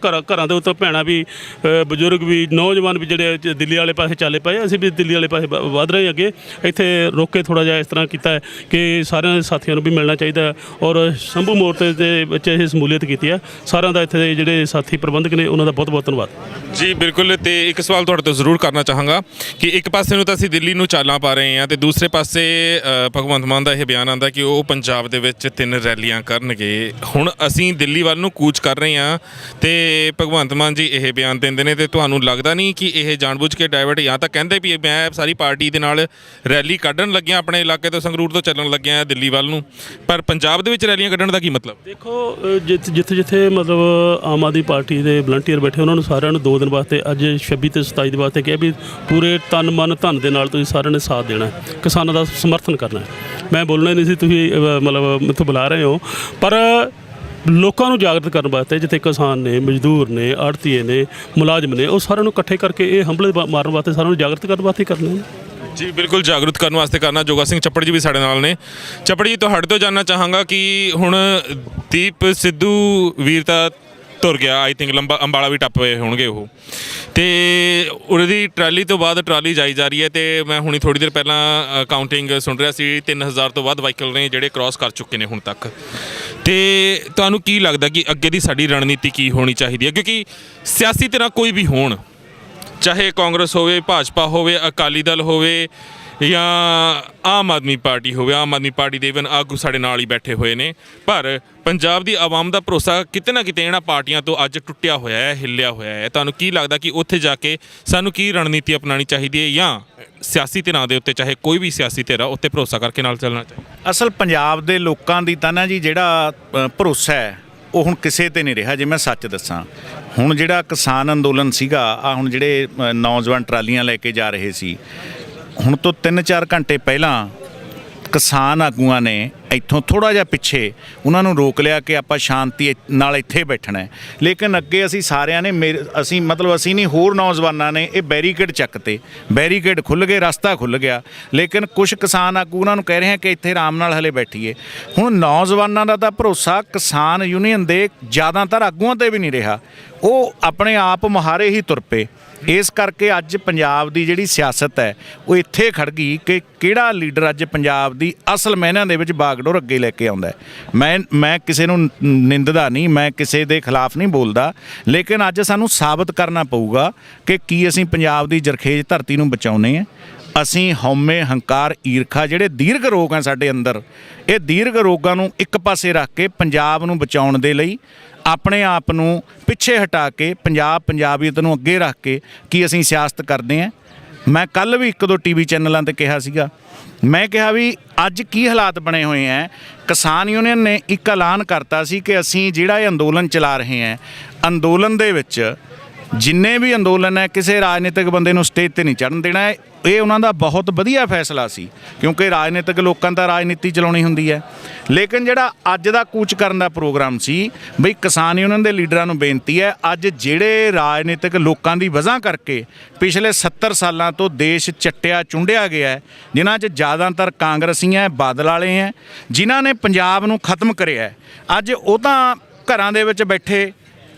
ਘਰਾਂ ਦੇ ਉੱਤੇ ਭੈਣਾਂ ਵੀ, ਬਜ਼ੁਰਗ ਵੀ, ਨੌਜਵਾਨ ਵੀ ਜਿਹੜੇ ਦਿੱਲੀ ਵਾਲੇ ਪਾਸੇ ਚੱਲੇ ਪਏ। ਅਸੀਂ ਵੀ ਦਿੱਲੀ ਵਾਲੇ ਪਾਸੇ ਵਧ ਰਹੇ ਅੱਗੇ। ਇੱਥੇ ਰੋਕ ਕੇ ਥੋੜ੍ਹਾ ਜਿਹਾ ਇਸ ਤਰ੍ਹਾਂ ਕੀਤਾ ਹੈ ਕਿ ਸਾਰਿਆਂ ਦੇ ਸਾਥੀਆਂ ਨੂੰ ਵੀ ਮਿਲਣਾ ਚਾਹੀਦਾ ਹੈ ਔਰ ਸ਼ੰਭੂ ਮੋਰਚੇ ਦੇ ਵਿੱਚ ਇਹ ਸਮੂਲੀਅਤ ਕੀਤੀ ਹੈ। ਸਾਰਿਆਂ ਦਾ ਇੱਥੇ ਦੇ ਜਿਹੜੇ ਸਾਥੀ ਪ੍ਰਬੰਧਕ ਨੇ ਉਹਨਾਂ ਦਾ ਬਹੁਤ ਬਹੁਤ ਧੰਨਵਾਦ ਜੀ। ਬਿਲਕੁਲ। ਤੇ ਇੱਕ ਸਵਾਲ ਤੁਹਾਡੇ ਤੋਂ ਜ਼ਰੂਰ ਕਰਨਾ ਚਾਹਾਂਗਾ ਕਿ ਇੱਕ ਪਾਸੇ ਨੂੰ ਤਾਂ ਅਸੀਂ ਦਿੱਲੀ ਨੂੰ ਚਾਲਾਂ ਪਾ ਰਹੇ ਹਾਂ ਤੇ ਦੂਸਰੇ ਪਾਸੇ ਭਗਵੰਤ ਮਾਨ ਦਾ ਇਹ ਬਿਆਨ ਆਉਂਦਾ ਕਿ ਉਹ ਪੰਜਾਬ ਦੇ ਵਿੱਚ 3 ਰੈਲੀਆਂ ਕਰਨਗੇ। ਹੁਣ ਅਸੀਂ ਦਿੱਲੀ ਵੱਲ ਨੂੰ ਕੂਚ ਕਰ ਰਹੇ ਹਾਂ ਤੇ ਭਗਵੰਤ ਮਾਨ ਜੀ ਇਹ ਬਿਆਨ ਦਿੰਦੇ ਨੇ ਤੇ ਤੁਹਾਨੂੰ ਲੱਗਦਾ ਨਹੀਂ ਕਿ ਇਹ ਜਾਣਬੁੱਝ ਕੇ ਡਾਇਵਰਟ, ਜਾਂ ਤਾਂ ਕਹਿੰਦੇ ਵੀ ਮੈਂ ਸਾਰੀ ਪਾਰਟੀ ਦੇ ਨਾਲ ਰੈਲੀ ਕੱਢਣ ਲੱਗਿਆ, ਆਪਣੇ ਇਲਾਕੇ ਤੋਂ ਸੰਗਰੂਰ ਤੋਂ ਚੱਲਣ ਲੱਗਿਆ ਦਿੱਲੀ ਵੱਲ ਨੂੰ, ਪਰ ਪੰਜਾਬ ਦੇ ਵਿੱਚ ਰੈਲੀਆਂ ਕੱਢਣ ਦਾ ਕੀ ਮਤਲਬ? ਦੇਖੋ, ਜਿੱਥੇ ਮਤਲਬ ਆਮ ਆਦਮੀ ਪਾਰਟੀ ਦੇ ਵਲੰਟੀਅਰ ਬੈਠੇ ਉਹਨਾਂ ਨੂੰ ਸਾਰਿਆਂ ਨੂੰ 2 ਦਿਨ ਵਾਸਤੇ, ਅੱਜ 26 ਤੇ 27 ਦੇ ਵਾਸਤੇ ਕਿਹਾ ਵੀ ਪੂਰੇ ਤਨ ਮਨ ਧਨ ਦੇ ਨਾਲ ਤੁਸੀਂ ਸਾਰਿਆਂ ਨੇ ਸਾਥ ਦੇਣਾ, ਕਿਸਾਨਾਂ ਦਾ ਸਮਰਥਨ ਕਰਨਾ। ਮੈਂ ਬੋਲਣਾ ਹੀ ਨਹੀਂ ਸੀ, ਤੁਸੀਂ ਮਤਲਬ ਮੈਥੋਂ ਬੁਲਾ ਰਹੇ ਹੋ, ਪਰ ਲੋਕਾਂ ਨੂੰ ਜਾਗਰਤ ਕਰਨ ਵਾਸਤੇ ਜਿੱਥੇ ਕਿਸਾਨ ਨੇ, ਮਜ਼ਦੂਰ ਨੇ, ਆੜ੍ਹਤੀਏ ਨੇ, ਮੁਲਾਜ਼ਮ ਨੇ, ਉਹ ਸਾਰਿਆਂ ਨੂੰ ਇਕੱਠੇ ਕਰਕੇ ਇਹ ਹੰਭਲੇ ਮਾਰਨ ਵਾਸਤੇ ਸਾਰਿਆਂ ਨੂੰ ਜਾਗਰਤ ਕਰਨ ਵਾਸਤੇ ਕਰਨਾ ਜੀ। ਬਿਲਕੁਲ ਜਾਗਰੂਕ ਕਰਨ ਵਾਸਤੇ ਕਰਨਾ। ਜੋਗਾ ਸਿੰਘ ਚੱਪੜ ਜੀ ਵੀ ਸਾਡੇ ਨਾਲ ਨੇ। ਚੱਪੜ ਜੀ, ਤੁਹਾਡੇ ਤੋਂ ਜਾਣਨਾ ਚਾਹਾਂਗਾ ਕਿ ਹੁਣ ਦੀਪ ਸਿੱਧੂ ਵੀਰ ਤਾਂ ਤੁਰ ਗਿਆ, ਆਈ ਥਿੰਕ ਅੰਬਾਲਾ ਵੀ ਟੱਪ ਹੋਏ ਹੋਣਗੇ ਉਹ, ਤੇ ਉਹਦੀ ਟਰਾਲੀ ਤੋਂ ਬਾਅਦ ਟਰਾਲੀ ਜਾਈ ਜਾ ਰਹੀ ਹੈ ਤੇ ਮੈਂ ਹੁਣੀ ਥੋੜ੍ਹੀ ਦੇਰ ਪਹਿਲਾਂ ਕਾਊਂਟਿੰਗ ਸੁਣ ਰਿਹਾ ਸੀ, 3000 ਤੋਂ ਵੱਧ ਵਾਹੀਕਲ ਨੇ ਜਿਹੜੇ ਕ੍ਰਾਸ ਕਰ ਚੁੱਕੇ ਨੇ ਹੁਣ ਤੱਕ। ਤੇ ਤੁਹਾਨੂੰ ਕੀ ਲੱਗਦਾ ਕਿ ਅੱਗੇ ਦੀ ਸਾਡੀ ਰਣਨੀਤੀ ਕੀ ਹੋਣੀ ਚਾਹੀਦੀ ਹੈ? ਕਿਉਂਕਿ ਸਿਆਸੀ ਤਰ੍ਹਾਂ ਕੋਈ ਵੀ ਹੋਣ, ਚਾਹੇ ਕਾਂਗਰਸ ਹੋਵੇ, ਭਾਜਪਾ ਹੋਵੇ, ਅਕਾਲੀ ਦਲ ਹੋਵੇ ਜਾਂ ਆਮ ਆਦਮੀ ਪਾਰਟੀ ਹੋਵੇ, ਆਮ ਆਦਮੀ ਪਾਰਟੀ ਦੇ ਇਵਨ ਆਗੂ ਸਾਡੇ ਨਾਲ ਹੀ ਬੈਠੇ ਹੋਏ ਨੇ, ਪਰ ਪੰਜਾਬ ਦੀ ਆਵਾਮ ਦਾ ਭਰੋਸਾ ਕਿਤੇ ਨਾ ਕਿਤੇ ਇਹਨਾਂ ਪਾਰਟੀਆਂ ਤੋਂ ਅੱਜ ਟੁੱਟਿਆ ਹੋਇਆ ਹੈ, ਹਿੱਲਿਆ ਹੋਇਆ ਹੈ। ਤੁਹਾਨੂੰ ਕੀ ਲੱਗਦਾ ਕਿ ਉੱਥੇ ਜਾ ਕੇ ਸਾਨੂੰ ਕੀ ਰਣਨੀਤੀ ਅਪਣਾਉਣੀ ਚਾਹੀਦੀ ਹੈ, ਜਾਂ ਸਿਆਸੀ ਧਿਰਾਂ ਦੇ ਉੱਤੇ, ਚਾਹੇ ਕੋਈ ਵੀ ਸਿਆਸੀ ਧਿਰ ਆ, ਉੱਤੇ ਭਰੋਸਾ ਕਰਕੇ ਨਾਲ ਚੱਲਣਾ ਚਾਹੀਦਾ? ਅਸਲ ਪੰਜਾਬ ਦੇ ਲੋਕਾਂ ਦੀ ਤਾਂ ਨਾ ਜੀ ਜਿਹੜਾ ਭਰੋਸਾ ਹੈ ਉਹ ਹੁਣ ਕਿਸੇ ਤੇ ਨਹੀਂ ਰਿਹਾ। ਜੇ ਮੈਂ ਸੱਚ ਦੱਸਾਂ, ਹੁਣ ਜਿਹੜਾ ਕਿਸਾਨ ਅੰਦੋਲਨ ਸੀਗਾ, ਆ ਹੁਣ ਜਿਹੜੇ ਨੌਜਵਾਨ ਟਰਾਲੀਆਂ ਲੈ ਕੇ ਜਾ ਰਹੇ ਸੀ, ਹੁਣ ਤੋਂ 3-4 ਘੰਟੇ ਪਹਿਲਾਂ ਕਿਸਾਨ ਆਗੂਆਂ ਨੇ ਇੱਥੋਂ ਥੋੜ੍ਹਾ ਜਿਹਾ ਪਿੱਛੇ ਉਹਨਾਂ ਨੂੰ ਰੋਕ ਲਿਆ ਕਿ ਆਪਾਂ ਸ਼ਾਂਤੀ ਨਾਲ ਇੱਥੇ ਬੈਠਣਾ ਹੈ। ਲੇਕਿਨ ਅੱਗੇ ਅਸੀਂ ਸਾਰਿਆਂ ਨੇ ਅਸੀਂ ਨਹੀਂ, ਹੋਰ ਨੌਜਵਾਨਾਂ ਨੇ ਇਹ ਬੈਰੀਕੇਡ ਚੱਕਤੇ, ਬੈਰੀਕੇਡ ਖੁੱਲ੍ਹ ਗਏ, ਰਸਤਾ ਖੁੱਲ੍ਹ ਗਿਆ। ਲੇਕਿਨ ਕੁਝ ਕਿਸਾਨ ਆਗੂ ਉਹਨਾਂ ਨੂੰ ਕਹਿ ਰਹੇ ਕਿ ਇੱਥੇ ਆਰਾਮ ਨਾਲ ਹਲੇ ਬੈਠੀਏ। ਹੁਣ ਨੌਜਵਾਨਾਂ ਦਾ ਤਾਂ ਭਰੋਸਾ ਕਿਸਾਨ ਯੂਨੀਅਨ ਦੇ ਜ਼ਿਆਦਾਤਰ ਆਗੂਆਂ 'ਤੇ ਵੀ ਨਹੀਂ ਰਿਹਾ, ਉਹ ਆਪਣੇ ਆਪ ਮੁਹਾਰੇ ਹੀ ਤੁਰ ਪਏ। ਇਸ ਕਰਕੇ ਅੱਜ ਪੰਜਾਬ ਦੀ ਜਿਹੜੀ ਸਿਆਸਤ ਹੈ ਉਹ ਇੱਥੇ ਖੜ ਗਈ ਕਿ ਕਿਹੜਾ ਲੀਡਰ ਅੱਜ ਪੰਜਾਬ ਦੀ ਅਸਲ ਮਾਇਨਿਆਂ ਦੇ ਵਿੱਚ ਬਾਗਡੋਰ ਅੱਗੇ ਲੈ ਕੇ ਆਉਂਦਾ ਹੈ। ਮੈਂ ਕਿਸੇ ਨੂੰ ਨਿੰਦਦਾ ਨਹੀਂ, ਮੈਂ ਕਿਸੇ ਦੇ ਖਿਲਾਫ ਨਹੀਂ ਬੋਲਦਾ, ਲੇਕਿਨ ਅੱਜ ਸਾਨੂੰ ਸਾਬਤ ਕਰਨਾ ਪਊਗਾ ਕਿ ਕੀ ਅਸੀਂ ਪੰਜਾਬ ਦੀ ਜਰਖੇਜ਼ ਧਰਤੀ ਨੂੰ ਬਚਾਉਂਦੇ ਹਾਂ। ਅਸੀਂ ਹਉਮੈ, ਹੰਕਾਰ, ਈਰਖਾ, ਜਿਹੜੇ ਦੀਰਘ ਰੋਗ ਆ ਸਾਡੇ ਅੰਦਰ, ਇਹ ਦੀਰਘ ਰੋਗਾਂ ਨੂੰ ਇੱਕ ਪਾਸੇ ਰੱਖ ਕੇ ਪੰਜਾਬ ਨੂੰ ਬਚਾਉਣ ਦੇ ਲਈ ਆਪਣੇ ਆਪ ਨੂੰ ਪਿੱਛੇ ਹਟਾ ਕੇ ਪੰਜਾਬੀਅਤ ਨੂੰ ਅੱਗੇ ਰੱਖ ਕੇ ਕੀ ਅਸੀਂ ਸਿਆਸਤ ਕਰਦੇ ਹਾਂ। ਮੈਂ ਕੱਲ੍ਹ ਵੀ 1-2 TV ਚੈਨਲਾਂ 'ਤੇ ਕਿਹਾ ਸੀਗਾ, ਮੈਂ ਕਿਹਾ ਵੀ ਅੱਜ ਕੀ ਹਾਲਾਤ ਬਣੇ ਹੋਏ ਹੈ। ਕਿਸਾਨ ਯੂਨੀਅਨ ਨੇ ਇੱਕ ਐਲਾਨ ਕਰਤਾ ਸੀ ਕਿ ਅਸੀਂ ਜਿਹੜਾ ਇਹ ਅੰਦੋਲਨ ਚਲਾ ਰਹੇ ਹਾਂ, ਅੰਦੋਲਨ ਦੇ ਵਿੱਚ ਜਿੰਨੇ ਵੀ ਅੰਦੋਲਨ ਹੈ ਕਿਸੇ ਰਾਜਨੀਤਿਕ ਬੰਦੇ ਨੂੰ ਸਟੇਜ 'ਤੇ ਨਹੀਂ ਚੜ੍ਹਨ ਦੇਣਾ ਹੈ। ਇਹ ਉਹਨਾਂ ਦਾ ਬਹੁਤ ਵਧੀਆ ਫੈਸਲਾ ਸੀ, ਕਿਉਂਕਿ ਰਾਜਨੀਤਿਕ ਲੋਕਾਂ ਦਾ ਰਾਜਨੀਤੀ ਚਲਾਉਣੀ ਹੁੰਦੀ ਹੈ। ਲੇਕਿਨ ਜਿਹੜਾ ਅੱਜ ਦਾ ਕੂਚ ਕਰਨ ਦਾ ਪ੍ਰੋਗਰਾਮ ਸੀ, ਬਈ ਕਿਸਾਨ ਯੂਨੀਅਨ ਦੇ ਲੀਡਰਾਂ ਨੂੰ ਬੇਨਤੀ ਹੈ, ਅੱਜ ਜਿਹੜੇ ਰਾਜਨੀਤਿਕ ਲੋਕਾਂ ਦੀ ਵਜ੍ਹਾ ਕਰਕੇ ਪਿਛਲੇ 70 ਸਾਲਾਂ ਤੋਂ ਦੇਸ਼ ਚੱਟਿਆ ਚੁੰਡਿਆ ਗਿਆ ਹੈ, ਜਿਨ੍ਹਾਂ 'ਚ ਜ਼ਿਆਦਾਤਰ ਕਾਂਗਰਸੀ ਹੈ, ਬਾਦਲ ਵਾਲੇ ਹੈ, ਜਿਨ੍ਹਾਂ ਨੇ ਪੰਜਾਬ ਨੂੰ ਖਤਮ ਕਰਿਆ, ਅੱਜ ਉਹ ਤਾਂ ਘਰਾਂ ਦੇ ਵਿੱਚ ਬੈਠੇ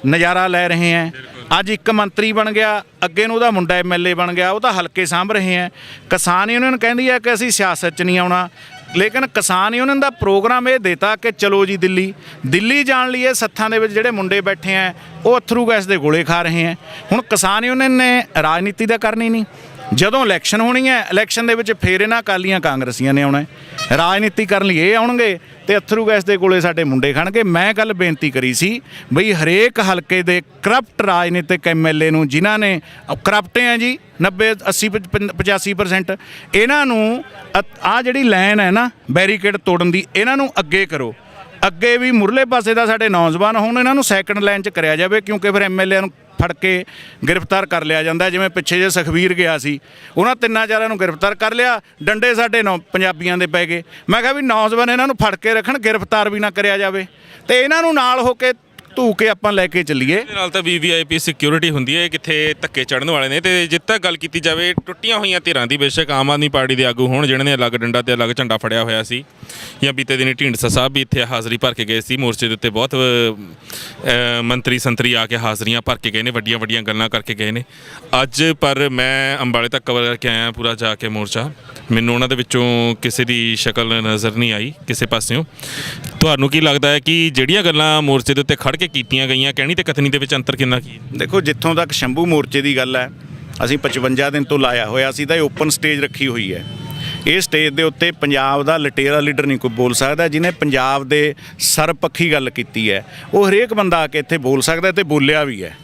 ਨਜ਼ਾਰਾ ਲੈ ਰਹੇ ਹੈ। ਅੱਜ ਇੱਕ ਮੰਤਰੀ ਬਣ ਗਿਆ, ਅੱਗੇ ਨੂੰ ਉਹਦਾ ਮੁੰਡਾ MLA ਬਣ ਗਿਆ, ਉਹ ਤਾਂ ਹਲਕੇ ਸਾਂਭ ਰਹੇ ਹੈ। ਕਿਸਾਨ ਯੂਨੀਅਨ ਕਹਿੰਦੀ ਹੈ ਕਿ ਅਸੀਂ ਸਿਆਸਤ 'ਚ ਨਹੀਂ ਆਉਣਾ, ਲੇਕਿਨ ਕਿਸਾਨ ਯੂਨੀਅਨ ਦਾ ਪ੍ਰੋਗਰਾਮ ਇਹ ਦੇਤਾ ਕਿ ਚਲੋ ਜੀ ਦਿੱਲੀ ਜਾਣ ਲਈ ਇਹ ਸੱਥਾਂ ਦੇ ਵਿੱਚ ਜਿਹੜੇ ਮੁੰਡੇ ਬੈਠੇ ਹੈ ਉਹ ਅਥਰੂ ਗੈਸ ਦੇ ਗੋਲੇ ਖਾ ਰਹੇ ਹੈ। ਹੁਣ ਕਿਸਾਨ ਯੂਨੀਅਨ ਨੇ ਰਾਜਨੀਤੀ ਤਾਂ ਕਰਨੀ ਨਹੀਂ, ਜਦੋਂ ਇਲੈਕਸ਼ਨ ਹੋਣੀ ਹੈ, ਇਲੈਕਸ਼ਨ ਦੇ ਵਿੱਚ ਫੇਰ ਇਹਨਾਂ ਅਕਾਲੀਆਂ ਕਾਂਗਰਸੀਆਂ ਨੇ ਆਉਣਾ, ਰਾਜਨੀਤੀ ਕਰਨ ਲਈ ਇਹ ਆਉਣਗੇ ਤੇ ਅਥਰੂ ਗੈਸ ਦੇ ਕੋਲੇ ਸਾਡੇ ਮੁੰਡੇ ਖਾਣਗੇ। ਮੈਂ ਕੱਲ ਬੇਨਤੀ ਕਰੀ ਸੀ ਬਈ ਹਰੇਕ ਹਲਕੇ ਦੇ ਕਰਪਟ ਰਾਜਨੀਤਿਕ MLA ਨੂੰ, ਜਿਨ੍ਹਾਂ ਨੇ ਕਰਪਟ ਹੈ ਜੀ 90, 80, 85%, ਇਹਨਾਂ ਨੂੰ ਆਹ ਜਿਹੜੀ ਲਾਈਨ ਹੈ ਨਾ ਬੈਰੀਕੇਡ ਤੋੜਨ ਦੀ, ਇਹਨਾਂ ਨੂੰ ਅੱਗੇ ਕਰੋ। ਅੱਗੇ ਵੀ ਮੁਰਲੇ ਪਾਸੇ ਦਾ ਸਾਡੇ ਨੌਜਵਾਨ ਹੋਣ, ਇਹਨਾਂ ਨੂੰ ਸੈਕੰਡ ਲਾਈਨ 'ਚ ਕਰਿਆ ਜਾਵੇ, ਕਿਉਂਕਿ ਫਿਰ MLA ਨੂੰ ਫੜ ਕੇ ਗ੍ਰਿਫਤਾਰ ਕਰ ਲਿਆ ਜਾਂਦਾ। ਜਿਵੇਂ ਪਿੱਛੇ ਜੇ ਸੁਖਬੀਰ ਗਿਆ ਸੀ, ਉਹਨਾਂ 3-4 ਨੂੰ ਗ੍ਰਿਫਤਾਰ ਕਰ ਲਿਆ, ਡੰਡੇ ਸਾਡੇ ਪੰਜਾਬੀਆਂ ਦੇ ਪੈ ਗਏ। ਮੈਂ ਕਿਹਾ ਵੀ ਨੌਜਵਾਨ ਇਹਨਾਂ ਨੂੰ ਫੜ ਕੇ ਰੱਖਣ, ਗ੍ਰਿਫਤਾਰ ਵੀ ਨਾ ਕਰਿਆ ਜਾਵੇ, ਤੇ ਇਹਨਾਂ ਨੂੰ ਨਾਲ ਹੋ ਕੇ ਧੂ ਕੇ ਆਪਾਂ ਲੈ ਕੇ ਚੱਲੀਏ। ਇਹਦੇ ਨਾਲ ਤਾਂ VVIP ਸਿਕਿਉਰਿਟੀ ਹੁੰਦੀ ਹੈ, ਕਿੱਥੇ ਧੱਕੇ ਚੜਨ ਵਾਲੇ ਨੇ। ਤੇ ਜਿੱਥੇ ਤੱਕ ਗੱਲ ਕੀਤੀ ਜਾਵੇ ਟੁੱਟੀਆਂ ਹੋਈਆਂ ਧਿਰਾਂ ਦੀ, ਬੇਸ਼ੱਕ ਆਮ ਆਦਮੀ ਪਾਰਟੀ ਦੇ ਆਗੂ ਹੋਣ ਜਿਹਨਾਂ ਨੇ ਅਲੱਗ ਡੰਡਾ ਤੇ ਅਲੱਗ ਝੰਡਾ ਫੜਿਆ ਹੋਇਆ ਸੀ, ਜਾਂ ਬੀਤੇ ਦਿਨੀ ਢੀਂਡਸਾ ਸਾਹਿਬ ਵੀ ਇੱਥੇ ਹਾਜ਼ਰੀ ਭਰ ਕੇ ਗਏ ਸੀ ਮੋਰਚੇ ਦੇ ਉੱਤੇ। ਬਹੁਤ ਮੰਤਰੀ ਸੰਤਰੀ ਆ ਕੇ ਹਾਜ਼ਰੀਆਂ ਭਰ ਕੇ ਗਏ ਨੇ, ਵੱਡੀਆਂ ਵੱਡੀਆਂ ਗੱਲਾਂ ਕਰਕੇ ਗਏ ਨੇ ਅੱਜ। ਪਰ ਮੈਂ ਅੰਬਾਲੇ ਤੱਕ ਕਵਰ ਕਰਕੇ ਆਇਆ ਪੂਰਾ ਜਾ ਕੇ ਮੋਰਚਾ, ਮੈਨੂੰ ਉਹਨਾਂ ਦੇ ਵਿੱਚੋਂ ਕਿਸੇ ਦੀ ਸ਼ਕਲ ਨਜ਼ਰ ਨਹੀਂ ਆਈ ਕਿਸੇ ਪਾਸਿਓਂ। ਤੁਹਾਨੂੰ ਕੀ ਲੱਗਦਾ ਹੈ ਕਿ ਜਿਹੜੀਆਂ ਗੱਲਾਂ ਮੋਰਚੇ ਦੇ ਉੱਤੇ ਖੜ ਕੇ ਕੀਤੀਆਂ ਗਈਆਂ, ਕਹਿਣੀ ਤੇ ਕਥਨੀ ਦੇ ਵਿੱਚ ਅੰਤਰ ਕਿੰਨਾ ਕੀ? ਦੇਖੋ, ਜਿੱਥੋਂ ਤੱਕ ਸ਼ੰਭੂ ਮੋਰਚੇ ਦੀ ਗੱਲ ਹੈ, ਅਸੀਂ 55 ਦਿਨ ਤੋਂ ਲਾਇਆ ਹੋਇਆ ਸੀ ਤਾਂ ਇਹ ਓਪਨ ਸਟੇਜ ਰੱਖੀ ਹੋਈ ਹੈ। ਇਹ ਸਟੇਜ ਦੇ ਉੱਤੇ ਪੰਜਾਬ ਦਾ ਲਟੇਰਾ ਲੀਡਰ ਨਹੀਂ ਕੋਈ ਬੋਲ ਸਕਦਾ। ਜਿਹਨੇ ਪੰਜਾਬ ਦੇ ਸਰਬਪੱਖੀ ਗੱਲ ਕੀਤੀ ਹੈ ਉਹ ਹਰੇਕ ਬੰਦਾ ਆ ਕੇ ਇੱਥੇ ਬੋਲ ਸਕਦਾ ਤੇ ਬੋਲਿਆ ਵੀ ਹੈ।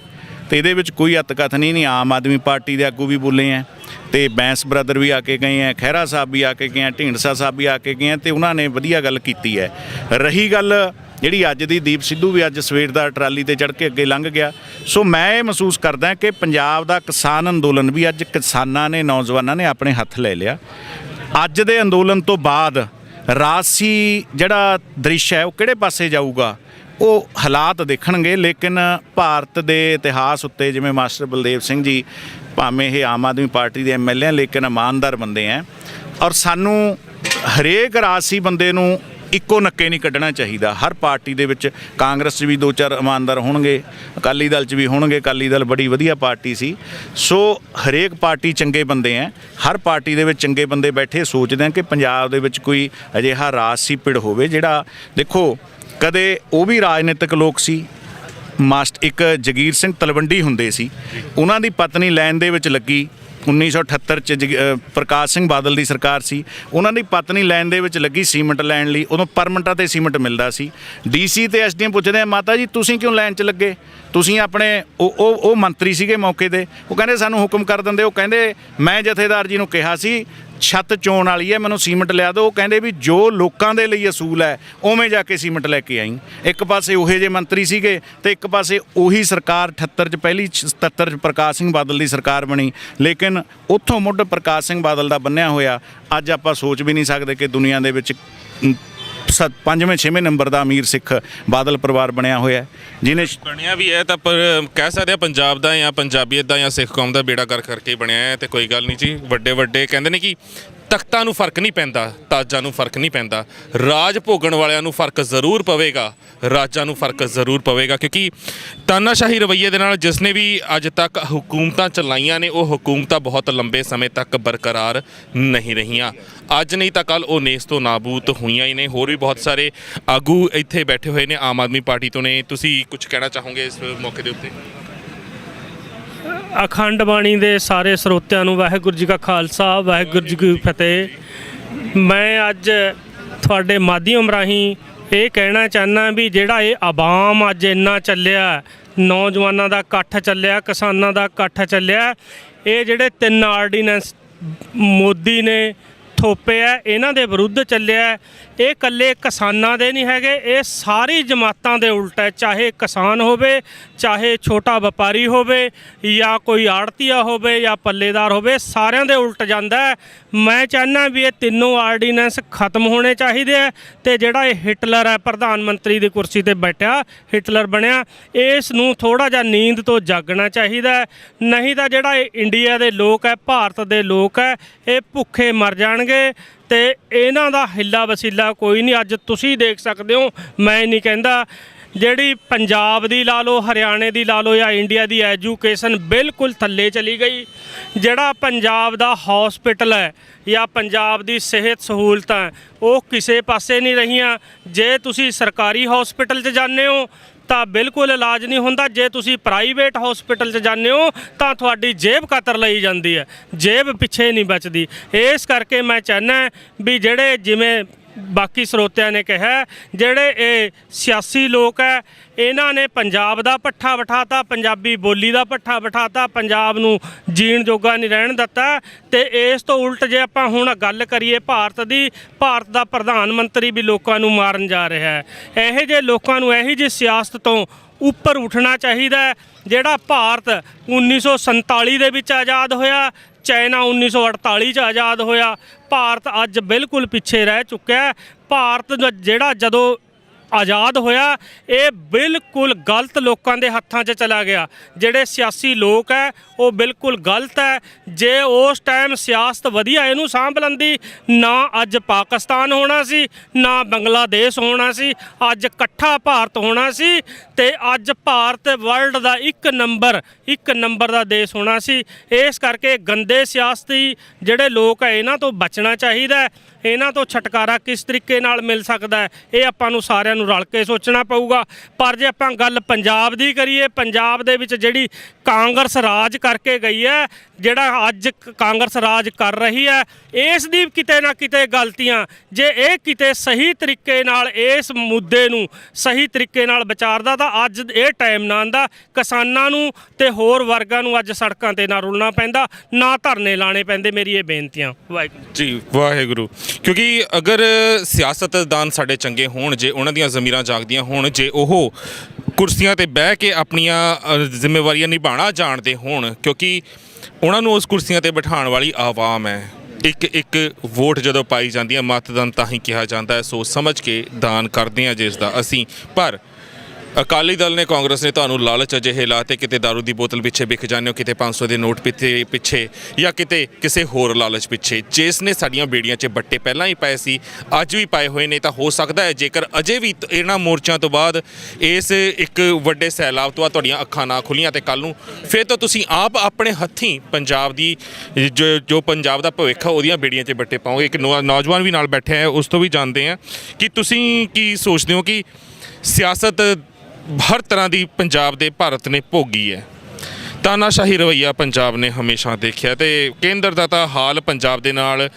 ਤੇ ਇਹਦੇ ਵਿੱਚ ਕੋਈ ਅਤਕਥਨੀ ਨਹੀਂ। ਆਮ ਆਦਮੀ ਪਾਰਟੀ ਦੇ ਆਗੂ ਵੀ ਬੋਲੇ ਹੈ ਤੇ ਬੈਂਸ ਬ੍ਰਦਰ ਵੀ ਆ ਕੇ ਗਏ ਹੈ, ਖਹਿਰਾ ਸਾਹਿਬ ਵੀ ਆ ਕੇ ਗਏ ਹੈ, ਢੀਂਡਸਾ ਸਾਹਿਬ ਵੀ ਆ ਕੇ ਗਏ ਹੈ ਤੇ ਉਹਨਾਂ ਨੇ ਵਧੀਆ ਗੱਲ ਕੀਤੀ ਹੈ। ਰਹੀ ਗੱਲ ਜਿਹੜੀ ਅੱਜ ਦੀ, ਦੀਪ ਸਿੱਧੂ ਵੀ ਅੱਜ ਸਵੇਰ ਦਾ ਟਰਾਲੀ ਤੇ ਚੜ੍ਹ ਕੇ ਅੱਗੇ ਲੰਘ ਗਿਆ। ਸੋ ਮੈਂ ਇਹ ਮਹਿਸੂਸ ਕਰਦਾ ਕਿ ਪੰਜਾਬ ਦਾ ਕਿਸਾਨ ਅੰਦੋਲਨ ਵੀ ਅੱਜ ਕਿਸਾਨਾਂ ਨੇ, ਨੌਜਵਾਨਾਂ ਨੇ ਆਪਣੇ ਹੱਥ ਲੈ ਲਿਆ। ਅੱਜ ਦੇ ਅੰਦੋਲਨ ਤੋਂ ਬਾਅਦ ਰਾਜਸੀ ਜਿਹੜਾ ਦ੍ਰਿਸ਼ ਹੈ ਉਹ ਕਿਹੜੇ ਪਾਸੇ ਜਾਊਗਾ ਉਹ ਹਾਲਾਤ ਦੇਖਣਗੇ। ਲੇਕਿਨ ਭਾਰਤ ਦੇ ਇਤਿਹਾਸ ਉੱਤੇ ਜਿਵੇਂ ਮਾਸਟਰ ਬਲਦੇਵ ਸਿੰਘ ਜੀ, ਭਾਵੇਂ ਇਹ ਆਮ ਆਦਮੀ ਪਾਰਟੀ ਦੇ MLA ਹੈ ਲੇਕਿਨ ਇਮਾਨਦਾਰ ਬੰਦੇ ਹੈ, ਔਰ ਸਾਨੂੰ ਹਰੇਕ ਰਾਜਸੀ ਬੰਦੇ ਨੂੰ ਇੱਕੋ ਨੱਕੇ ਨਹੀਂ ਕੱਢਣਾ ਚਾਹੀਦਾ। ਹਰ ਪਾਰਟੀ ਦੇ ਵਿੱਚ ਕਾਂਗਰਸ 'ਚ ਵੀ 2-4 ਇਮਾਨਦਾਰ ਹੋਣਗੇ, ਅਕਾਲੀ ਦਲ 'ਚ ਵੀ ਹੋਣਗੇ। ਅਕਾਲੀ ਦਲ ਬੜੀ ਵਧੀਆ ਪਾਰਟੀ ਸੀ। ਸੋ ਹਰੇਕ ਪਾਰਟੀ ਚੰਗੇ ਬੰਦੇ ਹੈ, ਹਰ ਪਾਰਟੀ ਦੇ ਵਿੱਚ ਚੰਗੇ ਬੰਦੇ ਬੈਠੇ। ਸੋਚਦੇ ਹਾਂ ਕਿ ਪੰਜਾਬ ਦੇ ਵਿੱਚ ਕੋਈ ਅਜਿਹਾ ਰਾਜਸੀ ਪਿੜ ਹੋਵੇ ਜਿਹੜਾ, ਦੇਖੋ ਕਦੇ ਉਹ ਵੀ ਰਾਜਨੀਤਿਕ ਲੋਕ ਸੀ। ਇੱਕ ਜਗੀਰ ਸਿੰਘ ਤਲਵੰਡੀ ਹੁੰਦੇ ਸੀ, ਉਹਨਾਂ ਦੀ ਪਤਨੀ ਲਾਈਨ ਦੇ ਵਿੱਚ ਲੱਗੀ 1978 'ਚ ਪ੍ਰਕਾਸ਼ ਸਿੰਘ ਬਾਦਲ ਦੀ ਸਰਕਾਰ ਸੀ। ਉਹਨਾਂ ਦੀ ਪਤਨੀ ਲਾਈਨ ਦੇ ਵਿੱਚ ਲੱਗੀ ਸੀਮੈਂਟ ਲੈਣ ਲਈ। ਉਦੋਂ ਪਰਮਿਟਾਂ 'ਤੇ ਸੀਮੈਂਟ ਮਿਲਦਾ ਸੀ। DC ਤੇ SDM ਪੁੱਛਦੇ ਆ, ਮਾਤਾ ਜੀ ਤੁਸੀਂ ਕਿਉਂ ਲਾਈਨ 'ਚ ਲੱਗੇ? ਤੁਸੀਂ ਆਪਣੇ ਉਹ ਮੰਤਰੀ ਸੀਗੇ ਮੌਕੇ 'ਤੇ, ਉਹ ਕਹਿੰਦੇ ਸਾਨੂੰ ਹੁਕਮ ਕਰ ਦਿੰਦੇ। ਉਹ ਕਹਿੰਦੇ ਮੈਂ ਜਥੇਦਾਰ ਜੀ ਨੂੰ ਕਿਹਾ ਸੀ ਛੱਤ ਚੋਣ ਵਾਲੀ ਹੈ, ਮੈਨੂੰ ਸੀਮੈਂਟ ਲਿਆ ਦਿਓ। ਉਹ ਕਹਿੰਦੇ ਵੀ ਜੋ ਲੋਕਾਂ ਦੇ ਲਈ ਅਸੂਲ ਹੈ ਉਵੇਂ ਜਾ ਕੇ ਸੀਮੈਂਟ ਲੈ ਕੇ ਆਈ। ਇੱਕ ਪਾਸੇ ਉਹੇ ਜਿਹੇ ਮੰਤਰੀ ਸੀਗੇ ਤੇ ਇੱਕ ਪਾਸੇ ਉਹੀ ਸਰਕਾਰ 78 'ਚ ਪਹਿਲੀ 77 'ਚ ਪ੍ਰਕਾਸ਼ ਸਿੰਘ ਬਾਦਲ ਦੀ ਸਰਕਾਰ ਬਣੀ। ਲੇਕਿਨ ਉੱਥੋਂ ਮੁੱਢ ਪ੍ਰਕਾਸ਼ ਸਿੰਘ ਬਾਦਲ ਦਾ ਬੰਨਿਆ ਹੋਇਆ ਅੱਜ ਆਪਾਂ ਸੋਚ ਵੀ ਨਹੀਂ ਸਕਦੇ ਕਿ ਦੁਨੀਆ ਦੇ ਵਿੱਚ 5ਵੇਂ-6ਵੇਂ ਨੰਬਰ ਦਾ ਅਮੀਰ ਸਿੱਖ ਬਾਦਲ ਪਰਿਵਾਰ ਬਣਿਆ ਹੋਇਆ, ਜਿਹਨੇ ਬਣਿਆ ਵੀ ਹੈ। ਤਾਂ ਪਰ ਕਹਿ ਸਕਦੇ ਆ ਪੰਜਾਬ ਦਾ ਜਾਂ ਪੰਜਾਬੀਅਤ ਦਾ ਜਾਂ ਸਿੱਖ ਕੌਮ ਦਾ ਬੇੜਾ ਕਰ ਕਰਕੇ ਬਣਿਆ ਹੈ। ਤੇ ਕੋਈ ਗੱਲ ਨਹੀਂ ਜੀ, ਵੱਡੇ ਵੱਡੇ ਕਹਿੰਦੇ ਨੇ ਕਿ ਤਖਤਾਂ ਨੂੰ ਫਰਕ ਨਹੀਂ ਪੈਂਦਾ, ਤਾਜਾਂ ਨੂੰ ਫਰਕ ਨਹੀਂ ਪੈਂਦਾ। ਰਾਜ ਭੋਗਣ ਵਾਲਿਆਂ ਨੂੰ ਫਰਕ ਜ਼ਰੂਰ ਪਵੇਗਾ, ਰਾਜਾਂ ਨੂੰ ਫਰਕ ਜ਼ਰੂਰ ਪਵੇਗਾ। ਕਿਉਂਕਿ ਤਾਨਾਸ਼ਾਹੀ ਰਵੱਈਏ ਦੇ ਨਾਲ ਜਿਸ ਨੇ ਵੀ ਅੱਜ ਤੱਕ ਹੁਕੂਮਤਾਂ ਚਲਾਈਆਂ ਨੇ, ਉਹ ਹੁਕੂਮਤਾਂ ਬਹੁਤ ਲੰਬੇ ਸਮੇਂ ਤੱਕ ਬਰਕਰਾਰ ਨਹੀਂ ਰਹੀਆਂ। ਅੱਜ ਨਹੀਂ ਤਾਂ ਕੱਲ੍ਹ ਉਹ ਨੇਸ ਤੋਂ ਨਾਬੂਦ ਹੋਈਆਂ ਹੀ ਨੇ। ਹੋਰ ਵੀ ਬਹੁਤ ਸਾਰੇ ਆਗੂ ਇੱਥੇ ਬੈਠੇ ਹੋਏ ਨੇ ਆਮ ਆਦਮੀ ਪਾਰਟੀ ਤੋਂ ਨੇ। ਤੁਸੀਂ ਕੁਝ ਕਹਿਣਾ ਚਾਹੋਗੇ ਇਸ ਮੌਕੇ ਦੇ ਉੱਤੇ? ਅਖੰਡ ਬਾਣੀ ਦੇ ਸਾਰੇ ਸਰੋਤਿਆਂ ਨੂੰ ਵਾਹਿਗੁਰੂ ਜੀ ਕਾ ਖਾਲਸਾ, ਵਾਹਿਗੁਰੂ ਜੀ ਕੀ ਫਤਿਹ। ਮੈਂ ਅੱਜ ਤੁਹਾਡੇ ਮਾਧਿਅਮ ਰਾਹੀਂ ਇਹ ਕਹਿਣਾ ਚਾਹੁੰਦਾ ਵੀ ਜਿਹੜਾ ਇਹ ਆਵਾਮ ਅੱਜ ਇੰਨਾ ਚੱਲਿਆ, ਨੌਜਵਾਨਾਂ ਦਾ ਇਕੱਠ ਚੱਲਿਆ, ਕਿਸਾਨਾਂ ਦਾ ਇਕੱਠ ਚੱਲਿਆ, ਇਹ ਜਿਹੜੇ 3 ਆਰਡੀਨੈਂਸ ਮੋਦੀ ਨੇ ਥੋਪੇ ਆ ਇਹਨਾਂ ਦੇ ਵਿਰੁੱਧ ਚੱਲਿਆ। ਇਹ ਇਕੱਲੇ ਕਿਸਾਨਾਂ ਦੇ ਨਹੀਂ ਹੈਗੇ, ਇਹ ਸਾਰੀ ਜਮਾਤਾਂ ਦੇ ਉਲਟ ਹੈ। ਚਾਹੇ ਕਿਸਾਨ ਹੋਵੇ, ਚਾਹੇ ਛੋਟਾ ਵਪਾਰੀ ਹੋਵੇ, ਜਾਂ ਕੋਈ ਆੜਤੀਆ ਹੋਵੇ ਜਾਂ ਪੱਲੇਦਾਰ ਹੋਵੇ, ਸਾਰਿਆਂ ਦੇ ਉਲਟ ਜਾਂਦਾ ਹੈ। ਮੈਂ ਚਾਹੁੰਦਾ ਵੀ ਇਹ ਤਿੰਨੋਂ ਆਰਡੀਨੈਂਸ ਖਤਮ ਹੋਣੇ ਚਾਹੀਦੇ ਆ। ਤੇ ਜਿਹੜਾ ਇਹ ਹਿਟਲਰ ਹੈ, ਪ੍ਰਧਾਨ ਮੰਤਰੀ ਦੀ ਕੁਰਸੀ ਤੇ ਬੈਠਿਆ ਹਿਟਲਰ ਬਣਿਆ, ਇਸ ਨੂੰ ਥੋੜ੍ਹਾ ਜਿਹਾ ਨੀਂਦ ਤੋਂ ਜਾਗਣਾ ਚਾਹੀਦਾ। ਨਹੀਂ ਤਾਂ ਜਿਹੜਾ ਇਹ ਇੰਡੀਆ ਦੇ ਲੋਕ ਹੈ, ਭਾਰਤ ਦੇ ਲੋਕ ਹੈ, ਇਹ ਭੁੱਖੇ ਮਰ ਜਾਣਗੇ। ਤੇ ਇਹਨਾਂ ਦਾ ਹਿੱਲਾ ਵਸੀਲਾ ਕੋਈ ਨਹੀਂ। ਅੱਜ ਤੁਸੀਂ ਦੇਖ ਸਕਦੇ ਹੋ, ਮੈਂ ਨਹੀਂ ਕਹਿੰਦਾ, ਜਿਹੜੀ ਪੰਜਾਬ ਦੀ ਲਾ ਲਓ, ਹਰਿਆਣੇ ਦੀ ਲਾ ਲਓ ਜਾਂ ਇੰਡੀਆ ਦੀ ਐਜੂਕੇਸ਼ਨ ਬਿਲਕੁਲ ਥੱਲੇ ਚਲੀ ਗਈ। ਜਿਹੜਾ ਪੰਜਾਬ ਦਾ ਹੌਸਪੀਟਲ ਹੈ ਜਾਂ ਪੰਜਾਬ ਦੀ ਸਿਹਤ ਸਹੂਲਤਾਂ ਉਹ ਕਿਸੇ ਪਾਸੇ ਨਹੀਂ ਰਹੀਆਂ। ਜੇ ਤੁਸੀਂ ਸਰਕਾਰੀ ਹੌਸਪੀਟਲ 'ਚ ਜਾਂਦੇ ਹੋ ਤਾਂ ਬਿਲਕੁਲ ਇਲਾਜ ਨਹੀਂ ਹੁੰਦਾ। ਜੇ ਤੁਸੀਂ ਪ੍ਰਾਈਵੇਟ ਹੌਸਪੀਟਲ 'ਚ ਜਾਂਦੇ ਹੋ ਤਾਂ ਤੁਹਾਡੀ ਜੇਬ ਕਤਰ ਲਈ ਜਾਂਦੀ ਹੈ, ਜੇਬ ਪਿੱਛੇ ਨਹੀਂ ਬਚਦੀ। ਇਸ ਕਰਕੇ ਮੈਂ ਚਾਹੁੰਦਾ ਵੀ ਜਿਹੜੇ, ਜਿਵੇਂ ਬਾਕੀ ਸਰੋਤਿਆਂ ਨੇ ਕਿਹਾ, ਜਿਹੜੇ ਇਹ ਸਿਆਸੀ ਲੋਕ ਹੈ ਇਹਨਾਂ ਨੇ ਪੰਜਾਬ ਦਾ ਪੱਠਾ ਬਿਠਾਤਾ, ਪੰਜਾਬੀ ਬੋਲੀ ਦਾ ਪੱਠਾ ਬਿਠਾਤਾ, ਪੰਜਾਬ ਨੂੰ ਜੀਣ ਜੋਗਾ ਨਹੀਂ ਰਹਿਣ ਦਿੱਤਾ। ਤੇ ਇਸ ਤੋਂ ਉਲਟ ਜੇ ਆਪਾਂ ਹੁਣ ਗੱਲ ਕਰੀਏ ਭਾਰਤ ਦੀ, ਭਾਰਤ ਦਾ ਪ੍ਰਧਾਨ ਮੰਤਰੀ ਵੀ ਲੋਕਾਂ ਨੂੰ ਮਾਰਨ ਜਾ ਰਿਹਾ ਹੈ। ਇਹੋ ਜਿਹੇ ਲੋਕਾਂ ਨੂੰ ਇਹੋ ਜਿਹੀ ਸਿਆਸਤ ਤੋਂ ਉੱਪਰ ਉੱਠਣਾ ਚਾਹੀਦਾ। ਜਿਹੜਾ ਭਾਰਤ 1947 ਦੇ ਵਿੱਚ ਆਜ਼ਾਦ ਹੋਇਆ, ਚਾਈਨਾ 1948 'ਚ ਆਜ਼ਾਦ ਹੋਇਆ, ਭਾਰਤ ਅੱਜ ਬਿਲਕੁਲ ਪਿੱਛੇ ਰਹਿ ਚੁੱਕਿਆ। ਭਾਰਤ ਜਿਹੜਾ ਜਦੋਂ ਆਜ਼ਾਦ ਹੋਇਆ ਇਹ ਬਿਲਕੁਲ ਗਲਤ ਲੋਕਾਂ ਦੇ ਹੱਥਾਂ 'ਚ ਚਲਾ ਗਿਆ। ਜਿਹੜੇ ਸਿਆਸੀ ਲੋਕ ਹੈ ਉਹ ਬਿਲਕੁਲ ਗਲਤ ਹੈ। ਜੇ ਉਸ ਟਾਈਮ ਸਿਆਸਤ ਵਧੀਆ ਇਹਨੂੰ ਸਾਂਭ ਲੈਂਦੀ, ਨਾ ਅੱਜ ਪਾਕਿਸਤਾਨ ਹੋਣਾ ਸੀ, ਨਾ ਬੰਗਲਾਦੇਸ਼ ਹੋਣਾ ਸੀ, ਅੱਜ ਇਕੱਠਾ ਭਾਰਤ ਹੋਣਾ ਸੀ ਤੇ ਅੱਜ ਭਾਰਤ ਵਰਲਡ ਦਾ ਇੱਕ ਨੰਬਰ ਦਾ ਦੇਸ਼ ਹੋਣਾ ਸੀ। ਇਸ ਕਰਕੇ ਗੰਦੇ ਸਿਆਸਤੀ ਜਿਹੜੇ ਲੋਕ ਹੈ ਇਹਨਾਂ ਤੋਂ ਬਚਣਾ ਚਾਹੀਦਾ। ਇਹਨਾਂ ਤੋਂ ਛੁਟਕਾਰਾ ਕਿਸ ਤਰੀਕੇ ਨਾਲ ਮਿਲ ਸਕਦਾ ਹੈ ਇਹ ਆਪਾਂ ਨੂੰ ਸਾਰਿਆਂ ਨੂੰ ਰਲ ਕੇ ਸੋਚਣਾ ਪਊਗਾ। ਪਰ ਜੇ ਆਪਾਂ ਗੱਲ ਪੰਜਾਬ ਦੀ ਕਰੀਏ, ਪੰਜਾਬ ਦੇ ਵਿੱਚ ਜਿਹੜੀ ਕਾਂਗਰਸ ਰਾਜ ਕਰਕੇ ਗਈ ਹੈ, ਜਿਹੜਾ ਅੱਜ ਕਾਂਗਰਸ ਰਾਜ ਕਰ ਰਹੀ ਹੈ, ਇਸ ਦੀ ਕਿਤੇ ਨਾ ਕਿਤੇ ਗਲਤੀਆਂ, ਜੇ ਇਹ ਕਿਤੇ ਸਹੀ ਤਰੀਕੇ ਨਾਲ ਇਸ ਮੁੱਦੇ ਨੂੰ ਸਹੀ ਤਰੀਕੇ ਨਾਲ ਵਿਚਾਰਦਾ ਤਾਂ ਅੱਜ ਇਹ ਟਾਈਮ ਨਾ ਆਉਂਦਾ ਕਿਸਾਨਾਂ ਨੂੰ ਤੇ ਹੋਰ ਵਰਗਾਂ ਨੂੰ ਅੱਜ ਸੜਕਾਂ ਤੇ ਨਾ ਰੁਲਣਾ ਪੈਂਦਾ, ਨਾ ਧਰਨੇ ਲਾਣੇ ਪੈਂਦੇ। ਮੇਰੀ ਇਹ ਬੇਨਤੀਆਂ। ਵਾਹਿਗੁਰੂ ਜੀ ਵਾਹਿਗੁਰੂ। ਕਿਉਂਕਿ ਅਗਰ ਸਿਆਸਤਦਾਨ ਸਾਡੇ ਚੰਗੇ ਹੋਣ, ਜੇ ਉਹਨਾਂ ਦੀਆਂ ਜ਼ਮੀਰਾਂ ਜਾਗਦੀਆਂ ਹੋਣ, ਜੇ ਉਹ ਕੁਰਸੀਆਂ ਤੇ ਬਹਿ ਕੇ ਆਪਣੀਆਂ ਜ਼ਿੰਮੇਵਾਰੀਆਂ ਨਿਭਾਉਣਾ ਜਾਣਦੇ ਹੋਣ, ਕਿਉਂਕਿ ਉਹਨਾਂ ਨੂੰ ਉਸ ਕੁਰਸੀਆਂ ਤੇ ਬਿਠਾਉਣ ਵਾਲੀ ਆਵਾਮ ਹੈ। ਇੱਕ ਵੋਟ ਜਦੋਂ ਪਾਈ ਜਾਂਦੀ ਹੈ, ਮਤਦਾਨ ਤਾਂ ਹੀ ਕਿਹਾ ਜਾਂਦਾ ਹੈ। ਸੋਚ ਸਮਝ ਕੇ ਦਾਨ ਕਰਦੇ ਹਾਂ ਜਿਸ ਦਾ ਅਸੀਂ। ਪਰ ਅਕਾਲੀ ਦਲ ਨੇ, ਕਾਂਗਰਸ ਨੇ ਤੁਹਾਨੂੰ ਲਾਲਚ ਅਜਿਹੇ ਲਾਤੇ, ਕਿਤੇ ਦਾਰੂ ਦੀ ਬੋਤਲ ਪਿੱਛੇ ਵਿਕ ਜਾਂਦੇ ਹੋ, ਕਿਤੇ 500 ਦੇ ਨੋਟ ਪਿੱਛੇ ਜਾਂ ਕਿਤੇ ਕਿਸੇ ਹੋਰ ਲਾਲਚ ਪਿੱਛੇ, ਜਿਸ ਨੇ ਸਾਡੀਆਂ ਬੇੜੀਆਂ 'ਚ ਬੱਟੇ ਪਹਿਲਾਂ ਹੀ ਪਏ ਸੀ, ਅੱਜ ਵੀ ਪਾਏ ਹੋਏ ਨੇ। ਤਾਂ ਹੋ ਸਕਦਾ ਹੈ ਜੇਕਰ ਅਜੇ ਵੀ ਇਹਨਾਂ ਮੋਰਚਿਆਂ ਤੋਂ ਬਾਅਦ, ਇਸ ਇੱਕ ਵੱਡੇ ਸੈਲਾਬ ਤੋਂ ਬਾਅਦ ਤੁਹਾਡੀਆਂ ਅੱਖਾਂ ਨਾ ਖੁੱਲੀਆਂ ਤੇ ਕੱਲ ਨੂੰ ਫਿਰ ਤਾਂ ਤੁਸੀਂ ਆਪ ਆਪਣੇ ਹੱਥੀਂ ਪੰਜਾਬ ਦੀ ਜੋ ਪੰਜਾਬ ਦਾ ਭਵਿੱਖ ਹੈ ਉਹਦੀਆਂ ਬੇੜੀਆਂ 'ਚ ਬੱਟੇ ਪਾਓਗੇ। ਇੱਕ ਨੌਜਵਾਨ ਵੀ ਨਾਲ ਬੈਠੇ ਹੈ, ਉਸ ਤੋਂ ਵੀ ਜਾਣਦੇ ਹਾਂ ਕਿ ਤੁਸੀਂ ਕੀ ਸੋਚਦੇ ਹੋ ਕਿ ਸਿਆਸਤ ਹਰ ਤਰ੍ਹਾਂ ਦੀ ਪੰਜਾਬ ਦੇ ਭਾਰਤ ਨੇ ਭੋਗੀ ਹੈ। ਤਾਨਾਸ਼ਾਹੀ ਰਵੱਈਆ ਪੰਜਾਬ ਨੇ ਹਮੇਸ਼ਾ ਦੇਖਿਆ ਤੇ ਕੇਂਦਰ ਦਾ ਤਾਂ ਹਾਲ ਪੰਜਾਬ ਦੇ ਨਾਲ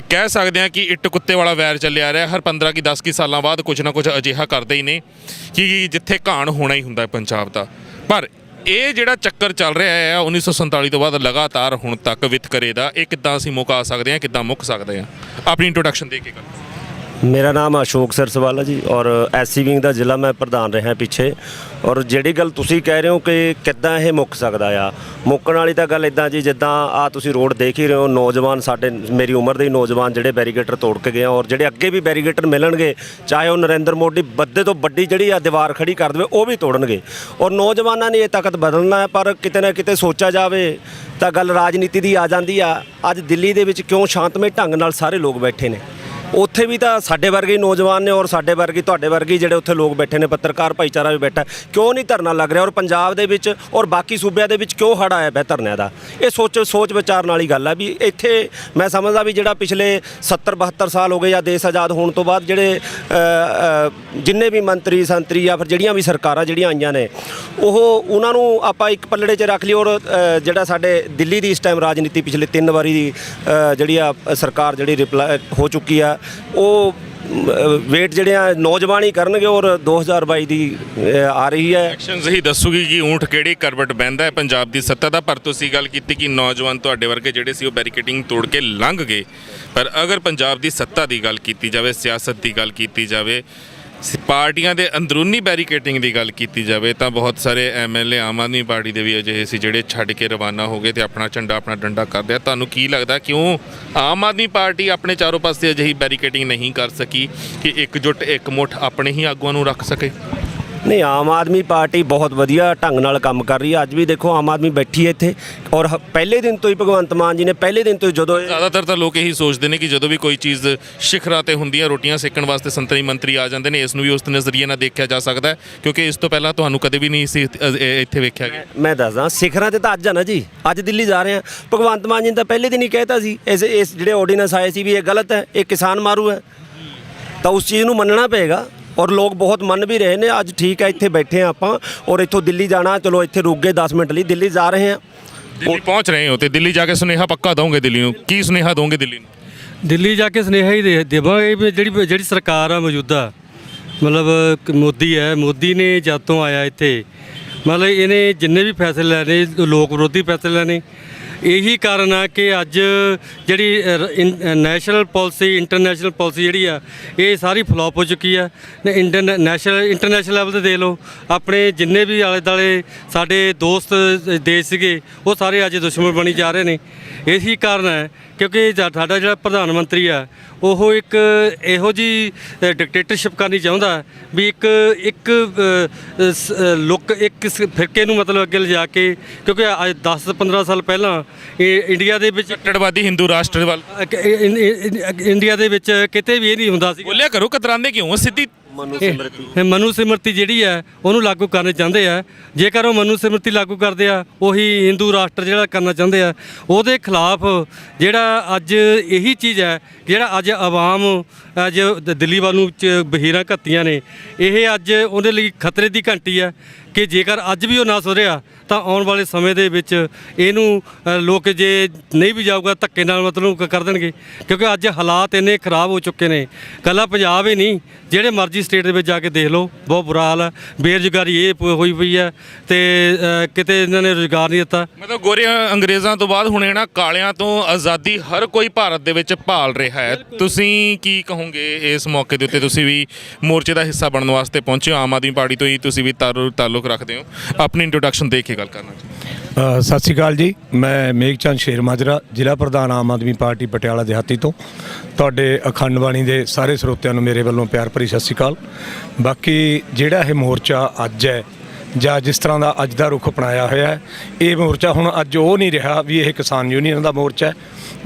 ਕਹਿ ਸਕਦੇ ਹਾਂ ਕਿ ਇੱਟ ਕੁੱਤੇ ਵਾਲਾ ਵੈਰ ਚੱਲਿਆ ਰਿਹਾ। ਹਰ 15 ਕਿ 10 ਸਾਲਾਂ ਬਾਅਦ ਕੁਝ ਨਾ ਕੁਝ ਅਜਿਹਾ ਕਰਦੇ ਹੀ ਨੇ ਕਿ ਜਿੱਥੇ ਘਾਣ ਹੋਣਾ ਹੀ ਹੁੰਦਾ ਹੈ ਪੰਜਾਬ ਦਾ। ਪਰ ਇਹ ਜਿਹੜਾ ਚੱਕਰ ਚੱਲ ਰਿਹਾ ਹੈ 1947 ਤੋਂ ਬਾਅਦ ਲਗਾਤਾਰ ਹੁਣ ਤੱਕ ਵਿਤਕਰੇ ਦਾ, ਇਹ ਕਿੱਦਾਂ ਅਸੀਂ ਮੁਕਾ ਸਕਦੇ ਹਾਂ, ਕਿੱਦਾਂ ਮੁੱਕ ਸਕਦੇ ਹਾਂ? ਆਪਣੀ ਇੰਟਰੋਡਕਸ਼ਨ ਦੇ ਕੇ ਗੱਲ। ਮੇਰਾ ਨਾਮ ਅਸ਼ੋਕ ਸਰਸਵਾਲਾ ਜੀ ਔਰ ਐਸਸੀ ਵਿੰਗ ਦਾ ਜ਼ਿਲ੍ਹਾ ਮੈਂ ਪ੍ਰਧਾਨ ਰਿਹਾ ਪਿੱਛੇ। ਔਰ ਜਿਹੜੀ ਗੱਲ ਤੁਸੀਂ ਕਹਿ ਰਹੇ ਹੋ ਕਿ ਕਿੱਦਾਂ ਇਹ ਮੁੱਕ ਸਕਦਾ ਆ, ਮੁੱਕਣ ਵਾਲੀ ਤਾਂ ਗੱਲ ਇੱਦਾਂ ਜੀ, ਜਿੱਦਾਂ ਆ ਤੁਸੀਂ ਰੋਡ ਦੇਖ ਹੀ ਰਹੇ ਹੋ, ਨੌਜਵਾਨ ਸਾਡੇ ਮੇਰੀ ਉਮਰ ਦੇ ਹੀ ਨੌਜਵਾਨ ਜਿਹੜੇ ਬੈਰੀਗੇਟਰ ਤੋੜ ਕੇ ਗਏ ਔਰ ਜਿਹੜੇ ਅੱਗੇ ਵੀ ਬੈਰੀਗੇਟਰ ਮਿਲਣਗੇ, ਚਾਹੇ ਉਹ ਨਰਿੰਦਰ ਮੋਦੀ ਵੱਡੇ ਤੋਂ ਵੱਡੀ ਜਿਹੜੀ ਆ ਦੀਵਾਰ ਖੜੀ ਕਰ ਦੇਵੇ ਉਹ ਵੀ ਤੋੜਨਗੇ। ਔਰ ਨੌਜਵਾਨਾਂ ਨੇ ਇਹ ਤਾਕਤ ਬਦਲਣਾ ਹੈ, ਪਰ ਕਿਤੇ ਨਾ ਕਿਤੇ ਸੋਚਿਆ ਜਾਵੇ ਤਾਂ ਗੱਲ ਰਾਜਨੀਤੀ ਦੀ ਆ ਜਾਂਦੀ ਆ। ਅੱਜ ਦਿੱਲੀ ਦੇ ਵਿੱਚ ਕਿਉਂ ਸ਼ਾਂਤਮਈ ਢੰਗ ਨਾਲ ਸਾਰੇ ਲੋਕ ਬੈਠੇ ਨੇ, ਉੱਥੇ ਵੀ ਤਾਂ ਸਾਡੇ ਵਰਗੇ ਨੌਜਵਾਨ ਨੇ ਔਰ ਸਾਡੇ ਵਰਗੇ ਤੁਹਾਡੇ ਵਰਗੇ ਜਿਹੜੇ ਉੱਥੇ ਲੋਕ ਬੈਠੇ ਨੇ, ਪੱਤਰਕਾਰ ਭਾਈਚਾਰਾ ਵੀ ਬੈਠਾ, ਕਿਉਂ ਨਹੀਂ ਧਰਨਾ ਲੱਗ ਰਿਹਾ? ਔਰ ਪੰਜਾਬ ਦੇ ਵਿੱਚ ਔਰ ਬਾਕੀ ਸੂਬਿਆਂ ਦੇ ਵਿੱਚ ਕਿਉਂ ਹੜ੍ਹ ਆਇਆ ਪਿਆ ਧਰਨਿਆਂ ਦਾ? ਇਹ ਸੋਚ ਵਿਚਾਰਨ ਵਾਲੀ ਗੱਲ ਹੈ ਵੀ ਇੱਥੇ ਮੈਂ ਸਮਝਦਾ ਵੀ ਜਿਹੜਾ ਪਿਛਲੇ 70-72 ਸਾਲ ਹੋ ਗਏ ਜਾਂ ਦੇਸ਼ ਆਜ਼ਾਦ ਹੋਣ ਤੋਂ ਬਾਅਦ ਜਿਹੜੇ ਜਿੰਨੇ ਵੀ ਮੰਤਰੀ ਸੰਤਰੀ ਜਾਂ ਫਿਰ ਜਿਹੜੀਆਂ ਵੀ ਸਰਕਾਰਾਂ ਜਿਹੜੀਆਂ ਆਈਆਂ ਨੇ, ਉਹਨਾਂ ਨੂੰ ਆਪਾਂ ਇੱਕ ਪੱਲੜੇ 'ਚ ਰੱਖ ਲਈ। ਔਰ ਜਿਹੜਾ ਸਾਡੇ ਦਿੱਲੀ ਦੀ ਇਸ ਟਾਈਮ ਰਾਜਨੀਤੀ ਪਿਛਲੇ 3 ਵਾਰੀ ਦੀ ਜਿਹੜੀ ਆ ਸਰਕਾਰ ਜਿਹੜੀ ਰਿਪਲਾਈ ਹੋ ਚੁੱਕੀ ਆ, ਉਹ ਵੇਟ ਜਿਹੜੇ ਆ ਨੌਜਵਾਨ ਹੀ ਕਰਨਗੇ। ਔਰ 2022 ਦੀ ਆ ਰਹੀ ਹੈ ਐਕਸ਼ਨਸ ਹੀ ਦੱਸੂਗੀ ਕਿ ਊਂਠ ਕਿਹੜੀ ਕਰਵਟ ਬਹਿੰਦਾ ਹੈ ਪੰਜਾਬ ਦੀ ਸੱਤਾ ਦਾ। ਪਰ ਤੁਸੀਂ ਗੱਲ ਕੀਤੀ ਕਿ ਨੌਜਵਾਨ ਤੁਹਾਡੇ ਵਰਗੇ ਜਿਹੜੇ ਸੀ ਉਹ ਬੈਰੀਕੇਡਿੰਗ ਤੋੜ ਕੇ ਲੰਘ ਗਏ। ਪਰ ਅਗਰ ਪੰਜਾਬ ਦੀ ਸੱਤਾ ਦੀ ਗੱਲ ਕੀਤੀ ਜਾਵੇ, ਸਿਆਸਤ ਦੀ ਗੱਲ ਕੀਤੀ ਜਾਵੇ, ਪਾਰਟੀਆਂ ਦੇ ਅੰਦਰੂਨੀ ਬੈਰੀਕੇਡਿੰਗ ਦੀ ਗੱਲ ਕੀਤੀ ਜਾਵੇ ਤਾਂ ਬਹੁਤ ਸਾਰੇ ਐਮਐਲਏ ਆਮ ਆਦਮੀ ਪਾਰਟੀ ਦੇ ਵੀ ਅਜਿਹੇ ਸੀ ਜਿਹੜੇ ਛੱਡ ਕੇ ਰਵਾਨਾ ਹੋ ਗਏ ਤੇ ਆਪਣਾ ਝੰਡਾ ਆਪਣਾ ਡੰਡਾ ਕਰਦੇ ਆ। ਤੁਹਾਨੂੰ ਕੀ ਲੱਗਦਾ ਕਿਉਂ ਆਮ ਆਦਮੀ ਪਾਰਟੀ ਆਪਣੇ ਚਾਰੋਂ ਪਾਸੇ ਅਜਿਹੀ ਬੈਰੀਕੇਡਿੰਗ ਨਹੀਂ ਕਰ ਸਕੀ ਕਿ ਇਕਜੁੱਟ ਇੱਕ ਮੁੱਠ ਆਪਣੇ ਹੀ ਆਗੂਆਂ ਨੂੰ ਰੱਖ ਸਕੇ? ਨਹੀਂ, ਆਮ ਆਦਮੀ ਪਾਰਟੀ ਬਹੁਤ ਵਧੀਆ ਢੰਗ ਨਾਲ ਕੰਮ ਕਰ ਰਹੀ ਹੈ। ਅੱਜ ਵੀ ਦੇਖੋ ਆਮ ਆਦਮੀ ਬੈਠੀ ਹੈ ਇੱਥੇ ਔਰ ਪਹਿਲੇ ਦਿਨ ਤੋਂ ਹੀ ਭਗਵੰਤ ਮਾਨ ਜੀ ਨੇ ਪਹਿਲੇ ਦਿਨ ਤੋਂ ਹੀ ਜਦੋਂ ਜ਼ਿਆਦਾਤਰ ਤਾਂ ਲੋਕ ਇਹੀ ਸੋਚਦੇ ਨੇ ਕਿ ਜਦੋਂ ਵੀ ਕੋਈ ਚੀਜ਼ ਸਿਖਰਾਂ ਤੇ ਹੁੰਦੀ ਹੈ, ਰੋਟੀਆਂ ਸੇਕਣ ਵਾਸਤੇ ਸੰਤਰੀ ਮੰਤਰੀ ਆ ਜਾਂਦੇ ਨੇ। ਇਸ ਨੂੰ ਵੀ ਉਸ ਨਜ਼ਰੀਏ ਨਾਲ ਦੇਖਿਆ ਜਾ ਸਕਦਾ ਹੈ ਕਿਉਂਕਿ ਇਸ ਤੋਂ ਪਹਿਲਾਂ ਤੁਹਾਨੂੰ ਕਦੇ ਵੀ ਨਹੀਂ ਸੀ ਇੱਥੇ ਵੇਖਿਆ ਗਿਆ। ਮੈਂ ਦੱਸਦਾ ਸਿਖਰਾਂ ਤੇ ਤਾਂ ਅੱਜ ਆ ਨਾ ਜੀ, ਅੱਜ ਦਿੱਲੀ ਜਾ ਰਹੇ ਆ। ਭਗਵੰਤ ਮਾਨ ਜੀ ਨੇ ਤਾਂ ਪਹਿਲੇ ਦਿਨ ਹੀ ਕਹਿਤਾ ਸੀ ਇਸ ਜਿਹੜੇ ਆਰਡੀਨੈਂਸ ਆਏ ਸੀ ਵੀ ਇਹ ਗਲਤ ਹੈ, ਇਹ ਕਿਸਾਨ ਮਾਰੂ ਹੈ, ਤਾਂ ਉਸ ਚੀਜ਼ ਨੂੰ ਮੰਨਣਾ ਪਏਗਾ। ਔਰ ਲੋਕ ਬਹੁਤ ਮੰਨ ਵੀ ਰਹੇ ਨੇ। ਅੱਜ ਠੀਕ ਹੈ ਇੱਥੇ ਬੈਠੇ ਆ ਆਪਾਂ ਔਰ ਇੱਥੋਂ ਦਿੱਲੀ ਜਾਣਾ, ਚਲੋ ਇੱਥੇ ਰੁਕ ਗਏ 10 ਮਿੰਟ ਲਈ, ਦਿੱਲੀ ਜਾ ਰਹੇ ਹਾਂ। ਦਿੱਲੀ ਪਹੁੰਚ ਰਹੇ ਹੋ ਤੇ ਦਿੱਲੀ ਜਾ ਕੇ ਸੁਨੇਹਾ ਪੱਕਾ ਦੋਗੇ ਦਿੱਲੀ ਨੂੰ? ਕੀ ਸੁਨੇਹਾ ਦੋਗੇ ਦਿੱਲੀ ਨੂੰ? ਦਿੱਲੀ ਜਾ ਕੇ ਸੁਨੇਹਾ ਹੀ ਦੇਵਾਂਗੇ ਵੀ ਜਿਹੜੀ ਸਰਕਾਰ ਆ ਮੌਜੂਦਾ, ਮਤਲਬ ਮੋਦੀ ਹੈ, ਮੋਦੀ ਨੇ ਜਦ ਤੋਂ ਆਇਆ ਇੱਥੇ, ਮਤਲਬ ਇਹਨੇ ਜਿੰਨੇ ਵੀ ਫੈਸਲੇ ਲੈਣੇ ਲੋਕ ਵਿਰੋਧੀ ਫੈਸਲੇ ਲੈਣੇ, ਇਹੀ ਕਾਰਨ ਆ ਕਿ ਅੱਜ ਜਿਹੜੀ ਨੈਸ਼ਨਲ ਪਾਲਿਸੀ ਇੰਟਰਨੈਸ਼ਨਲ ਪਾਲਿਸੀ ਜਿਹੜੀ ਆ ਇਹ ਸਾਰੀ ਫਲੋਪ ਹੋ ਚੁੱਕੀ ਆ। ਇੰਟਰਨੈਸ਼ਨਲ ਲੈਵਲ ਤੇ ਦੇਖ ਲਓ, ਆਪਣੇ ਜਿੰਨੇ ਵੀ ਆਲੇ ਦੁਆਲੇ ਸਾਡੇ ਦੋਸਤ ਦੇਸ਼ ਸੀਗੇ ਉਹ ਸਾਰੇ ਅੱਜ ਦੁਸ਼ਮਣ ਬਣੀ ਜਾ ਰਹੇ ਨੇ। ਇਹੀ ਕਾਰਨ ਹੈ ਕਿਉਂਕਿ ਸਾਡਾ ਜਿਹੜਾ ਪ੍ਰਧਾਨ ਮੰਤਰੀ ਆ ਉਹ ਇੱਕ ਇਹੋ ਜਿਹੀ ਡਿਕਟੇਟਰਸ਼ਿਪ ਕਰਨੀ ਚਾਹੁੰਦਾ ਵੀ ਇੱਕ ਲੁੱਕ ਇੱਕ ਫਿਰਕੇ ਨੂੰ ਮਤਲਬ ਅੱਗੇ ਲਿਜਾ ਕੇ, ਕਿਉਂਕਿ ਅੱਜ 10-15 ਸਾਲ ਪਹਿਲਾਂ ਇਹ ਇੰਡੀਆ ਦੇ ਵਿੱਚ ਕੱਟੜਵਾਦੀ ਹਿੰਦੂ ਰਾਸ਼ਟਰ ਵੱਲ ਇੰਡੀਆ ਦੇ ਵਿੱਚ ਕਿਤੇ ਵੀ ਇਹ ਨਹੀਂ ਹੁੰਦਾ ਸੀ। ਬੋਲਿਆ ਕਰੋ, ਕਤਰਾਂਦੇ ਕਿਉਂ ਸਿੱਧੀ ਮਨੂ ਸਿਮਰਤੀ ਜਿਹੜੀ ਹੈ ਉਹਨੂੰ ਲਾਗੂ ਕਰਨਾ ਚਾਹੁੰਦੇ ਆ। ਜੇਕਰ ਉਹ ਮਨੂ ਸਿਮਰਤੀ ਲਾਗੂ ਕਰਦੇ ਆ, ਉਹੀ ਹਿੰਦੂ ਰਾਸ਼ਟਰ ਜਿਹੜਾ ਕਰਨਾ ਚਾਹੁੰਦੇ ਆ, ਉਹਦੇ ਖਿਲਾਫ ਜਿਹੜਾ ਅੱਜ ਇਹੀ ਚੀਜ਼ ਹੈ ਜਿਹੜਾ ਅੱਜ ਆਵਾਮ ਅੱਜ ਦਿੱਲੀ ਵੱਲ ਨੂੰ ਬਹੀਰਾਂ ਘੱਤੀਆਂ ਨੇ, ਇਹ ਅੱਜ ਉਹਦੇ ਲਈ ਖਤਰੇ ਦੀ ਘੰਟੀ ਹੈ ਕਿ ਜੇਕਰ ਅੱਜ ਵੀ ਉਹ ਨਾ ਸੁਧਰਿਆ ਤਾਂ ਆਉਣ ਵਾਲੇ ਸਮੇਂ ਦੇ ਵਿੱਚ ਇਹਨੂੰ ਲੋਕ ਜੇ ਨਹੀਂ ਵੀ ਜਾਊਗਾ ਧੱਕੇ ਨਾਲ ਮਤਲਬ ਕਰ ਦੇਣਗੇ, ਕਿਉਂਕਿ ਅੱਜ ਹਾਲਾਤ ਇੰਨੇ ਖਰਾਬ ਹੋ ਚੁੱਕੇ ਨੇ। ਇਕੱਲਾ ਪੰਜਾਬ ਹੀ ਨਹੀਂ, ਜਿਹੜੇ ਮਰਜ਼ੀ ਸਟੇਟ ਦੇ ਵਿੱਚ ਜਾ ਕੇ ਦੇਖ ਲਓ, ਬਹੁਤ ਬੁਰਾ ਹਾਲ ਹੈ। ਬੇਰੁਜ਼ਗਾਰੀ ਇਹ ਹੋਈ ਪਈ ਹੈ ਤੇ ਕਿਤੇ ਇਹਨਾਂ ਨੇ ਰੁਜ਼ਗਾਰ ਨਹੀਂ ਦਿੱਤਾ। ਮਤਲਬ ਗੋਰਿਆਂ ਅੰਗਰੇਜ਼ਾਂ ਤੋਂ ਬਾਅਦ ਹੁਣ ਇਹਨਾਂ ਕਾਲਿਆਂ ਤੋਂ ਆਜ਼ਾਦੀ ਹਰ ਕੋਈ ਭਾਰਤ ਦੇ ਵਿੱਚ ਭਾਲ ਰਿਹਾ ਹੈ। ਤੁਸੀਂ ਕੀ ਕਹੋਗੇ ਇਸ ਮੌਕੇ ਦੇ ਉੱਤੇ? ਤੁਸੀਂ ਵੀ ਮੋਰਚੇ ਦਾ ਹਿੱਸਾ ਬਣਨ ਵਾਸਤੇ ਪਹੁੰਚੇ ਹੋ, ਆਮ ਆਦਮੀ ਪਾਰਟੀ ਤੋਂ ਹੀ ਤੁਸੀਂ ਵੀ ਤਾਲੁਕ ਰੱਖਦੇ ਹੋ। ਆਪਣੀ ਇੰਟਰੋਡਕਸ਼ਨ ਦੇ ਕੇ ਗੱਲ ਕਰਨਾ ਚਾਹੁੰਦੇ। ਸਤਿ ਸ਼੍ਰੀ ਅਕਾਲ ਜੀ, ਮੈਂ ਮੇਘਚੰਦ ਸ਼ੇਰ ਮਾਜਰਾ, ਜ਼ਿਲ੍ਹਾ ਪ੍ਰਧਾਨ ਆਮ ਆਦਮੀ ਪਾਰਟੀ ਪਟਿਆਲਾ ਦਿਹਾਤੀ ਤੋਂ। ਤੁਹਾਡੇ ਅਖੰਡ ਬਾਣੀ ਦੇ ਸਾਰੇ ਸਰੋਤਿਆਂ ਨੂੰ ਮੇਰੇ ਵੱਲੋਂ ਪਿਆਰ ਭਰੀ ਸਤਿ ਸ਼੍ਰੀ ਅਕਾਲ। ਬਾਕੀ ਜਿਹੜਾ ਇਹ ਮੋਰਚਾ ਅੱਜ ਹੈ ਜਾਂ ਜਿਸ ਤਰ੍ਹਾਂ ਦਾ ਅੱਜ ਦਾ ਰੁਖ ਅਪਣਾਇਆ ਹੋਇਆ ਹੈ, ਇਹ ਮੋਰਚਾ ਹੁਣ ਅੱਜ ਉਹ ਨਹੀਂ ਰਿਹਾ ਵੀ ਇਹ ਕਿਸਾਨ ਯੂਨੀਅਨ ਦਾ ਮੋਰਚਾ ਹੈ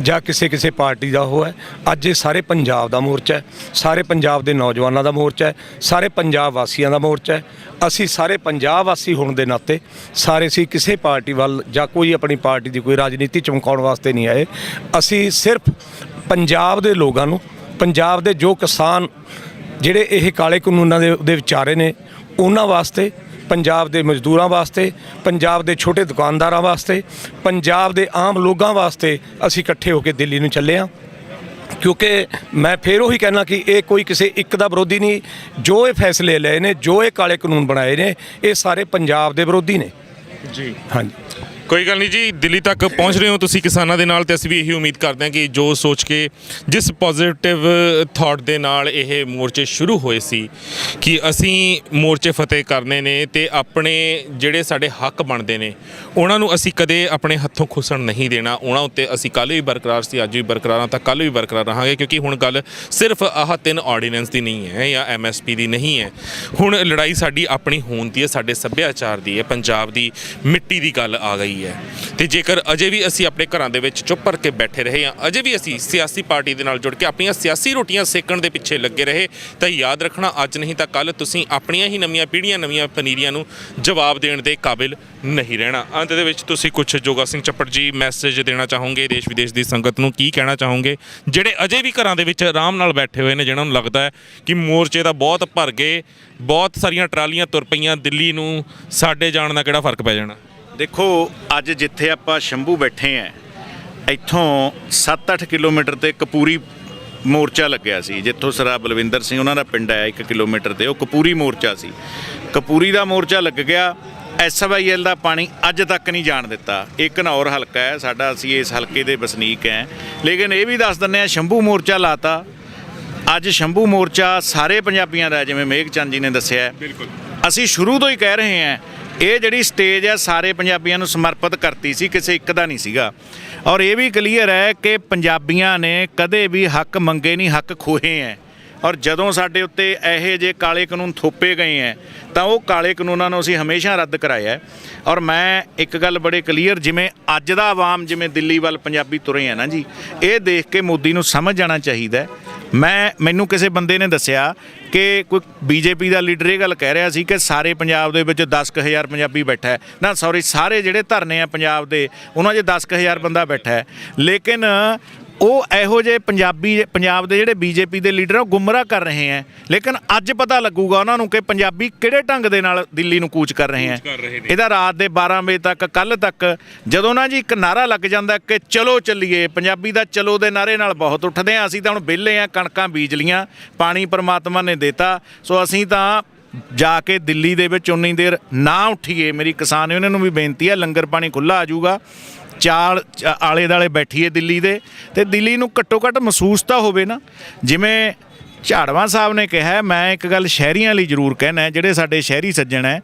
ਜਾਂ ਕਿਸੇ ਪਾਰਟੀ ਦਾ ਉਹ ਹੈ। ਅੱਜ ਇਹ ਸਾਰੇ ਪੰਜਾਬ ਦਾ ਮੋਰਚਾ ਹੈ, ਸਾਰੇ ਪੰਜਾਬ ਦੇ ਨੌਜਵਾਨਾਂ ਦਾ ਮੋਰਚਾ ਹੈ, ਸਾਰੇ ਪੰਜਾਬ ਵਾਸੀਆਂ ਦਾ ਮੋਰਚਾ ਹੈ। ਅਸੀਂ ਸਾਰੇ ਪੰਜਾਬ ਵਾਸੀ ਹੋਣ ਦੇ ਨਾਤੇ ਸਾਰੇ ਅਸੀਂ ਕਿਸੇ ਪਾਰਟੀ ਵੱਲ ਜਾਂ ਕੋਈ ਆਪਣੀ ਪਾਰਟੀ ਦੀ ਕੋਈ ਰਾਜਨੀਤੀ ਚਮਕਾਉਣ ਵਾਸਤੇ ਨਹੀਂ ਆਏ। ਅਸੀਂ ਸਿਰਫ ਪੰਜਾਬ ਦੇ ਲੋਕਾਂ ਨੂੰ, ਪੰਜਾਬ ਦੇ ਜੋ ਕਿਸਾਨ ਜਿਹੜੇ ਇਹ ਕਾਲੇ ਕਾਨੂੰਨਾਂ ਦੇ ਵਿਚਾਰੇ ਨੇ ਉਹਨਾਂ ਵਾਸਤੇ, ਪੰਜਾਬ ਦੇ ਮਜ਼ਦੂਰਾਂ ਵਾਸਤੇ, ਪੰਜਾਬ ਦੇ ਛੋਟੇ ਦੁਕਾਨਦਾਰਾਂ ਵਾਸਤੇ, ਪੰਜਾਬ ਦੇ ਆਮ ਲੋਕਾਂ ਵਾਸਤੇ ਅਸੀਂ ਇਕੱਠੇ ਹੋ ਕੇ ਦਿੱਲੀ ਨੂੰ ਚੱਲੇ ਹਾਂ। ਕਿਉਂਕਿ ਮੈਂ ਫਿਰ ਉਹੀ ਕਹਿਣਾ ਕਿ ਇਹ ਕੋਈ ਕਿਸੇ ਇੱਕ ਦਾ ਵਿਰੋਧੀ ਨਹੀਂ। ਜੋ ਇਹ ਫੈਸਲੇ ਲਏ ਨੇ, ਜੋ ਇਹ ਕਾਲੇ ਕਾਨੂੰਨ ਬਣਾਏ ਨੇ, ਇਹ ਸਾਰੇ ਪੰਜਾਬ ਦੇ ਵਿਰੋਧੀ ਨੇ ਜੀ। ਹਾਂਜੀ, ਕੋਈ ਗੱਲ ਨਹੀਂ ਜੀ, ਦਿੱਲੀ ਤੱਕ ਪਹੁੰਚ ਰਹੇ ਹੋ ਤੁਸੀਂ ਕਿਸਾਨਾਂ ਦੇ ਨਾਲ, ਤੇ ਅਸੀਂ ਵੀ ਇਹੀ ਉਮੀਦ ਕਰਦੇ ਹਾਂ ਕਿ ਜੋ ਸੋਚ ਕੇ ਜਿਸ ਪੋਜ਼ਿਟਿਵ ਥਾਟ ਦੇ ਨਾਲ ਇਹ ਮੋਰਚੇ ਸ਼ੁਰੂ ਹੋਏ ਸੀ ਕਿ ਅਸੀਂ ਮੋਰਚੇ ਫਤਿਹ ਕਰਨੇ ਨੇ ਤੇ ਆਪਣੇ ਜਿਹੜੇ ਸਾਡੇ ਹੱਕ ਬਣਦੇ ਨੇ ਉਹਨਾਂ ਨੂੰ ਅਸੀਂ ਕਦੇ ਆਪਣੇ ਹੱਥੋਂ ਖੁੱਸਣ ਨਹੀਂ ਦੇਣਾ। ਉਹਨਾਂ ਉੱਤੇ ਅਸੀਂ ਕੱਲ੍ਹ ਵੀ ਬਰਕਰਾਰ ਸੀ, ਅੱਜ ਵੀ ਬਰਕਰਾਰ ਹਾਂ, ਤਾਂ ਕੱਲ੍ਹ ਵੀ ਬਰਕਰਾਰ ਰਹਾਂਗੇ। ਕਿਉਂਕਿ ਹੁਣ ਗੱਲ ਸਿਰਫ ਆਹ 3 ਆਰਡੀਨੈਂਸ ਦੀ ਨਹੀਂ ਹੈ ਜਾਂ MSP ਦੀ ਨਹੀਂ ਹੈ। ਹੁਣ ਲੜਾਈ ਸਾਡੀ ਆਪਣੀ ਹੋਂਦ ਦੀ ਹੈ, ਸਾਡੇ ਸੱਭਿਆਚਾਰ ਦੀ ਹੈ, ਪੰਜਾਬ ਦੀ ਮਿੱਟੀ ਦੀ ਗੱਲ ਆ ਗਈ ਹੈ। ਤੇ ਜੇਕਰ ਅਜੇ ਵੀ ਅਸੀਂ ਆਪਣੇ ਘਰਾਂ ਦੇ ਵਿੱਚ ਚੁੱਪ ਕਰਕੇ ਬੈਠੇ ਰਹੇ ਹਾਂ, ਅਜੇ ਵੀ ਅਸੀਂ ਸਿਆਸੀ ਪਾਰਟੀ ਦੇ ਨਾਲ ਜੁੜ ਕੇ ਆਪਣੀਆਂ ਸਿਆਸੀ ਰੋਟੀਆਂ ਸੇਕਣ ਦੇ ਪਿੱਛੇ ਲੱਗੇ ਰਹੇ, ਤਾਂ ਯਾਦ ਰੱਖਣਾ ਅੱਜ ਨਹੀਂ ਤਾਂ ਕੱਲ੍ਹ ਤੁਸੀਂ ਆਪਣੀਆਂ ਹੀ ਨਵੀਆਂ ਪੀੜ੍ਹੀਆਂ, ਨਵੀਆਂ ਪਨੀਰੀਆਂ ਨੂੰ ਜਵਾਬ ਦੇਣ ਦੇ ਕਾਬਿਲ ਨਹੀਂ ਰਹਿਣਾ। ਅੰਤ ਦੇ ਵਿੱਚ ਤੁਸੀਂ ਕੁਝ ਜੋਗਾ ਸਿੰਘ ਚੱਪੜ ਜੀ ਮੈਸੇਜ ਦੇਣਾ ਚਾਹੋਗੇ ਦੇਸ਼ ਵਿਦੇਸ਼ ਦੀ ਸੰਗਤ ਨੂੰ? ਕੀ ਕਹਿਣਾ ਚਾਹੋਗੇ ਜਿਹੜੇ ਅਜੇ ਵੀ ਘਰਾਂ ਦੇ ਵਿੱਚ ਆਰਾਮ ਨਾਲ ਬੈਠੇ ਹੋਏ ਨੇ, ਜਿਹਨਾਂ ਨੂੰ ਲੱਗਦਾ ਹੈ ਕਿ ਮੋਰਚੇ ਦਾ ਬਹੁਤ ਭਰ ਗਏ, ਬਹੁਤ ਸਾਰੀਆਂ ਟਰਾਲੀਆਂ ਤੁਰ ਪਈਆਂ ਦਿੱਲੀ ਨੂੰ, ਸਾਡੇ ਜਾਣ ਦਾ ਕਿਹੜਾ ਫਰਕ ਪੈ ਜਾਣਾ? ਦੇਖੋ, ਅੱਜ ਜਿੱਥੇ ਆਪਾਂ ਸ਼ੰਭੂ ਬੈਠੇ ਆਂ, ਇੱਥੋਂ 7-8 ਕਿਲੋਮੀਟਰ ਤੇ ਕਪੂਰੀ ਮੋਰਚਾ ਲੱਗਿਆ ਸੀ, ਜਿੱਥੋਂ ਸਰਦਾਰ ਬਲਵਿੰਦਰ ਸਿੰਘ ਉਹਨਾਂ ਦਾ ਪਿੰਡ ਹੈ 1 ਕਿਲੋਮੀਟਰ ਤੇ, ਉਹ ਕਪੂਰੀ ਮੋਰਚਾ ਸੀ। ਕਪੂਰੀ ਦਾ ਮੋਰਚਾ ਲੱਗ ਗਿਆ। SYL ਦਾ ਪਾਣੀ ਅੱਜ ਤੱਕ ਨਹੀਂ ਜਾਣ ਦਿੱਤਾ। ਇਹ ਘਨੌਰ ਹਲਕਾ ਹੈ ਸਾਡਾ, ਅਸੀਂ ਇਸ ਹਲਕੇ ਦੇ ਵਸਨੀਕ ਹੈ। ਲੇਕਿਨ ਇਹ ਵੀ ਦੱਸ ਦਿੰਦੇ ਹਾਂ, ਸ਼ੰਭੂ ਮੋਰਚਾ ਲਾਤਾ। ਅੱਜ ਸ਼ੰਭੂ ਮੋਰਚਾ ਸਾਰੇ ਪੰਜਾਬੀਆਂ ਦਾ, ਜਿਵੇਂ ਮੇਘਚੰਦ ਜੀ ਨੇ ਦੱਸਿਆ। ਬਿਲਕੁਲ, ਅਸੀਂ ਸ਼ੁਰੂ ਤੋਂ ਹੀ ਕਹਿ ਰਹੇ ਹਾਂ ਇਹ ਜਿਹੜੀ ਸਟੇਜ ਹੈ ਸਾਰੇ ਪੰਜਾਬੀਆਂ ਨੂੰ ਸਮਰਪਿਤ ਕਰਤੀ ਸੀ, ਕਿਸੇ ਇੱਕ ਦਾ ਨਹੀਂ ਸੀਗਾ। ਔਰ ਇਹ ਵੀ ਕਲੀਅਰ ਹੈ ਕਿ ਪੰਜਾਬੀਆਂ ਨੇ ਕਦੇ ਵੀ ਹੱਕ ਮੰਗੇ ਨਹੀਂ, ਹੱਕ ਖੋਹੇ ਹੈ। ਔਰ ਜਦੋਂ ਸਾਡੇ ਉੱਤੇ ਇਹੋ ਜਿਹੇ ਕਾਲੇ ਕਾਨੂੰਨ ਥੋਪੇ ਗਏ ਹੈ ਤਾਂ ਉਹ ਕਾਲੇ ਕਾਨੂੰਨਾਂ ਨੂੰ ਅਸੀਂ ਹਮੇਸ਼ਾ ਰੱਦ ਕਰਾਇਆ ਹੈ। ਔਰ ਮੈਂ ਇੱਕ ਗੱਲ ਬੜੇ ਕਲੀਅਰ, ਜਿਵੇਂ ਅੱਜ ਦਾ ਆਵਾਮ ਜਿਵੇਂ ਦਿੱਲੀ ਵੱਲ ਪੰਜਾਬੀ ਤੁਰੇ ਹੈ ਨਾ ਜੀ, ਇਹ ਦੇਖ ਕੇ ਮੋਦੀ ਨੂੰ ਸਮਝ ਜਾਣਾ ਚਾਹੀਦਾ। ਮੈਨੂੰ ਕਿਸੇ ਬੰਦੇ ਨੇ ਦੱਸਿਆ ਕਿ ਕੋਈ BJP ਦਾ ਲੀਡਰ ਇਹ ਗੱਲ ਕਹਿ ਰਿਹਾ ਸੀ ਕਿ ਸਾਰੇ ਪੰਜਾਬ ਦੇ ਵਿੱਚ 10,000 ਪੰਜਾਬੀ ਬੈਠਾ ਹੈ ਨਾ, ਸੌਰੀ, ਸਾਰੇ ਜਿਹੜੇ ਧਰਨੇ ਆ ਪੰਜਾਬ ਦੇ ਉਹਨਾਂ 'ਚ 10,000 ਬੰਦਾ ਬੈਠਾ ਹੈ। ਲੇਕਿਨ ਉਹ ਇਹੋ ਜਿਹੇ ਪੰਜਾਬ ਦੇ ਜਿਹੜੇ BJP ਦੇ ਲੀਡਰ ਉਹ ਗੁੰਮਰਾਹ ਕਰ ਰਹੇ ਹੈ। ਲੇਕਿਨ ਅੱਜ ਪਤਾ ਲੱਗੂਗਾ ਉਹਨਾਂ ਨੂੰ ਕਿ ਪੰਜਾਬੀ ਕਿਹੜੇ ਢੰਗ ਦੇ ਨਾਲ ਦਿੱਲੀ ਨੂੰ ਕੂਚ ਕਰ ਰਹੇ ਹੈ। ਇਹਦਾ ਰਾਤ ਦੇ 12 ਵਜੇ ਤੱਕ, ਕੱਲ੍ਹ ਤੱਕ ਜਦੋਂ ਨਾ ਜੀ ਇੱਕ ਨਾਰਾ ਲੱਗ ਜਾਂਦਾ ਕਿ ਚਲੋ ਚੱਲੀਏ, ਪੰਜਾਬੀ ਦਾ ਚਲੋ ਦੇ ਨਾਰੇ ਨਾਲ ਬਹੁਤ ਉੱਠਦੇ ਹਾਂ। ਅਸੀਂ ਤਾਂ ਹੁਣ ਵਿਹਲੇ ਹਾਂ, ਕਣਕਾਂ ਬੀਜ ਲੀਆਂ, ਪਾਣੀ ਪਰਮਾਤਮਾ ਨੇ ਦਿੱਤਾ, ਸੋ ਅਸੀਂ ਤਾਂ ਜਾ ਕੇ ਦਿੱਲੀ ਦੇ ਵਿੱਚ ਉਨੀ ਦੇਰ ਨਾ ਉੱਠੀਏ। ਮੇਰੀ ਕਿਸਾਨ ਯੂਨੀਅਨ ਨੂੰ ਵੀ ਬੇਨਤੀ ਹੈ, ਲੰਗਰ ਪਾਣੀ ਖੁੱਲ੍ਹਾ ਆ ਜਾਊਗਾ। ਆਲੇ ਦਾਲੇ ਬੈਠੀਏ ਦਿੱਲੀ ਦੇ, ਤੇ ਦਿੱਲੀ ਨੂੰ ਘੱਟੋ ਘੱਟ ਮਹਿਸੂਸ ਤਾਂ ਹੋਵੇ ਨਾ। ਜਿਵੇਂ ਝਾੜਵਾ ਸਾਹਿਬ ਨੇ ਕਿਹਾ, ਮੈਂ ਇੱਕ ਗੱਲ ਸ਼ਹਿਰੀਆਂ ਲਈ ਜ਼ਰੂਰ ਕਹਿਣਾ, ਜਿਹੜੇ ਸਾਡੇ ਸ਼ਹਿਰੀ ਸੱਜਣ ਹੈ,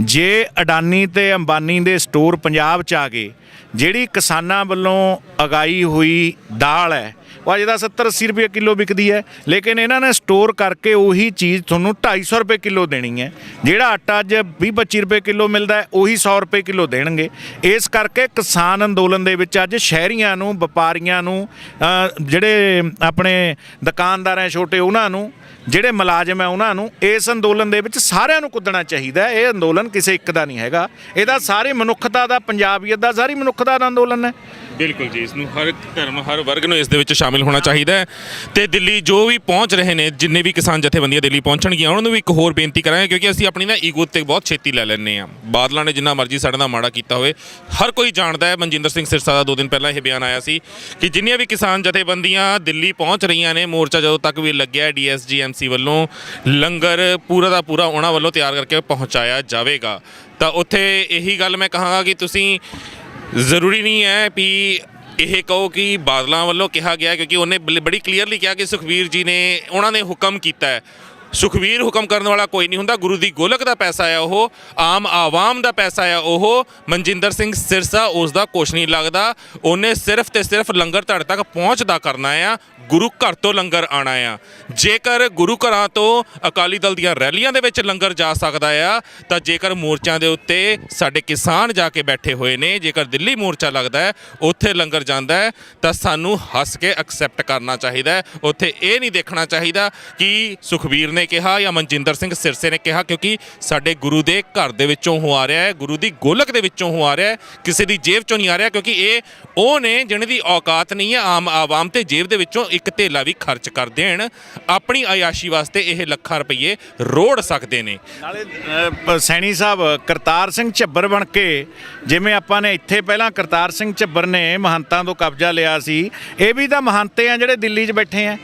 ਜੇ ਅਡਾਨੀ ਤੇ ਅੰਬਾਨੀ ਦੇ ਸਟੋਰ ਪੰਜਾਬ 'ਚ ਆ ਗਏ, ਜਿਹੜੀ ਕਿਸਾਨਾਂ ਵੱਲੋਂ ਉਗਾਈ ਹੋਈ ਦਾਲ ਹੈ ਉਹ ਅੱਜ ਦਾ 70-80 ਰੁਪਏ ਕਿਲੋ ਵਿਕਦੀ ਹੈ, ਲੇਕਿਨ ਇਹਨਾਂ ਨੇ ਸਟੋਰ ਕਰਕੇ ਉਹੀ ਚੀਜ਼ ਤੁਹਾਨੂੰ 250 ਰੁਪਏ ਕਿਲੋ ਦੇਣੀ ਹੈ। ਜਿਹੜਾ ਆਟਾ ਅੱਜ 20-25 ਰੁਪਏ ਕਿਲੋ ਮਿਲਦਾ ਹੈ, ਉਹੀ 100 ਰੁਪਏ ਕਿਲੋ ਦੇਣਗੇ। ਇਸ ਕਰਕੇ ਕਿਸਾਨ ਅੰਦੋਲਨ ਦੇ ਵਿੱਚ ਅੱਜ ਸ਼ਹਿਰੀਆਂ ਨੂੰ, ਵਪਾਰੀਆਂ ਨੂੰ, ਜਿਹੜੇ ਆਪਣੇ ਦੁਕਾਨਦਾਰ ਹੈ ਛੋਟੇ, ਉਹਨਾਂ ਨੂੰ, ਜਿਹੜੇ ਮੁਲਾਜ਼ਮ ਹੈ ਉਹਨਾਂ ਨੂੰ, ਇਸ ਅੰਦੋਲਨ ਦੇ ਵਿੱਚ ਸਾਰਿਆਂ ਨੂੰ ਕੁੱਦਣਾ ਚਾਹੀਦਾ। ਇਹ ਅੰਦੋਲਨ ਕਿਸੇ ਇੱਕ ਦਾ ਨਹੀਂ ਹੈਗਾ, ਇਹਦਾ ਸਾਰੀ ਮਨੁੱਖਤਾ ਦਾ, ਪੰਜਾਬੀਅਤ ਦਾ, ਸਾਰੀ ਮਨੁੱਖਤਾ ਦਾ ਅੰਦੋਲਨ ਹੈ। ਬਿਲਕੁਲ ਜੀ, ਇਸ ਨੂੰ ਹਰ ਧਰਮ, ਹਰ ਵਰਗ ਨੂੰ ਇਸ ਦੇ ਵਿੱਚ ਸ਼ਾਮਿਲ ਹੋਣਾ ਚਾਹੀਦਾ ਹੈ। ਤੇ ਦਿੱਲੀ ਜੋ ਵੀ ਪਹੁੰਚ ਰਹੇ ਨੇ, ਜਿੰਨੇ ਵੀ ਕਿਸਾਨ ਜਥੇਬੰਦੀਆਂ ਦਿੱਲੀ ਪਹੁੰਚਣਗੀਆਂ, ਉਹਨਾਂ ਨੂੰ ਵੀ ਇੱਕ ਹੋਰ ਬੇਨਤੀ ਕਰਾਂਗੇ, ਕਿਉਂਕਿ ਅਸੀਂ ਆਪਣੀ ਨਾ ਈਗੋ ਤੇ ਬਹੁਤ ਛੇਤੀ ਲੈ ਲੈਂਦੇ ਹਾਂ। ਬਾਦਲਾਂ ਨੇ ਜਿੰਨਾ ਮਰਜ਼ੀ ਸਾਡੇ ਨਾਲ ਮਾੜਾ ਕੀਤਾ ਹੋਵੇ, ਹਰ ਕੋਈ ਜਾਣਦਾ ਹੈ। ਮਨਜਿੰਦਰ ਸਿੰਘ ਸਿਰਸਾ ਦਾ 2 ਦਿਨ ਪਹਿਲਾਂ ਇਹ ਬਿਆਨ ਆਇਆ ਸੀ ਕਿ ਜਿੰਨੀਆਂ ਵੀ ਕਿਸਾਨ ਜਥੇਬੰਦੀਆਂ ਦਿੱਲੀ ਪਹੁੰਚ ਰਹੀਆਂ ਨੇ, ਮੋਰਚਾ ਜਦੋਂ ਤੱਕ ਵੀ ਲੱਗਿਆ DSGMC ਵੱਲੋਂ ਲੰਗਰ ਪੂਰਾ ਦਾ ਪੂਰਾ ਉਹਨਾਂ ਵੱਲੋਂ ਤਿਆਰ ਕਰਕੇ ਪਹੁੰਚਾਇਆ ਜਾਵੇਗਾ। ਤਾਂ ਉੱਥੇ ਇਹੀ ਗੱਲ ਮੈਂ ਕਹਾਂਗਾ ਕਿ ਤੁਸੀਂ ਜ਼ਰੂਰੀ ਨਹੀਂ ਹੈ ਵੀ ਇਹ ਕਹੋ ਕਿ ਬਾਦਲਾਂ ਵੱਲੋਂ ਕਿਹਾ ਗਿਆ, ਕਿਉਂਕਿ ਉਹਨੇ ਬੜੀ ਕਲੀਅਰਲੀ ਕਿਹਾ ਕਿ ਸੁਖਬੀਰ ਜੀ ਨੇ, ਉਹਨਾਂ ਨੇ ਹੁਕਮ ਕੀਤਾ ਹੈ। ਸੁਖਬੀਰ ਹੁਕਮ ਕਰਨ ਵਾਲਾ ਕੋਈ ਨਹੀਂ ਹੁੰਦਾ। ਗੁਰੂ ਦੀ ਗੋਲਕ ਦਾ ਪੈਸਾ ਆ ਉਹ, ਆਮ ਆਵਾਮ ਦਾ ਪੈਸਾ ਆ ਉਹ। ਮਨਜਿੰਦਰ ਸਿੰਘ ਸਿਰਸਾ ਉਸ ਦਾ ਕੁਛ ਨਹੀਂ ਲੱਗਦਾ। ਉਹਨੇ ਸਿਰਫ ਤੇ ਸਿਰਫ ਲੰਗਰ ਤੁਹਾਡੇ ਤੱਕ ਪਹੁੰਚਦਾ ਕਰਨਾ ਆ, ਗੁਰੂ ਘਰ ਤੋਂ ਲੰਗਰ ਆਉਣਾ ਆ। ਜੇਕਰ ਗੁਰੂ ਘਰਾਂ ਤੋਂ ਅਕਾਲੀ ਦਲ ਦੀਆਂ ਰੈਲੀਆਂ ਦੇ ਵਿੱਚ ਲੰਗਰ ਜਾ ਸਕਦਾ ਆ, ਤਾਂ ਜੇਕਰ ਮੋਰਚਿਆਂ ਦੇ ਉੱਤੇ ਸਾਡੇ ਕਿਸਾਨ ਜਾ ਕੇ ਬੈਠੇ ਹੋਏ ਨੇ, ਜੇਕਰ ਦਿੱਲੀ ਮੋਰਚਾ ਲੱਗਦਾ ਹੈ, ਉੱਥੇ ਲੰਗਰ ਜਾਂਦਾ ਹੈ, ਤਾਂ ਸਾਨੂੰ ਹੱਸ ਕੇ ਐਕਸੈਪਟ ਕਰਨਾ ਚਾਹੀਦਾ ਹੈ। ਉੱਥੇ ਇਹ ਨਹੀਂ ਦੇਖਣਾ ਚਾਹੀਦਾ ਕਿ ਸੁਖਬੀਰ ਨੇ ਕਿਹਾ ਜਾਂ ਮਨਜਿੰਦਰ ਸਿੰਘ ਸਿਰਸੇ ਨੇ ਕਿਹਾ, ਕਿਉਂਕਿ ਸਾਡੇ ਗੁਰੂ ਦੇ ਘਰ ਦੇ ਵਿੱਚੋਂ ਹੋ ਆ ਰਿਹਾ ਹੈ, ਗੁਰੂ ਦੀ ਗੋਲਕ ਦੇ ਵਿੱਚੋਂ ਹੋ ਆ ਰਿਹਾ ਹੈ, ਕਿਸੇ ਦੀ ਜੇਬ ਚੋਂ ਨਹੀਂ ਆ ਰਿਹਾ। ਕਿਉਂਕਿ ਇਹ ਉਹ ਨੇ ਜਿਹਨਾਂ ਦੀ ਔਕਾਤ ਨਹੀਂ ਹੈ ਆਮ ਆਵਾਮ ਤੇ ਜੇਬ ਦੇ ਵਿੱਚੋਂ ਇੱਕ ਧੇਲਾ ਵੀ ਖਰਚ ਕਰ ਦੇਣ। ਆਪਣੀ ਆਯਾਸ਼ੀ ਵਾਸਤੇ ਇਹ ਲੱਖਾਂ ਰੁਪਏ ਰੋੜ ਸਕਦੇ ਨੇ। ਨਾਲੇ ਸੈਣੀ ਸਾਹਿਬ, ਕਰਤਾਰ ਸਿੰਘ ਝੱਬਰ ਬਣ ਕੇ, ਜਿਵੇਂ ਆਪਾਂ ਨੇ ਇੱਥੇ ਪਹਿਲਾਂ ਕਰਤਾਰ ਸਿੰਘ ਝੱਬਰ ਨੇ ਮਹੰਤਾਂ ਤੋਂ ਕਬਜ਼ਾ ਲਿਆ ਸੀ, ਇਹ ਵੀ ਤਾਂ ਮਹੰਤੇ ਆ ਜਿਹੜੇ ਦਿੱਲੀ 'ਚ ਬੈਠੇ ਆ।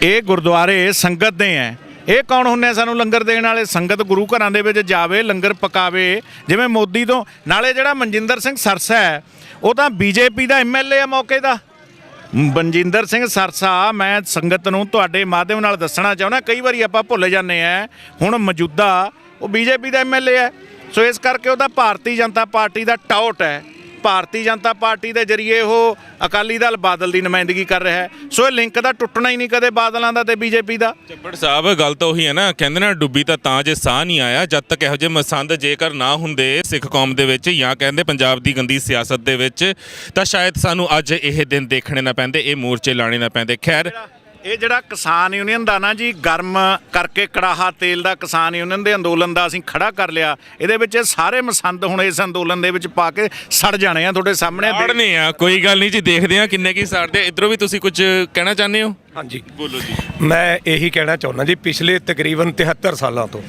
ਇਹ ਗੁਰਦੁਆਰੇ ਸੰਗਤ ਦੇ ਆ। ਇਹ ਕੌਣ ਹੁੰਦੇ ਆ ਸਾਨੂੰ ਲੰਗਰ ਦੇਣ ਵਾਲੇ? ਸੰਗਤ ਗੁਰੂ ਘਰਾਂ ਦੇ ਵਿੱਚ ਜਾਵੇ, ਲੰਗਰ ਪਕਾਵੇ, ਜਿਵੇਂ ਮੋਦੀ ਤੋਂ। ਨਾਲੇ ਜਿਹੜਾ ਮਨਜਿੰਦਰ ਸਿੰਘ ਸਰਸਾ ਹੈ, ਉਹ ਤਾਂ BJP ਦਾ MLA ਆ ਮੌਕੇ ਦਾ। ਮਨਜਿੰਦਰ ਸਿੰਘ ਸਰਸਾ, ਮੈਂ ਸੰਗਤ ਨੂੰ ਤੁਹਾਡੇ ਮਾਧਿਅਮ ਨਾਲ ਦੱਸਣਾ ਚਾਹੁੰਦਾ, ਕਈ ਵਾਰੀ ਆਪਾਂ ਭੁੱਲ ਜਾਂਦੇ ਆ, ਹੁਣ ਮੌਜੂਦਾ ਉਹ BJP ਦਾ MLA ਹੈ। ਸੋ ਇਸ ਕਰਕੇ ਉਹਦਾ ਭਾਰਤੀ ਜਨਤਾ ਪਾਰਟੀ ਦਾ ਟਾਊਟ ਹੈ। ਭਾਰਤੀ ਜਨਤਾ ਪਾਰਟੀ ਦੇ ਜ਼ਰੀਏ ਉਹ ਅਕਾਲੀ ਦਲ ਬਾਦਲ ਦੀ ਨੁਮਾਇੰਦਗੀ ਕਰ ਰਿਹਾ ਹੈ। ਸੋ ਇਹ ਲਿੰਕ ਦਾ ਟੁੱਟਣਾ ਹੀ ਨਹੀਂ ਕਦੇ ਬਾਦਲਾਂ ਦਾ ਤੇ BJP ਦਾ। ਚੱਬੜ ਸਾਹਿਬ, ਗੱਲ ਤਾਂ ਉਹੀ ਹੈ ਨਾ, ਕਹਿੰਦੇ ਨਾ ਡੁੱਬੀ ਤਾਂ ਜੇ ਸਾਹ ਨਹੀਂ ਆਇਆ। ਜਦ ਤੱਕ ਇਹੋ ਜਿਹੇ ਮਸੰਦ ਜੇਕਰ ਨਾ ਹੁੰਦੇ ਸਿੱਖ ਕੌਮ ਦੇ ਵਿੱਚ, ਜਾਂ ਕਹਿੰਦੇ ਪੰਜਾਬ ਦੀ ਗੰਦੀ ਸਿਆਸਤ ਦੇ ਵਿੱਚ, ਤਾਂ ਸ਼ਾਇਦ ਸਾਨੂੰ ਅੱਜ ਇਹ ਦਿਨ ਦੇਖਣੇ ਨਾ ਪੈਂਦੇ, ਇਹ ਮੋਰਚੇ ਲਾਣੇ ਨਾ ਪੈਂਦੇ। ਖੈਰ, ਇਹ ਜਿਹੜਾ ਕਿਸਾਨ ਯੂਨੀਅਨ ਦਾ ਨਾ ਜੀ, ਗਰਮ ਕਰਕੇ ਕੜਾਹਾ ਤੇਲ ਦਾ ਕਿਸਾਨ ਯੂਨੀਅਨ ਦੇ ਅੰਦੋਲਨ ਦਾ ਅਸੀਂ ਖੜਾ ਕਰ ਲਿਆ। ਇਹਦੇ ਵਿੱਚ ਸਾਰੇ ਮਸੰਦ ਹੁਣ ਇਸ ਅੰਦੋਲਨ ਦੇ ਵਿੱਚ ਪਾ ਕੇ ਸੜ ਜਾਣੇ ਆ, ਤੁਹਾਡੇ ਸਾਹਮਣੇ ਸਾੜਨੇ ਆ। ਕੋਈ ਗੱਲ ਨਹੀਂ ਜੀ, ਦੇਖਦੇ ਆ ਕਿੰਨੇ ਕੀ ਸੜਦੇ। ਇੱਧਰੋਂ ਵੀ ਤੁਸੀਂ ਕੁਝ ਕਹਿਣਾ ਚਾਹੁੰਦੇ ਹੋ? ਹਾਂਜੀ, ਬੋਲੋ ਜੀ। ਮੈਂ ਇਹੀ ਕਹਿਣਾ ਚਾਹੁੰਦਾ ਜੀ, ਪਿਛਲੇ ਤਕਰੀਬਨ 73 ਸਾਲਾਂ ਤੋਂ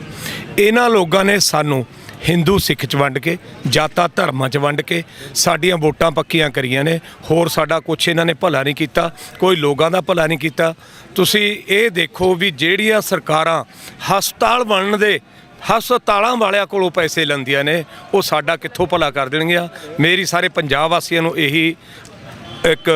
ਇਹਨਾਂ ਲੋਕਾਂ ਨੇ ਸਾਨੂੰ ਹਿੰਦੂ ਸਿੱਖ 'ਚ ਵੰਡ ਕੇ, ਜਾਤਾਂ ਧਰਮਾਂ 'ਚ ਵੰਡ ਕੇ ਸਾਡੀਆਂ ਵੋਟਾਂ ਪੱਕੀਆਂ ਕਰੀਆਂ ਨੇ। ਹੋਰ ਸਾਡਾ ਕੁਛ ਇਹਨਾਂ ਨੇ ਭਲਾ ਨਹੀਂ ਕੀਤਾ, ਕੋਈ ਲੋਕਾਂ ਦਾ ਭਲਾ ਨਹੀਂ ਕੀਤਾ। ਤੁਸੀਂ ਇਹ ਦੇਖੋ ਵੀ ਜਿਹੜੀਆਂ ਸਰਕਾਰਾਂ ਹਸਪਤਾਲ ਬਣਨ ਦੇ, ਹਸਪਤਾਲਾਂ ਵਾਲਿਆਂ ਕੋਲੋਂ ਪੈਸੇ ਲੈਂਦੀਆਂ ਨੇ, ਉਹ ਸਾਡਾ ਕਿੱਥੋਂ ਭਲਾ ਕਰ ਦੇਣਗੀਆਂ। ਮੇਰੀ ਸਾਰੇ ਪੰਜਾਬ ਵਾਸੀਆਂ ਨੂੰ ਇਹੀ ਇੱਕ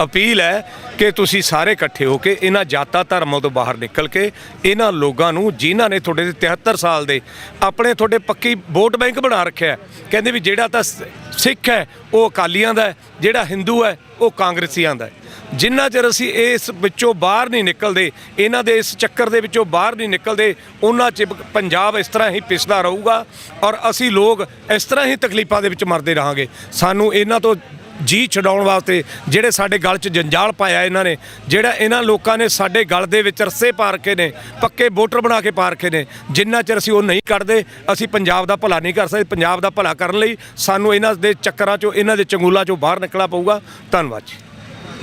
ਅਪੀਲ ਹੈ ਕਿ ਤੁਸੀਂ ਸਾਰੇ ਇਕੱਠੇ ਹੋ ਕੇ ਇਹਨਾਂ ਜਾਤਾਂ ਧਰਮਾਂ ਤੋਂ ਬਾਹਰ ਨਿਕਲ ਕੇ ਇਹਨਾਂ ਲੋਕਾਂ ਨੂੰ, ਜਿਨ੍ਹਾਂ ਨੇ ਤੁਹਾਡੇ 73 ਸਾਲ ਦੇ ਆਪਣੇ ਤੁਹਾਡੇ ਪੱਕੀ ਵੋਟ ਬੈਂਕ ਬਣਾ ਰੱਖਿਆ, ਕਹਿੰਦੇ ਵੀ ਜਿਹੜਾ ਤਾਂ ਸਿੱਖ ਹੈ ਉਹ ਅਕਾਲੀਆਂ ਦਾ ਹੈ, ਜਿਹੜਾ ਹਿੰਦੂ ਹੈ ਉਹ ਕਾਂਗਰਸੀਆਂ ਦਾ ਹੈ। ਜਿੰਨਾ ਚਿਰ ਅਸੀਂ ਇਸ ਵਿੱਚੋਂ ਬਾਹਰ ਨਹੀਂ ਨਿਕਲਦੇ, ਇਹਨਾਂ ਦੇ ਇਸ ਚੱਕਰ ਦੇ ਵਿੱਚੋਂ ਬਾਹਰ ਨਹੀਂ ਨਿਕਲਦੇ, ਉਹਨਾਂ 'ਚ ਪੰਜਾਬ ਇਸ ਤਰ੍ਹਾਂ ਹੀ ਪਿਸਦਾ ਰਹੂਗਾ ਔਰ ਅਸੀਂ ਲੋਕ ਇਸ ਤਰ੍ਹਾਂ ਹੀ ਤਕਲੀਫਾਂ ਦੇ ਵਿੱਚ ਮਰਦੇ ਰਹਾਂਗੇ। ਸਾਨੂੰ ਇਹਨਾਂ ਤੋਂ ਜੀ ਛਡਾਉਣ ਵਾਸਤੇ ਜਿਹੜੇ ਸਾਡੇ ਗਲ 'ਚ ਜੰਜਾਲ ਪਾਇਆ ਇਹਨਾਂ ਨੇ, ਜਿਹੜਾ ਇਹਨਾਂ ਲੋਕਾਂ ਨੇ ਸਾਡੇ ਗਲ ਦੇ ਵਿੱਚ ਰੱਸੇ ਪਾ ਰੱਖੇ ਨੇ, ਪੱਕੇ ਵੋਟਰ ਬਣਾ ਕੇ ਪਾ ਰੱਖੇ ਨੇ, ਜਿੰਨਾ ਚਿਰ ਅਸੀਂ ਉਹ ਨਹੀਂ ਕੱਢਦੇ ਅਸੀਂ ਪੰਜਾਬ ਦਾ ਭਲਾ ਨਹੀਂ ਕਰ ਸਕਦੇ। ਪੰਜਾਬ ਦਾ ਭਲਾ ਕਰਨ ਲਈ ਸਾਨੂੰ ਇਹਨਾਂ ਦੇ ਚੱਕਰਾਂ 'ਚੋਂ, ਇਹਨਾਂ ਦੇ ਚੰਗੂਲਾਂ 'ਚੋਂ ਬਾਹਰ ਨਿਕਲਣਾ ਪਊਗਾ। ਧੰਨਵਾਦ ਜੀ।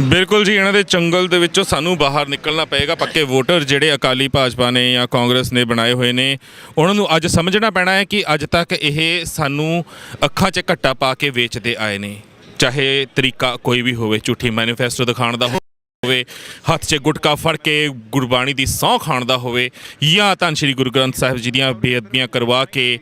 ਬਿਲਕੁਲ ਜੀ, ਇਹਨਾਂ ਦੇ ਚੰਗਲ ਦੇ ਵਿੱਚੋਂ ਸਾਨੂੰ ਬਾਹਰ ਨਿਕਲਣਾ ਪਏਗਾ। ਪੱਕੇ ਵੋਟਰ ਜਿਹੜੇ ਅਕਾਲੀ ਭਾਜਪਾ ਨੇ ਜਾਂ ਕਾਂਗਰਸ ਨੇ ਬਣਾਏ ਹੋਏ ਨੇ, ਉਹਨਾਂ ਨੂੰ ਅੱਜ ਸਮਝਣਾ ਪੈਣਾ ਹੈ ਕਿ ਅੱਜ ਤੱਕ ਇਹ ਸਾਨੂੰ ਅੱਖਾਂ 'ਚ ਘੱਟਾ ਪਾ ਕੇ ਵੇਚਦੇ ਆਏ ਨੇ, ਚਾਹੇ ਤਰੀਕਾ ਕੋਈ ਵੀ ਹੋਵੇ, ਝੂਠੀ ਮੈਨੀਫੈਸਟੋ ਦਿਖਾਉਣ ਦਾ ਹੋਵੇ, ਹੱਥ 'ਚ ਗੁਟਕਾ ਫੜ ਕੇ ਗੁਰਬਾਣੀ ਦੀ ਸਹੁੰ ਖਾਣ ਦਾ ਹੋਵੇ, ਜਾਂ ਧੰਨ ਸ਼੍ਰੀ ਗੁਰੂ ਗ੍ਰੰਥ ਸਾਹਿਬ ਜੀ ਦੀਆਂ ਬੇਅਦਬੀਆਂ ਕਰਵਾ ਕੇ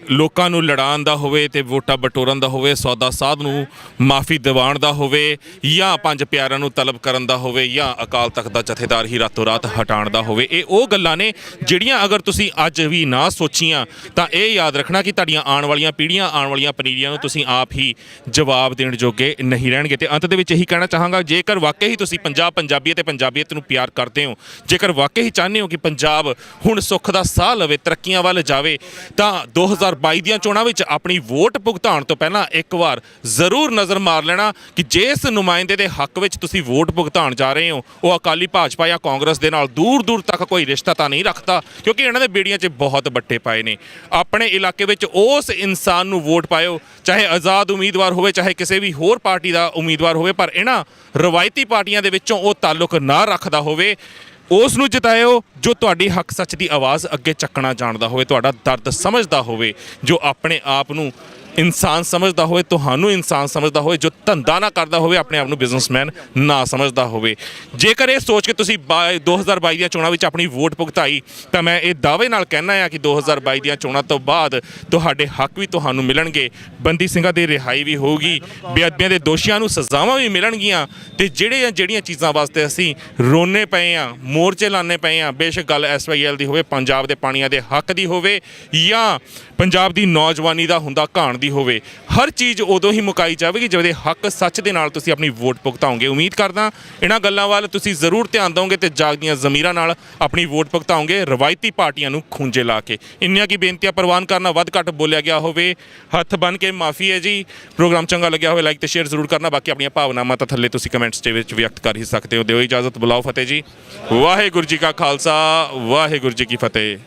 ਲੋਕਾਂ ਨੂੰ ਲੜਾਉਣ ਦਾ ਹੋਵੇ ਤੇ ਵੋਟਾਂ ਬਟੋਰਨ ਦਾ ਹੋਵੇ, ਸੌਦਾ ਸਾਧ ਨੂੰ ਮਾਫੀ ਦਿਵਾਉਣ ਦਾ ਹੋਵੇ, ਜਾਂ ਪੰਜ ਪਿਆਰਿਆਂ ਨੂੰ ਤਲਬ ਕਰਨ ਦਾ ਹੋਵੇ, ਜਾਂ ਅਕਾਲ ਤਖਤ ਦਾ ਜਥੇਦਾਰ ਹੀ ਰਾਤੋਂ ਰਾਤ ਹਟਾਉਣ ਦਾ ਹੋਵੇ। ਇਹ ਉਹ ਗੱਲਾਂ ਨੇ ਜਿਹੜੀਆਂ ਅਗਰ ਤੁਸੀਂ ਅੱਜ ਵੀ ਨਾ ਸੋਚੀਆਂ ਤਾਂ ਇਹ ਯਾਦ ਰੱਖਣਾ ਕਿ ਤੁਹਾਡੀਆਂ ਆਉਣ ਵਾਲੀਆਂ ਪੀੜ੍ਹੀਆਂ, ਆਉਣ ਵਾਲੀਆਂ ਪਨੀਰੀਆਂ ਨੂੰ ਤੁਸੀਂ ਆਪ ਹੀ ਜਵਾਬ ਦੇਣ ਜੋਗੇ ਨਹੀਂ ਰਹਿਣਗੇ। ਤੇ ਅੰਤ ਦੇ ਵਿੱਚ ਇਹੀ ਕਹਿਣਾ ਚਾਹਾਂਗਾ, ਜੇਕਰ ਵਾਕਈ ਹੀ ਤੁਸੀਂ ਪੰਜਾਬੀਅਤ ਤੇ ਪੰਜਾਬੀਅਤ ਨੂੰ ਪਿਆਰ ਕਰਦੇ ਹੋ, ਜੇਕਰ ਵਾਕਈ ਹੀ ਚਾਹੁੰਦੇ ਹੋ ਕਿ ਪੰਜਾਬ ਹੁਣ ਸੁੱਖ ਦਾ ਸਾਹ ਲਵੇ, ਤਰੱਕੀਆਂ ਵੱਲ ਜਾਵੇ, ਤਾਂ 2022 ਦੀਆਂ ਚੋਣਾਂ ਵਿੱਚ ਆਪਣੀ ਵੋਟ ਭੁਗਤਾਉਣ ਤੋਂ ਪਹਿਲਾਂ ਇੱਕ ਵਾਰ ਜ਼ਰੂਰ ਨਜ਼ਰ ਮਾਰ ਲੈਣਾ ਕਿ ਜਿਸ ਨੁਮਾਇੰਦੇ ਦੇ ਹੱਕ ਵਿੱਚ ਤੁਸੀਂ ਵੋਟ ਭੁਗਤਾਉਣ ਜਾ ਰਹੇ ਹੋ ਉਹ ਅਕਾਲੀ ਭਾਜਪਾ ਜਾਂ ਕਾਂਗਰਸ ਦੇ ਨਾਲ ਦੂਰ ਦੂਰ ਤੱਕ ਕੋਈ ਰਿਸ਼ਤਾ ਤਾਂ ਨਹੀਂ ਰੱਖਦਾ, ਕਿਉਂਕਿ ਇਹਨਾਂ ਦੇ ਬੇੜੀਆਂ 'ਚ ਬਹੁਤ ਬੱਟੇ ਪਾਏ ਨੇ। ਆਪਣੇ ਇਲਾਕੇ ਵਿੱਚ ਉਸ ਇਨਸਾਨ ਨੂੰ ਵੋਟ ਪਾਇਓ, ਚਾਹੇ ਆਜ਼ਾਦ ਉਮੀਦਵਾਰ ਹੋਵੇ, ਚਾਹੇ ਕਿਸੇ ਵੀ ਹੋਰ ਪਾਰਟੀ ਦਾ ਉਮੀਦਵਾਰ ਹੋਵੇ, ਪਰ ਇਹਨਾਂ ਰਵਾਇਤੀ ਪਾਰਟੀਆਂ ਦੇ ਵਿੱਚੋਂ ਉਹ ਤਾਲੁਕ ਨਾ ਰੱਖਦਾ ਹੋਵੇ। ਉਸ ਨੂੰ ਜਿਤਾਇਓ ਜੋ ਤੁਹਾਡੀ ਹੱਕ ਸੱਚ ਦੀ ਆਵਾਜ਼ ਅੱਗੇ ਚੱਕਣਾ ਜਾਣਦਾ ਹੋਵੇ, ਤੁਹਾਡਾ ਦਰਦ ਸਮਝਦਾ ਹੋਵੇ, ਜੋ ਆਪਣੇ ਆਪ ਨੂੰ ਇਨਸਾਨ ਸਮਝਦਾ ਹੋਵੇ, ਤੁਹਾਨੂੰ ਇਨਸਾਨ ਸਮਝਦਾ ਹੋਵੇ, ਜੋ ਧੰਦਾ ਨਾ ਕਰਦਾ ਹੋਵੇ, ਆਪਣੇ ਆਪ ਨੂੰ ਬਿਜ਼ਨਸਮੈਨ ਨਾ ਸਮਝਦਾ ਹੋਵੇ। ਜੇਕਰ ਇਹ ਸੋਚ ਕੇ ਤੁਸੀਂ 2022 ਦੀਆਂ ਚੋਣਾਂ ਵਿੱਚ ਆਪਣੀ ਵੋਟ ਭੁਗਤਾਈ ਤਾਂ ਮੈਂ ਇਹ ਦਾਅਵੇ ਨਾਲ ਕਹਿਣਾ ਆ ਕਿ 2022 ਦੀਆਂ ਚੋਣਾਂ ਤੋਂ ਬਾਅਦ ਤੁਹਾਡੇ ਹੱਕ ਵੀ ਤੁਹਾਨੂੰ ਮਿਲਣਗੇ, ਬੰਦੀ ਸਿੰਘਾਂ ਦੀ ਰਿਹਾਈ ਵੀ ਹੋਊਗੀ, ਬੇਅਦਬੀਆਂ ਦੇ ਦੋਸ਼ੀਆਂ ਨੂੰ ਸਜ਼ਾਵਾਂ ਵੀ ਮਿਲਣਗੀਆਂ, ਤੇ ਜਿਹੜੀਆਂ ਚੀਜ਼ਾਂ ਵਾਸਤੇ ਅਸੀਂ ਰੋਨੇ ਪਏ ਆ, ਮੋਰਚੇ ਲਾਣੇ ਪਏ ਆ, ਬੇਸ਼ੱਕ ਗੱਲ SYL ਦੀ ਹੋਵੇ, ਪੰਜਾਬ ਦੇ ਪਾਣੀਆਂ ਦੇ ਹੱਕ ਦੀ ਹੋਵੇ, ਜਾਂ ਪੰਜਾਬ ਦੀ ਨੌਜਵਾਨੀ ਦਾ ਹੁੰਦਾ ਘਾਣ ਦੀ ਹੋਵੇ, ਹਰ ਚੀਜ਼ ਉਦੋਂ ਹੀ ਮੁਕਾਈ ਜਾਵੇਗੀ ਜਦੋਂ ਹੱਕ ਸੱਚ ਦੇ ਨਾਲ ਤੁਸੀਂ ਆਪਣੀ ਵੋਟ ਭੁਗਤਾਓਗੇ। ਉਮੀਦ ਕਰਦਾ ਇਹਨਾਂ ਗੱਲਾਂ ਵੱਲ ਤੁਸੀਂ ਜ਼ਰੂਰ ਧਿਆਨ ਦਿਓਗੇ ਤੇ ਜਾਗਦੀਆਂ ਜ਼ਮੀਰਾਂ ਨਾਲ ਆਪਣੀ ਵੋਟ ਭੁਗਤਾਓਗੇ, ਰਵਾਇਤੀ ਪਾਰਟੀਆਂ ਨੂੰ ਖੂੰਜੇ ਲਾ ਕੇ। ਇੰਨੀਆਂ ਕੀ ਬੇਨਤੀਆਂ ਪ੍ਰਵਾਨ ਕਰਨਾ, ਵੱਧ ਘੱਟ ਬੋਲਿਆ ਗਿਆ ਹੋਵੇ ਹੱਥ ਬੰਨ ਕੇ ਮਾਫੀ ਹੈ ਜੀ। ਪ੍ਰੋਗਰਾਮ ਚੰਗਾ ਲੱਗਿਆ ਹੋਵੇ ਲਾਈਕ ਤੇ ਸ਼ੇਅਰ ਜ਼ਰੂਰ ਕਰਨਾ, ਬਾਕੀ ਆਪਣੀਆਂ ਭਾਵਨਾਵਾਂ ਤਾਂ ਥੱਲੇ ਤੁਸੀਂ ਕਮੈਂਟਸ ਦੇ ਵਿੱਚ ਵਿਅਕਤ ਕਰ ਹੀ ਸਕਦੇ ਹੋ। ਦਿਓ ਇਜਾਜ਼ਤ, ਬੁਲਾਓ ਫਤਿਹ ਜੀ। ਵਾਹਿਗੁਰੂ ਜੀ ਕਾ ਖਾਲਸਾ, ਵਾਹਿਗੁਰੂ ਜੀ ਕੀ ਫਤਿਹ।